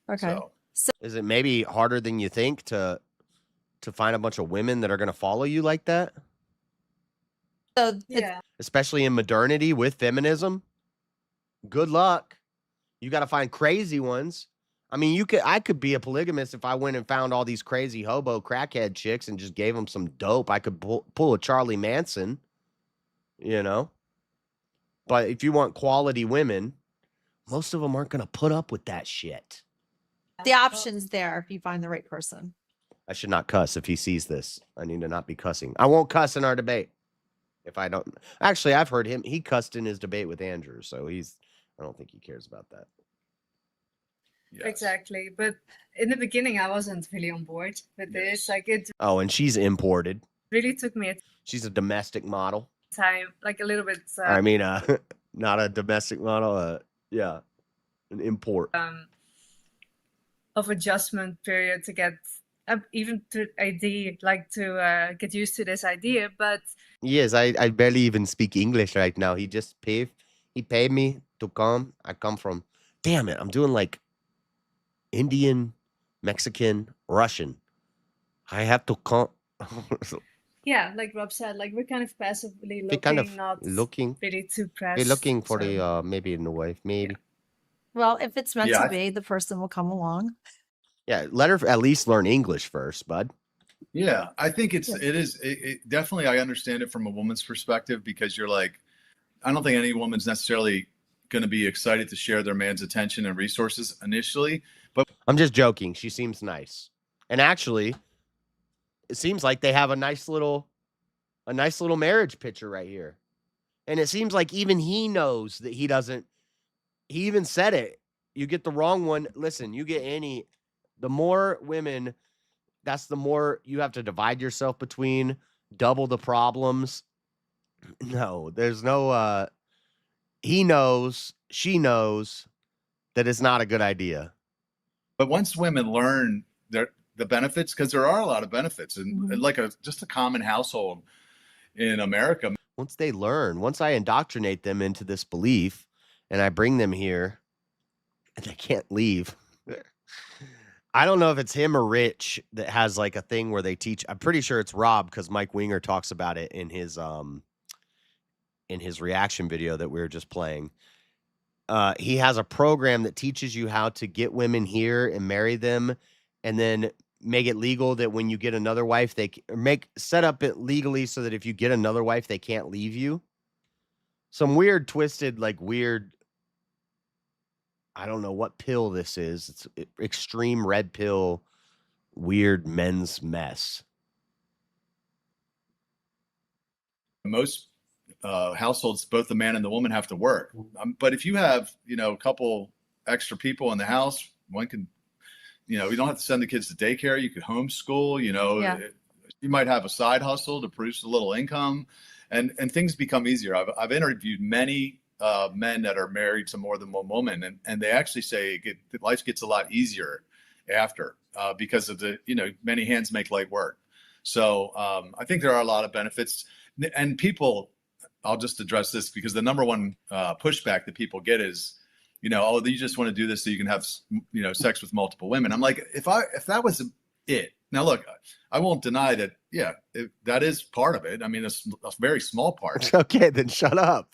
Okay. So Is it maybe harder than you think to find a bunch of women that are going to follow you like that, So yeah. especially in modernity with feminism? Good luck. You got to find crazy ones. I mean, I could be a polygamist if I went and found all these crazy hobo crackhead chicks and just gave them some dope. I could pull a Charlie Manson, you know? But if you want quality women, most of them aren't going to put up with that shit. The option's there if you find the right person. I should not cuss if he sees this. I need to not be cussing. I won't cuss in our debate. If I don't. Actually, I've heard him. He cussed in his debate with Andrew. So I don't think he cares about that. yes. Exactly. But in the beginning, I wasn't really on board with this. Like, it Oh, and she's imported. really took me a She's a domestic model. time, like a little bit I mean, not a domestic model. Yeah, an import. of adjustment period to get even to ID, like to get used to this idea. But Yes, I barely even speak English right now. He paid me to come. I come from, damn it, I'm doing like Indian, Mexican, Russian. I have to come. yeah, like Rob said, like we're kind of passively We're looking, kind of not looking. really too pressed. We're looking for so- the maybe in the wife, maybe. Well, if it's meant Yeah, to I- be, the person will come along. Yeah, let her at least learn English first, bud. Yeah, I think it definitely, I understand it from a woman's perspective, because you're like, I don't think any woman's necessarily going to be excited to share their man's attention and resources initially, but I'm just joking. She seems nice. And actually, it seems like they have a nice little marriage picture right here. And it seems like even he knows that he even said it. You get the wrong one. Listen, the more women, that's the more you have to divide yourself between, double the problems. No, there's no, he knows, she knows that it's not a good idea. once women learn the benefits, because there are a lot of benefits, and like just a common household in America. Once I indoctrinate them into this belief and I bring them here and they can't leave. I don't know if it's him or Rich that has like a thing where they teach. I'm pretty sure it's Rob, because Mike Winger talks about it in his reaction video that we were just playing. He has a program that teaches you how to get women here and marry them, and then make it legal that when you get another wife, set up it legally so that if you get another wife, they can't leave you. some weird, twisted, like weird. I don't know what pill this is. It's extreme red pill, weird men's mess. Most households, both the man and the woman have to work. But if you have, a couple extra people in the house, one can, you don't have to send the kids to daycare. You could homeschool, you might have a side hustle to produce a little income, and things become easier. I've interviewed many men that are married to more than one woman, and they actually say life gets a lot easier after because of the, many hands make light work. So I think there are a lot of benefits. And people, I'll just address this because the number one pushback that people get is, oh, you just want to do this so you can have, sex with multiple women. I'm like, if that was it. Now, look, I won't deny that. Yeah, that is part of it. I mean, it's a very small part. Okay, then shut up.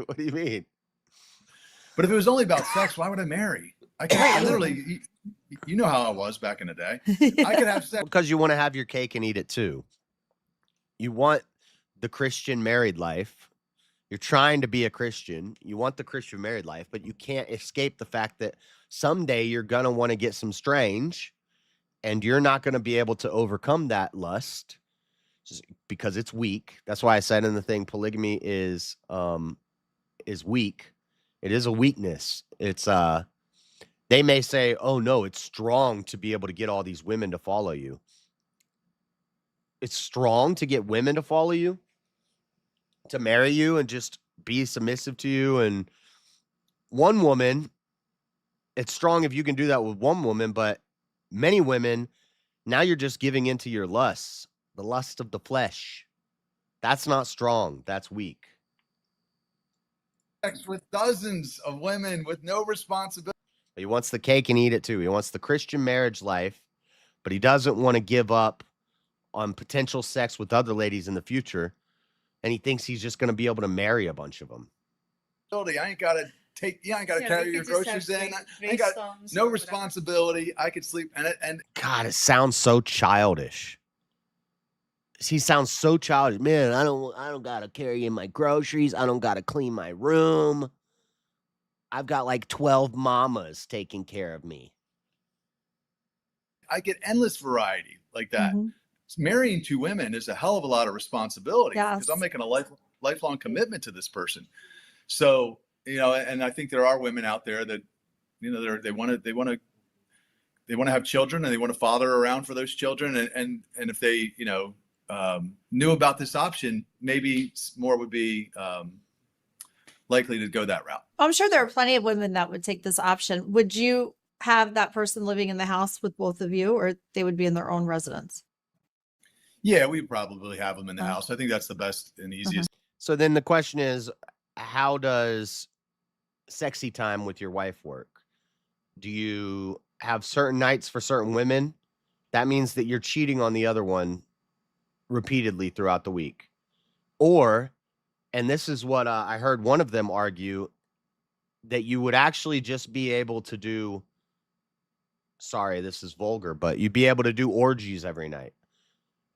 What do you mean? But if it was only about sex, why would I marry? I can't literally, you know how I was back in the day. I could have sex. Because you want to have your cake and eat it too. You want the Christian married life. You're trying to be a Christian. You want the Christian married life, but you can't escape the fact that someday you're going to want to get some strange, and you're not going to be able to overcome that lust because it's weak. That's why I said in the thing, polygamy is weak. It is a weakness. It's they may say, oh no, it's strong to be able to get all these women to follow you. It's strong to get women to follow you, to marry you and just be submissive to you. And one woman, it's strong if you can do that with one woman, but many women, now you're just giving into your lusts, the lust of the flesh. That's not strong. That's weak. Sex with dozens of women with no responsibility. He wants the cake and eat it too. He wants the Christian marriage life, but he doesn't want to give up on potential sex with other ladies in the future. And he thinks he's just going to be able to marry a bunch of them. I ain't got to carry your groceries in. I ain't got no responsibility. I could sleep. And God, it sounds so childish. He sounds so childish. Man, I don't got to carry in my groceries. I don't got to clean my room. I've got like 12 mamas taking care of me. I get endless variety like that. Mm-hmm. Marrying two women is a hell of a lot of responsibility because I'm making a lifelong commitment to this person. So, and I think there are women out there that, they want to have children and they want a father around for those children. And if they, knew about this option, maybe more would be likely to go that route. I'm sure there are plenty of women that would take this option. Would you have that person living in the house with both of you, or they would be in their own residence? Yeah, we probably have them in the house. I think that's the best and easiest. So then the question is, how does sexy time with your wife work? Do you have certain nights for certain women? That means that you're cheating on the other one repeatedly throughout the week. Or, and this is what I heard one of them argue, that you would actually just be able to do, sorry, this is vulgar, but you'd be able to do orgies every night.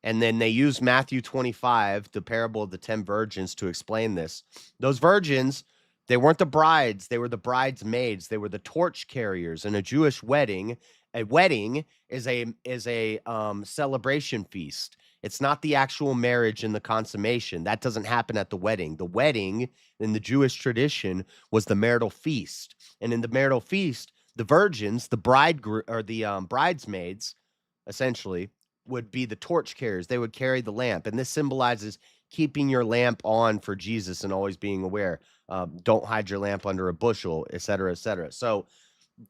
And then they use Matthew 25, the parable of the 10 virgins, to explain this. Those virgins, they weren't the brides. They were the bridesmaids. They were the torch carriers. In a Jewish wedding, a wedding is a celebration feast. It's not the actual marriage and the consummation. That doesn't happen at the wedding. The wedding in the Jewish tradition was the marital feast. And in the marital feast, the virgins, the bridesmaids, essentially, would be the torch carriers. They would carry the lamp. And this symbolizes keeping your lamp on for Jesus and always being aware. Don't hide your lamp under a bushel, et cetera, et cetera. So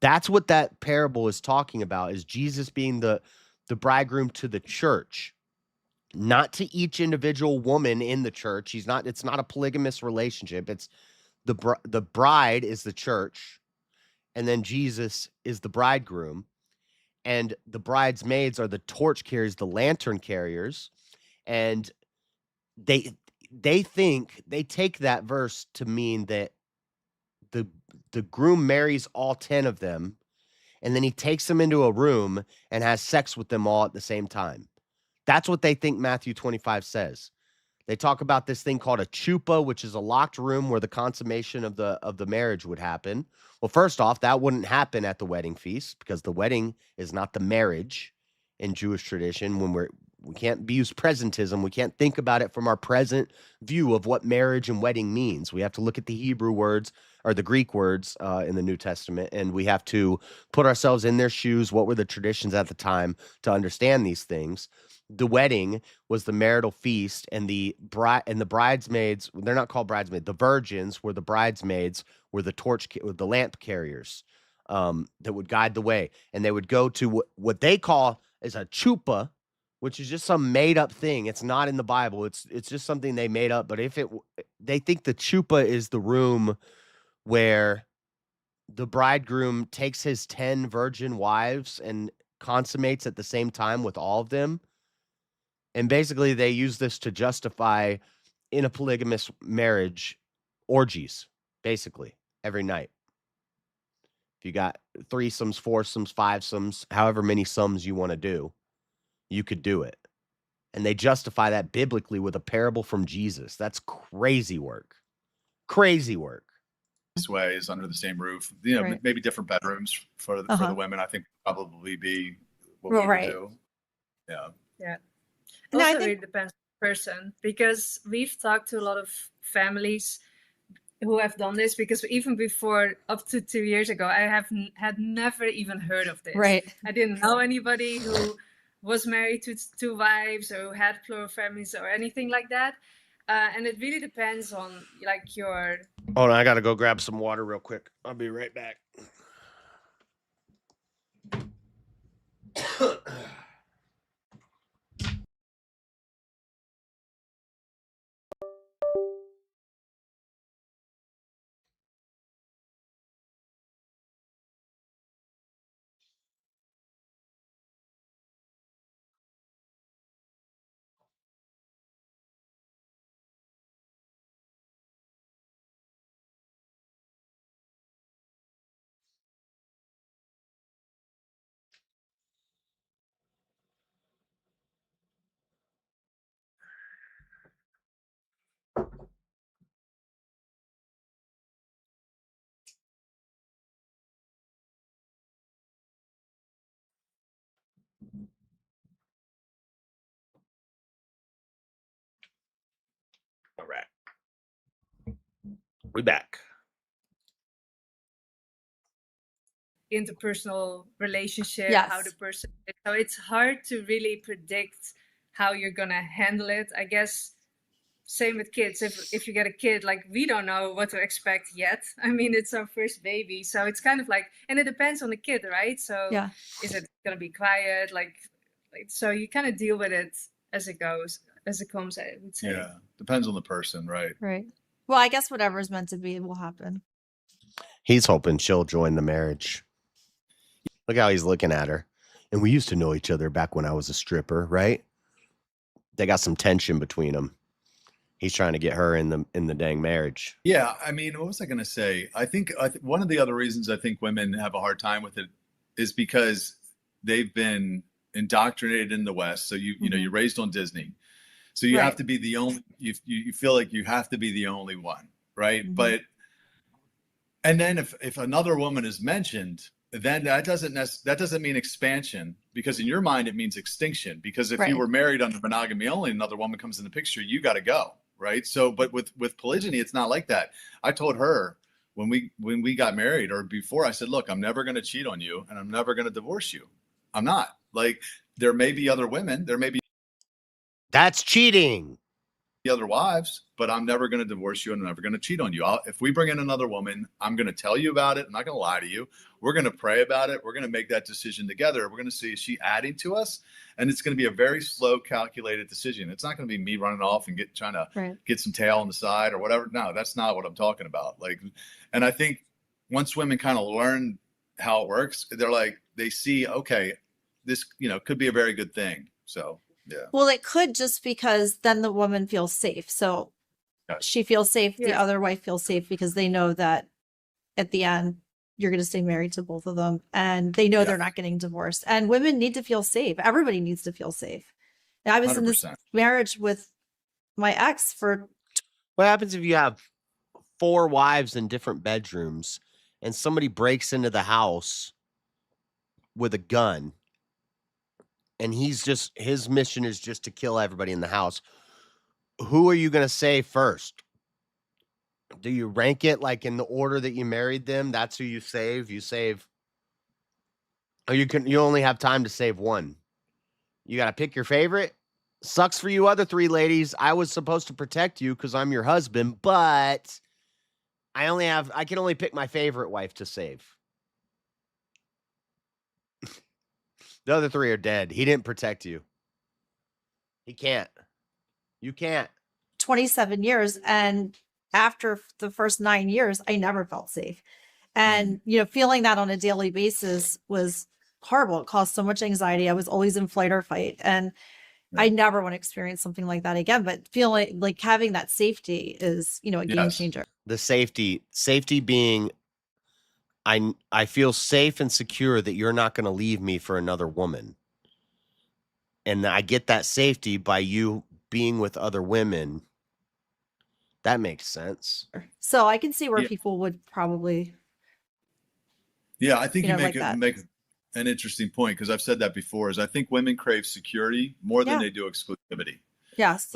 that's what that parable is talking about, is Jesus being the bridegroom to the church, not to each individual woman in the church. It's not a polygamous relationship. It's the bride is the church, and then Jesus is the bridegroom. And the bridesmaids are the torch carriers, the lantern carriers. And they take that verse to mean that the groom marries all 10 of them, and then he takes them into a room and has sex with them all at the same time. That's what they think Matthew 25 says. They talk about this thing called a chuppah, which is a locked room where the consummation of the marriage would happen. Well, first off, that wouldn't happen at the wedding feast because the wedding is not the marriage in Jewish tradition. When we can't use presentism, we can't think about it from our present view of what marriage and wedding means. We have to look at the Hebrew words or the Greek words in the New Testament, and we have to put ourselves in their shoes. What were the traditions at the time to understand these things? The wedding was the marital feast, and the bridesmaids, they're not called bridesmaids, the virgins were the bridesmaids, were the lamp carriers that would guide the way. And they would go to what they call is a chuppah, which is just some made up thing. It's not in the Bible. It's just something they made up. But they think the chuppah is the room where the bridegroom takes his 10 virgin wives and consummates at the same time with all of them. And basically, they use this to justify in a polygamous marriage orgies, basically, every night. If you got threesomes, foursomes, fivesomes, however many sums you want to do, you could do it. And they justify that biblically with a parable from Jesus. That's crazy work. Crazy work. This way is under the same roof. You know, maybe different bedrooms for the women. I think probably be what we would do. Yeah. Yeah. No, Also, I think it depends on the person, because we've talked to a lot of families who have done this, because even before up to 2 years ago, I had never even heard of this. Right. I didn't know anybody who was married to 2 wives or who had plural families or anything like that. And it really depends on like your. Hold on, I got to go grab some water real quick. I'll be right back. All right. We back. Interpersonal relationship, Yes. how the person is. So it's hard to really predict how you're gonna handle it. I guess same with kids. If you get a kid, like we don't know what to expect yet. I mean, it's our first baby, so it's kind of like, and it depends on the kid, right? So Yeah. is it gonna be quiet? Like so you kind of deal with it as it goes, as it comes, I would say. Yeah. Depends on the person, right? Right. Well, I guess whatever's meant to be will happen. He's hoping she'll join the marriage. Look how he's looking at her. And we used to know each other back when I was a stripper, right? They got some tension between them. He's trying to get her in the dang marriage. Yeah, I mean, what was I going to say? I think one of the other reasons I think women have a hard time with it is because they've been indoctrinated in the West. So you know, you're raised on Disney, so you have to be the only. You feel like you have to be the only one, right? Mm-hmm. But and then if another woman is mentioned, then that doesn't mean expansion, because in your mind it means extinction. Because if you were married under monogamy only, another woman comes in the picture, you got to go. Right. So, but with polygyny, it's not like that. I told her when we got married or before, I said, look, I'm never going to cheat on you and I'm never going to divorce you. I'm not. Like, there may be other women, there may be. That's cheating. Other wives, but I'm never going to divorce you and I'm never going to cheat on you. If we bring in another woman, I'm going to tell you about it. I'm not going to lie to you. We're going to pray about it. We're going to make that decision together. We're going to see, is she adding to us? And it's going to be a very slow, calculated decision. It's not going to be me running off and trying to get some tail on the side or whatever. No, that's not what I'm talking about. Like, and I think once women kind of learn how it works, they're like, they see, okay, this, could be a very good thing. So. Yeah. Well, it could, just because then the woman feels safe. So she feels safe. The other wife feels safe because they know that at the end, you're going to stay married to both of them. And they know they're not getting divorced. And women need to feel safe. Everybody needs to feel safe. And I was 100%. In this marriage with my ex for. What happens if you have 4 wives in different bedrooms and somebody breaks into the house with a gun and his mission is just to kill everybody in the house? Who are you going to save first? Do you rank it like in the order that you married them? That's who you save. Or you only have time to save one. You got to pick your favorite. Sucks for you other 3 ladies. I was supposed to protect you because I'm your husband, but I can only pick my favorite wife to save. The other 3 are dead. He didn't protect you. He can't. You can't. 27 years. And after the first 9 years, I never felt safe. And, feeling that on a daily basis was horrible. It caused so much anxiety. I was always in flight or fight. And I never want to experience something like that again. But feeling like having that safety is, a game changer. The safety being, I feel safe and secure that you're not going to leave me for another woman. And I get that safety by you being with other women. That makes sense. So I can see where people would probably. Yeah, I think you like make an interesting point, because I've said that before, is I think women crave security more than they do exclusivity. Yes.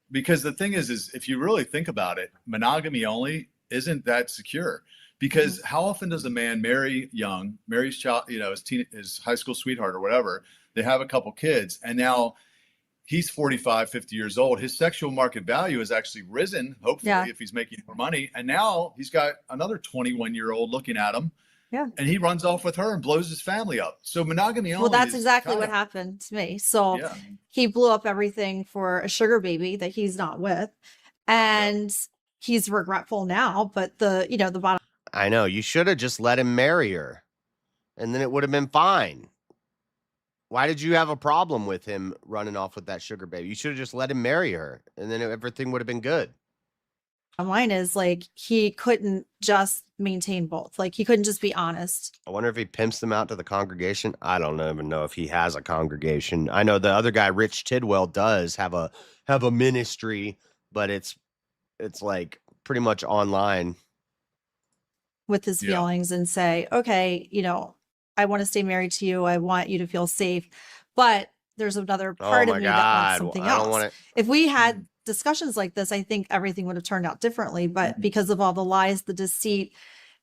Because the thing is if you really think about it, monogamy only isn't that secure. Because how often does a man marry young, marries child, his high school sweetheart or whatever, they have a couple kids, and now he's 45, 50 years old. His sexual market value has actually risen, hopefully, if he's making more money. And now he's got another 21-year-old looking at him. Yeah. And he runs off with her and blows his family up. So monogamy only. Well, that's exactly what happened to me. So he blew up everything for a sugar baby that he's not with. And he's regretful now. But the bottom. I know. You should have just let him marry her. And then it would have been fine. Why did you have a problem with him running off with that sugar baby? You should have just let him marry her. And then everything would have been good. Mine is he couldn't just maintain both. He couldn't just be honest. I wonder if he pimps them out to the congregation. I don't even know if he has a congregation. I know the other guy, Rich Tidwell, does have a ministry, but it's pretty much online. With his feelings and say, okay, I want to stay married to you. I want you to feel safe. But there's another part of me that wants something else. If we had discussions like this, I think everything would have turned out differently. But because of all the lies, the deceit,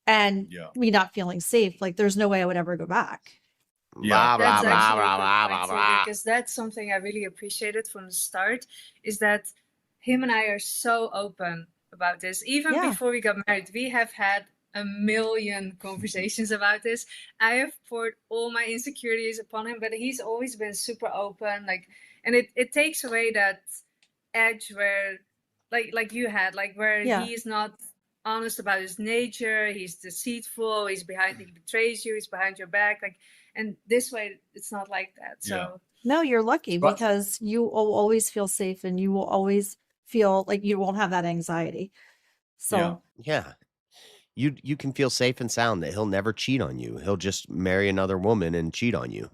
and me not feeling safe, there's no way I would ever go back. Yeah, that's actually because that's something I really appreciated from the start, is that him and I are so open about this. Even before we got married, we have had a million conversations about this. I have poured all my insecurities upon him, but he's always been super open. And it takes away that edge where like you had, where he's not honest about his nature, he's deceitful, he betrays you, he's behind your back, and this way it's not like that. So no, you're lucky because you will always feel safe and you will always feel like you won't have that anxiety. So you can feel safe and sound that he'll never cheat on you. He'll just marry another woman and cheat on you.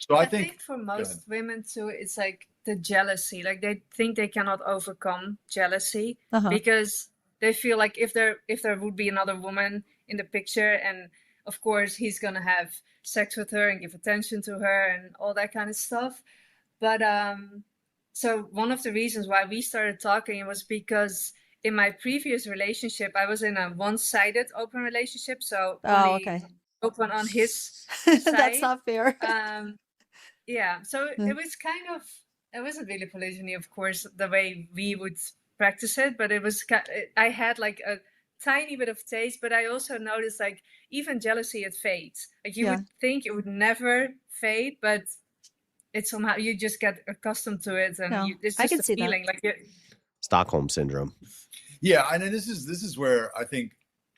So I think for most women too, it's the jealousy. They think they cannot overcome jealousy because they feel like if there would be another woman in the picture, and of course he's gonna have sex with her and give attention to her and all that kind of stuff. But so one of the reasons why we started talking was because in my previous relationship, I was in a one-sided open relationship. So open on his side. That's not fair. So it was it wasn't really polygyny, of course, the way we would practice it, but it was, I had a tiny bit of taste, but I also noticed even jealousy, it fades. You would think it would never fade, but it somehow, you just get accustomed to it, and it's just a feeling Stockholm syndrome. Yeah, and this is where I think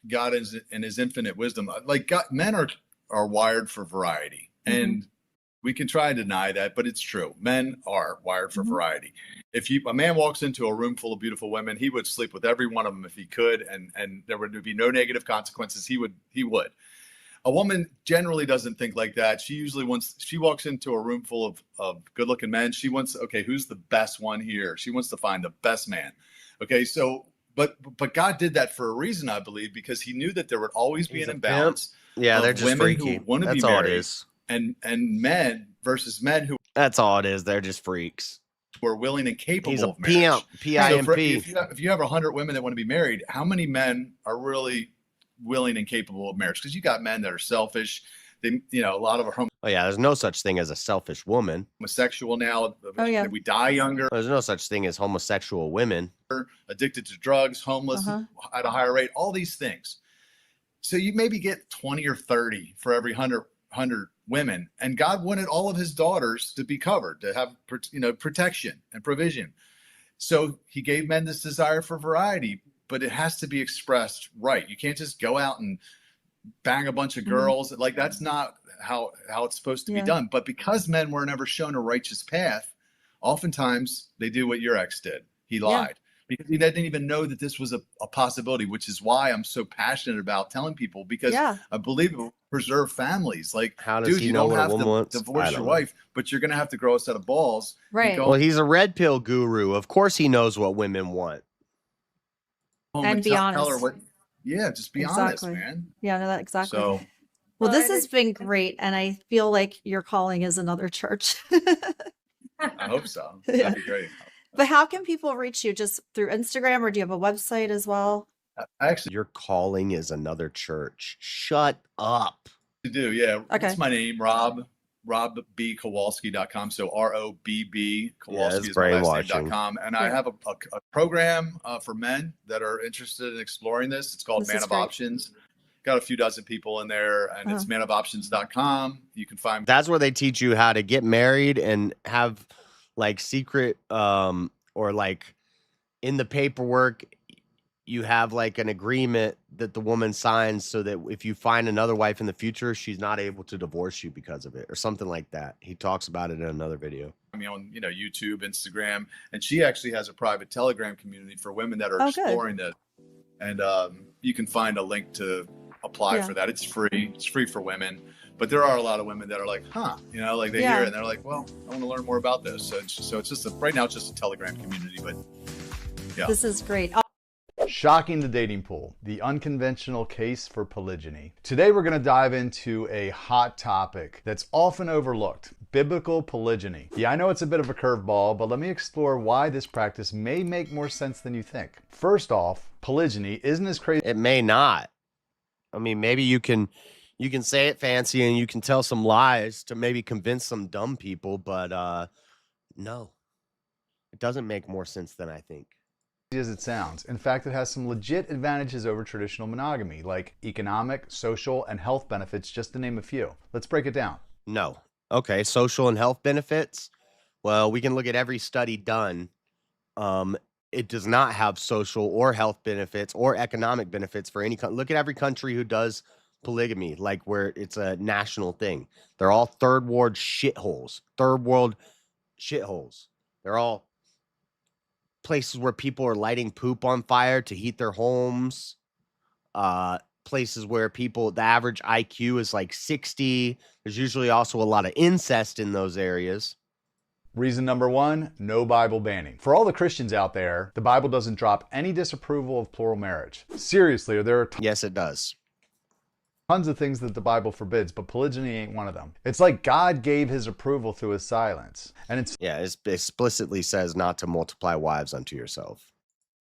God is in his infinite wisdom. Men are wired for variety, and we can try and deny that, but it's true. Men are wired for variety. If a man walks into a room full of beautiful women, he would sleep with every one of them if he could, and there would be no negative consequences. He would. A woman generally doesn't think like that. She usually she walks into a room full of good looking men. She wants, okay, who's the best one here? She wants to find the best man. Okay. So, but God did that for a reason, I believe, because he knew that there would always be an imbalance. Yeah, they're just women freaky. who want to be That's all it married is. and men versus men who. That's all it is. They're just freaks. Who are willing and capable He's a of marriage. PIMP. So if you have 100 women that want to be married, how many men are really willing and capable of marriage? Because you got men that are selfish. They, a lot of them Oh yeah, there's no such thing as a selfish woman. homosexual now. Oh, yeah. We die younger. There's no such thing as homosexual women. Addicted to drugs, homeless at a higher rate, all these things. So you maybe get 20 or 30 for every 100 women. And God wanted all of his daughters to be covered, to have, protection and provision. So he gave men this desire for variety, but it has to be expressed right. You can't just go out and bang a bunch of girls. Like, that's not how it's supposed to be done. But because men were never shown a righteous path, oftentimes they do what your ex did. He lied. Because he didn't even know that this was a possibility, which is why I'm so passionate about telling people, because I believe it will preserve families. Like, how does dude, he you know don't what a have woman to wants? divorce I your don't know. wife, but you're going to have to grow a set of balls. Right. Well, he's a red pill guru. Of course he knows what women want. And be honest. Just be honest, man. Yeah, no, exactly. So, Well, this has been great, and I feel like your calling is another church. I hope so. Yeah. That'd be great. But how can people reach you? Just through Instagram, or do you have a website as well? Actually, your calling is another church. Shut up. You do, yeah. Okay. It's my name, robbkowalski.com. So ROBB Kowalski is my last brainwashing. name.com. And I have a program for men that are interested in exploring this. It's called This Man is of great. Options. Got a few dozen people in there, and it's manofoptions.com. You can find That's where they teach you how to get married and have like secret or like in the paperwork you have like an agreement that the woman signs so that if you find another wife in the future, she's not able to divorce you because of it or something like that. He talks about it in another video. me on YouTube, Instagram, and she actually has a private Telegram community for women that are Oh, good. exploring this. And you can find a link to apply for that. It's free. It's free for women. But there are a lot of women that are like, like they hear it and they're like, well, I want to learn more about this. So it's just right now it's just a Telegram community, but yeah. This is great. Shocking the dating pool, the unconventional case for polygyny. Today we're going to dive into a hot topic that's often overlooked, biblical polygyny. Yeah, I know it's a bit of a curveball, but let me explore why this practice may make more sense than you think. First off, polygyny isn't as crazy. It may not. I mean, maybe you can say it fancy and you can tell some lies to maybe convince some dumb people, but no. It doesn't make more sense than I think. As it sounds. In fact, it has some legit advantages over traditional monogamy, like economic, social, and health benefits, just to name a few. Let's break it down. No. Okay, social and health benefits. Well, we can look at every study done. It does not have social or health benefits or economic benefits for any country. Look at every country who does polygamy, like where it's a national thing. They're all third world shitholes. They're all places where people are lighting poop on fire to heat their homes. Places where the average IQ is like 60. There's usually also a lot of incest in those areas. Reason number one, no Bible banning. For all the Christians out there, the Bible doesn't drop any disapproval of plural marriage. Seriously, there are yes, it does. Tons of things that the Bible forbids, but polygyny ain't one of them. It's like God gave his approval through his silence. And it explicitly says not to multiply wives unto yourself.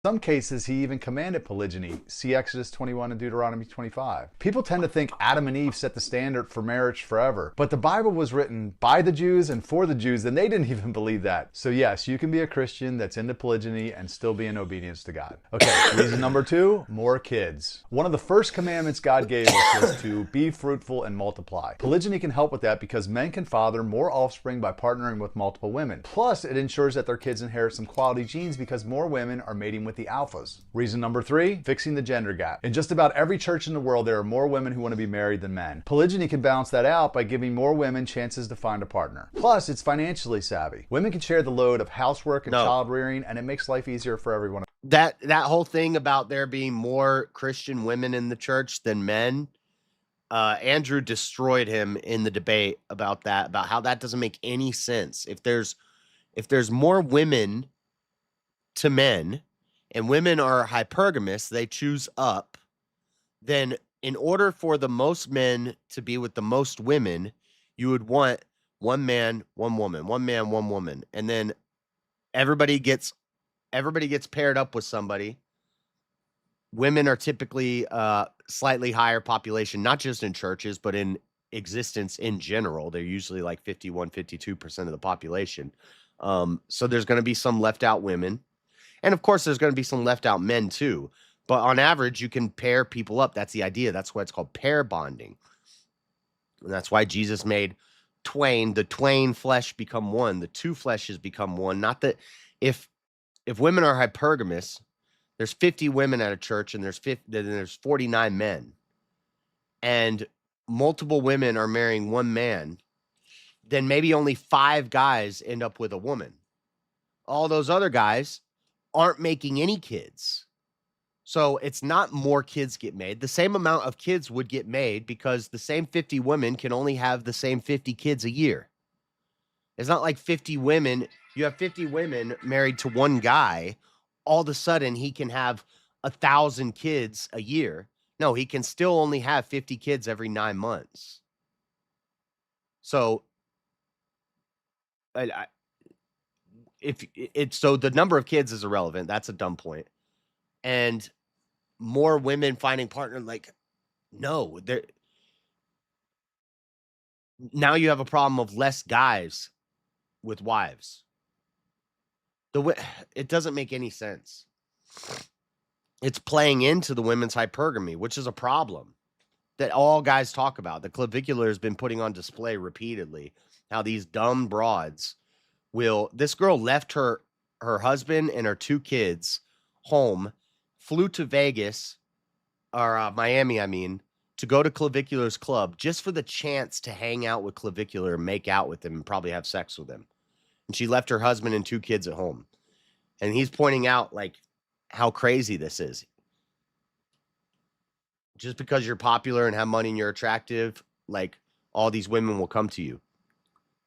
In some cases, he even commanded polygyny. See Exodus 21 and Deuteronomy 25. People tend to think Adam and Eve set the standard for marriage forever, but the Bible was written by the Jews and for the Jews, and they didn't even believe that. So yes, you can be a Christian that's into polygyny and still be in obedience to God. Okay, reason number two, more kids. One of the first commandments God gave us was to be fruitful and multiply. Polygyny can help with that because men can father more offspring by partnering with multiple women. Plus, it ensures that their kids inherit some quality genes because more women are mating with the alphas. Reason number three, fixing the gender gap. In just about every church in the world, there are more women who want to be married than men. Polygyny can balance that out by giving more women chances to find a partner. Plus, it's financially savvy. Women can share the load of housework and child rearing, and it makes life easier for everyone. That whole thing about there being more Christian women in the church than men, Andrew destroyed him in the debate about that, about how that doesn't make any sense. If there's more women to men and women are hypergamous, they choose up, then in order for the most men to be with the most women, you would want one man, one woman, one man, one woman. And then everybody gets paired up with somebody. Women are typically slightly higher population, not just in churches, but in existence in general. They're usually like 51, 52% of the population. So there's going to be some left out women. And of course, there's going to be some left out men too. But on average, you can pair people up. That's the idea. That's why it's called pair bonding. And that's why Jesus made twain, the twain flesh become one. The two fleshes become one. Not that if women are hypergamous, there's 50 women at a church and there's 49 men. And multiple women are marrying one man, then maybe only 5 guys end up with a woman. All those other guys aren't making any kids. So it's not more kids get made. The same amount of kids would get made because the same 50 women can only have the same 50 kids a year. It's not like 50 women, you have 50 women married to one guy, all of a sudden he can have 1,000 kids a year. No, he can still only have 50 kids every 9 months. So so the number of kids is irrelevant. That's a dumb point. And more women finding partner, like, no, now you have a problem of less guys with wives. It doesn't make any sense. It's playing into the women's hypergamy, which is a problem that all guys talk about. The clavicular has been putting on display repeatedly how these dumb broads this girl left her husband and her 2 kids home, flew to Vegas or Miami, to go to Clavicular's club just for the chance to hang out with Clavicular, make out with him, and probably have sex with him. And she left her husband and 2 kids at home. And he's pointing out like how crazy this is. Just because you're popular and have money and you're attractive, like all these women will come to you.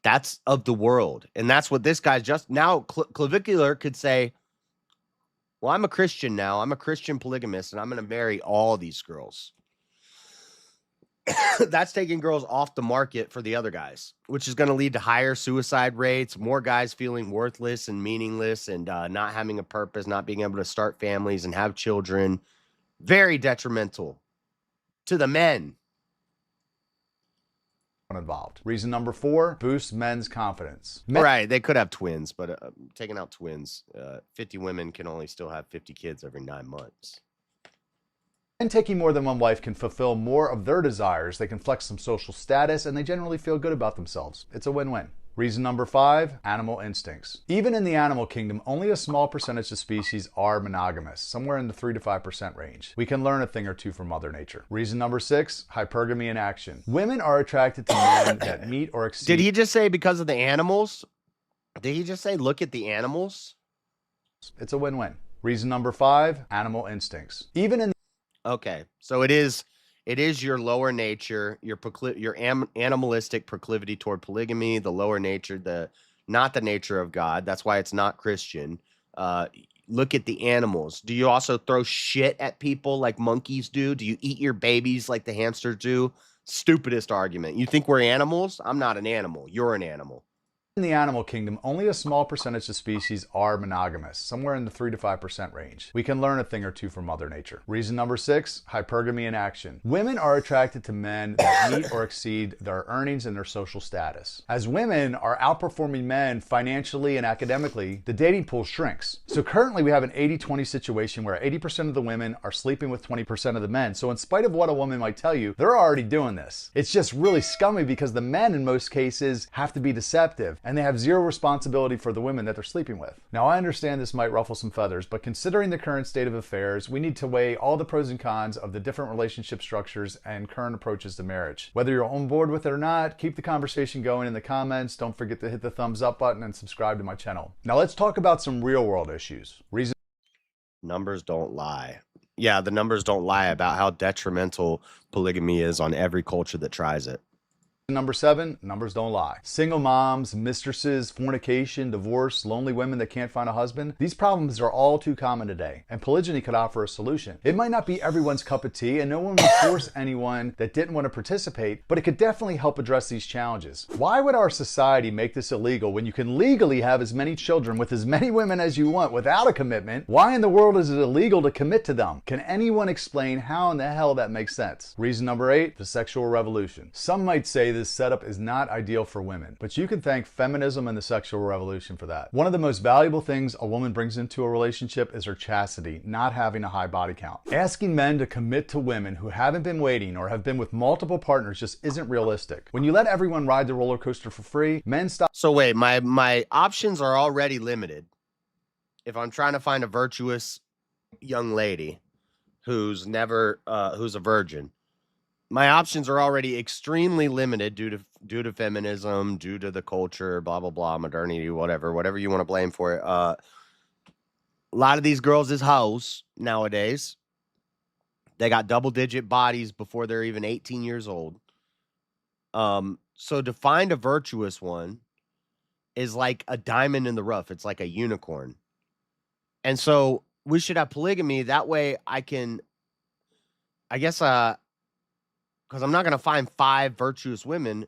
That's of the world. And that's what this guy's just now. Clavicular could say, well, I'm a Christian now. I'm a Christian polygamist, and I'm going to marry all these girls. That's taking girls off the market for the other guys, which is going to lead to higher suicide rates, more guys feeling worthless and meaningless and not having a purpose, not being able to start families and have children. Very detrimental to the men. Involved. Reason number 4, boosts men's confidence. Right, they could have twins, but taking out twins, 50 women can only still have 50 kids every 9 months. And taking more than one wife can fulfill more of their desires. They can flex some social status, and they generally feel good about themselves. It's a win-win. Reason number 5, animal instincts. Even in the animal kingdom, only a small percentage of species are monogamous, somewhere in the 3 to 5% range. We can learn a thing or two from Mother Nature. Reason number 6, hypergamy in action. Women are attracted to men that meet or exceed. Did he just say because of the animals? Did he just say look at the animals? It's a win-win. Reason number 5, animal instincts. Even in Okay, so it is your lower nature, your animalistic proclivity toward polygamy, the lower nature, not the nature of God. That's why it's not Christian. Look at the animals. Do you also throw shit at people like monkeys do? Do you eat your babies like the hamsters do? Stupidest argument. You think we're animals? I'm not an animal. You're an animal. In the animal kingdom, only a small percentage of species are monogamous, somewhere in the 3 to 5% range. We can learn a thing or two from Mother Nature. Reason number 6, hypergamy in action. Women are attracted to men that meet or exceed their earnings and their social status. As women are outperforming men financially and academically, the dating pool shrinks. So currently we have an 80-20 situation where 80% of the women are sleeping with 20% of the men. So in spite of what a woman might tell you, they're already doing this. It's just really scummy because the men in most cases have to be deceptive, and they have zero responsibility for the women that they're sleeping with. Now, I understand this might ruffle some feathers, but considering the current state of affairs, we need to weigh all the pros and cons of the different relationship structures and current approaches to marriage. Whether you're on board with it or not, keep the conversation going in the comments. Don't forget to hit the thumbs up button and subscribe to my channel. Now, let's talk about some real world issues. Numbers don't lie. Yeah, the numbers don't lie about how detrimental polygamy is on every culture that tries it. Number 7, numbers don't lie. Single moms, mistresses, fornication, divorce, lonely women that can't find a husband. These problems are all too common today, and polygyny could offer a solution. It might not be everyone's cup of tea, and no one would force anyone that didn't want to participate, but it could definitely help address these challenges. Why would our society make this illegal when you can legally have as many children with as many women as you want without a commitment? Why in the world is it illegal to commit to them? Can anyone explain how in the hell that makes sense? Reason number 8, the sexual revolution. Some might say this setup is not ideal for women, but you can thank feminism and the sexual revolution for that. One of the most valuable things a woman brings into a relationship is her chastity, not having a high body count. Asking men to commit to women who haven't been waiting or have been with multiple partners just isn't realistic. When you let everyone ride the roller coaster for free, men stop. So wait, my options are already limited. If I'm trying to find a virtuous young lady who's never who's a virgin, my options are already extremely limited due to feminism, due to the culture, blah blah blah, modernity, whatever you want to blame for it. A lot of these girls is hoes nowadays. They got double-digit bodies before they're even 18 years old. So to find a virtuous one is like a diamond in the rough. It's like a unicorn. And so we should have polygamy. That way I guess, because I'm not going to find 5 virtuous women.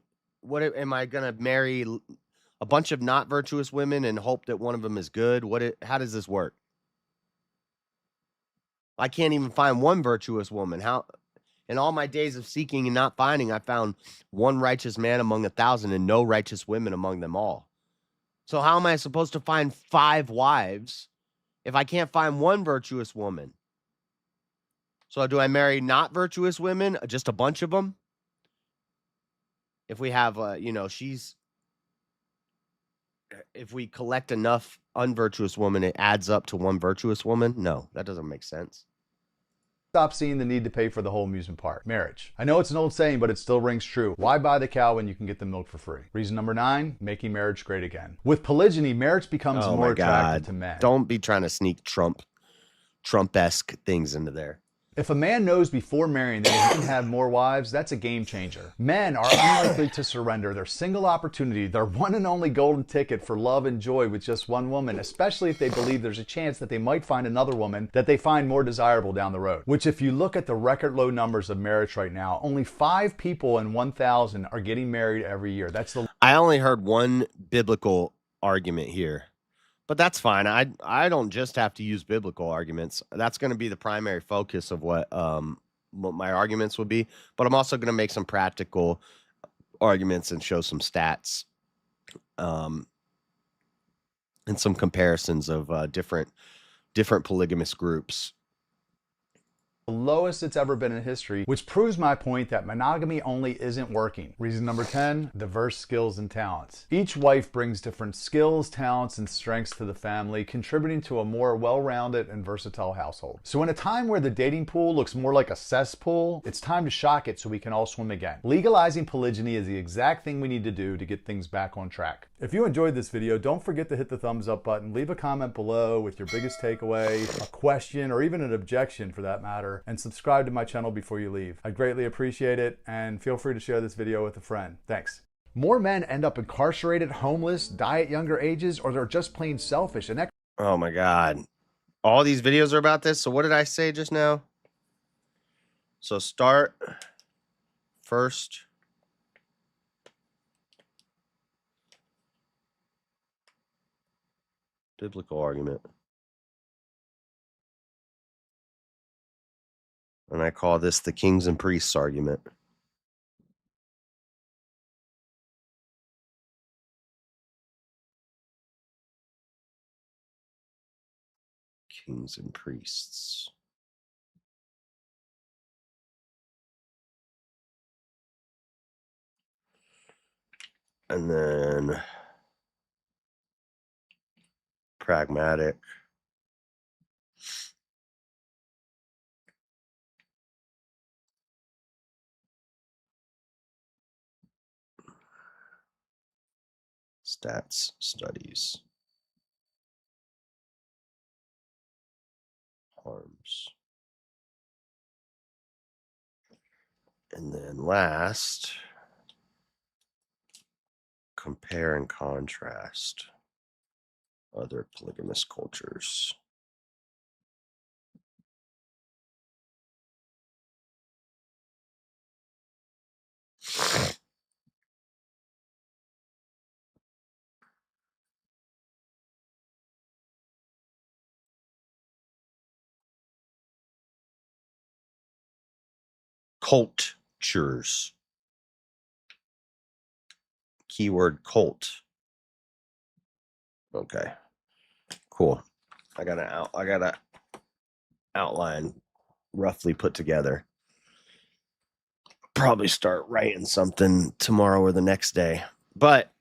Am I going to marry a bunch of not virtuous women and hope that one of them is good? How does this work? I can't even find one virtuous woman. How, in all my days of seeking and not finding, I found one righteous man among 1,000 and no righteous women among them all. So how am I supposed to find 5 wives if I can't find one virtuous woman? So do I marry not virtuous women, just a bunch of them? If we have, if we collect enough unvirtuous women, it adds up to one virtuous woman? No, that doesn't make sense. Stop seeing the need to pay for the whole amusement park. Marriage. I know it's an old saying, but it still rings true. Why buy the cow when you can get the milk for free? Reason number 9, making marriage great again. With polygyny, marriage becomes more attractive to men. Don't be trying to sneak Trump-esque things into there. If a man knows before marrying that he can have more wives, that's a game changer. Men are unlikely to surrender their single opportunity, their one and only golden ticket for love and joy with just one woman, especially if they believe there's a chance that they might find another woman that they find more desirable down the road. Which, if you look at the record low numbers of marriage right now, only 5 people in 1,000 are getting married every year. I only heard one biblical argument here. But that's fine. I don't just have to use biblical arguments. That's going to be the primary focus of what my arguments would be. But I'm also going to make some practical arguments and show some stats, and some comparisons of different polygamous groups. The lowest it's ever been in history, which proves my point that monogamy only isn't working. Reason number 10, diverse skills and talents. Each wife brings different skills, talents, and strengths to the family, contributing to a more well-rounded and versatile household. So in a time where the dating pool looks more like a cesspool, it's time to shock it so we can all swim again. Legalizing polygyny is the exact thing we need to do to get things back on track. If you enjoyed this video, don't forget to hit the thumbs up button, leave a comment below with your biggest takeaway, a question, or even an objection for that matter, and subscribe to my channel before you leave. I greatly appreciate it, and feel free to share this video with a friend. Thanks. More men end up incarcerated, homeless, die at younger ages, or they're just plain selfish. And oh my God. All these videos are about this. So what did I say just now? So start first. Biblical argument. And I call this the kings and priests argument. Kings and priests. And then pragmatic. Stats studies. Harms. And then last, compare and contrast other polygamous cultures. Cultures. Keyword cult. Okay. Cool. I got a outline roughly put together. Probably start writing something tomorrow or the next day. But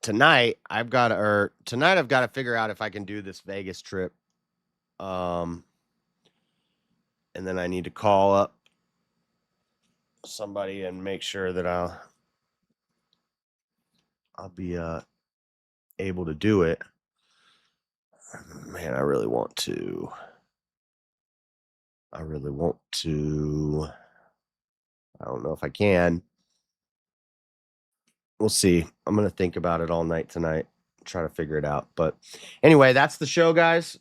tonight I've got to figure out if I can do this Vegas trip. And then I need to call up somebody and make sure that I'll be able to do it. Man, I really want to. I don't know if I can. We'll see. I'm going to think about it all night tonight, try to figure it out. But anyway, that's the show, guys.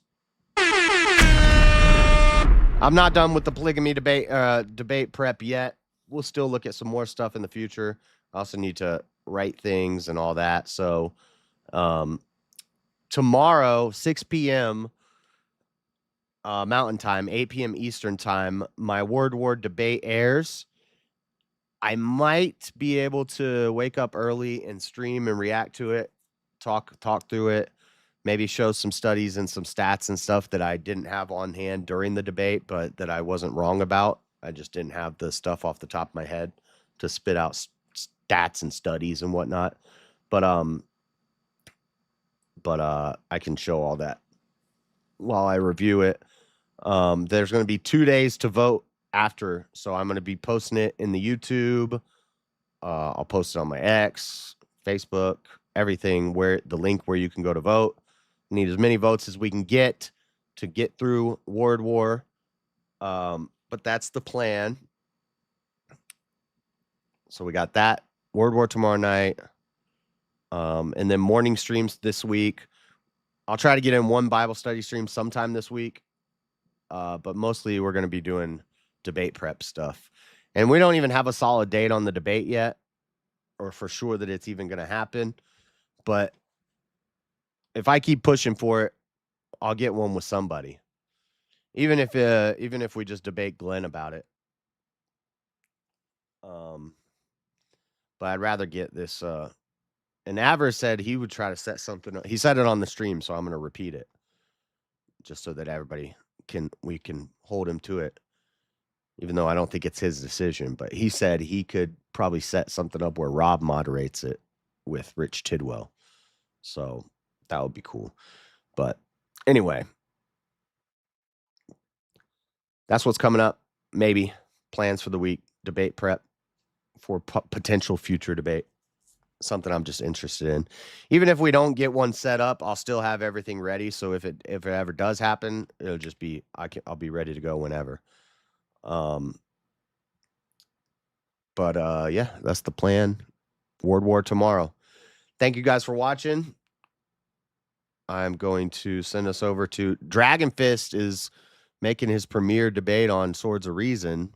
I'm not done with the polygamy debate prep yet. We'll still look at some more stuff in the future. I also need to write things and all that. So tomorrow, 6 p.m. Mountain Time, 8 p.m. Eastern Time, my Word War debate airs. I might be able to wake up early and stream and react to it, talk through it, maybe show some studies and some stats and stuff that I didn't have on hand during the debate, but that I wasn't wrong about. I just didn't have the stuff off the top of my head to spit out stats and studies and whatnot. But I can show all that while I review it. There's going to be 2 days to vote after, so I'm going to be posting it in the YouTube. I'll post it on my X, Facebook, everything, where the link where you can go to vote. Need as many votes as we can get to get through Word War. But that's the plan. So we got that Word War tomorrow night. And then morning streams this week. I'll try to get in one Bible study stream sometime this week. But mostly we're going to be doing debate prep stuff. And we don't even have a solid date on the debate yet, or for sure that it's even going to happen. But if I keep pushing for it, I'll get one with somebody. Even if we just debate Glenn about it. But I'd rather get this. And Aver said he would try to set something up. He said it on the stream, so I'm going to repeat it, just so that everybody we can hold him to it. Even though I don't think it's his decision, but he said he could probably set something up where Rob moderates it with Rich Tidwell. So that would be cool. But anyway, that's what's coming up. Maybe plans for the week, debate prep for potential future debate. Something I'm just interested in. Even if we don't get one set up, I'll still have everything ready. So if it ever does happen, it'll just be I'll be ready to go whenever. But yeah, that's the plan. Word War tomorrow. Thank you guys for watching. I'm going to send us over to Dragon Fist is making his premiere debate on Swords of Reason.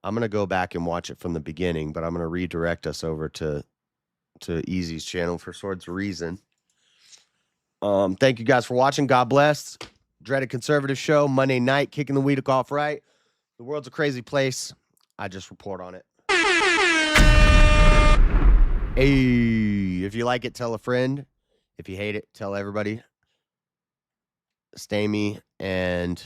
I'm going to go back and watch it from the beginning, but I'm going to redirect us over to Easy's channel for Swords of Reason. Thank you guys for watching. God bless. Dreaded Conservative Show, Monday night, kicking the week off right. The world's a crazy place. I just report on it. Hey, if you like it, tell a friend. If you hate it, tell everybody. Stamy and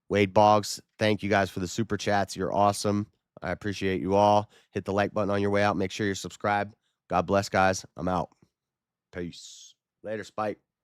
Wade Boggs, thank you guys for the super chats. You're awesome. I appreciate you all. Hit the like button on your way out. Make sure you're subscribed. God bless, guys. I'm out. Peace. Later, Spike.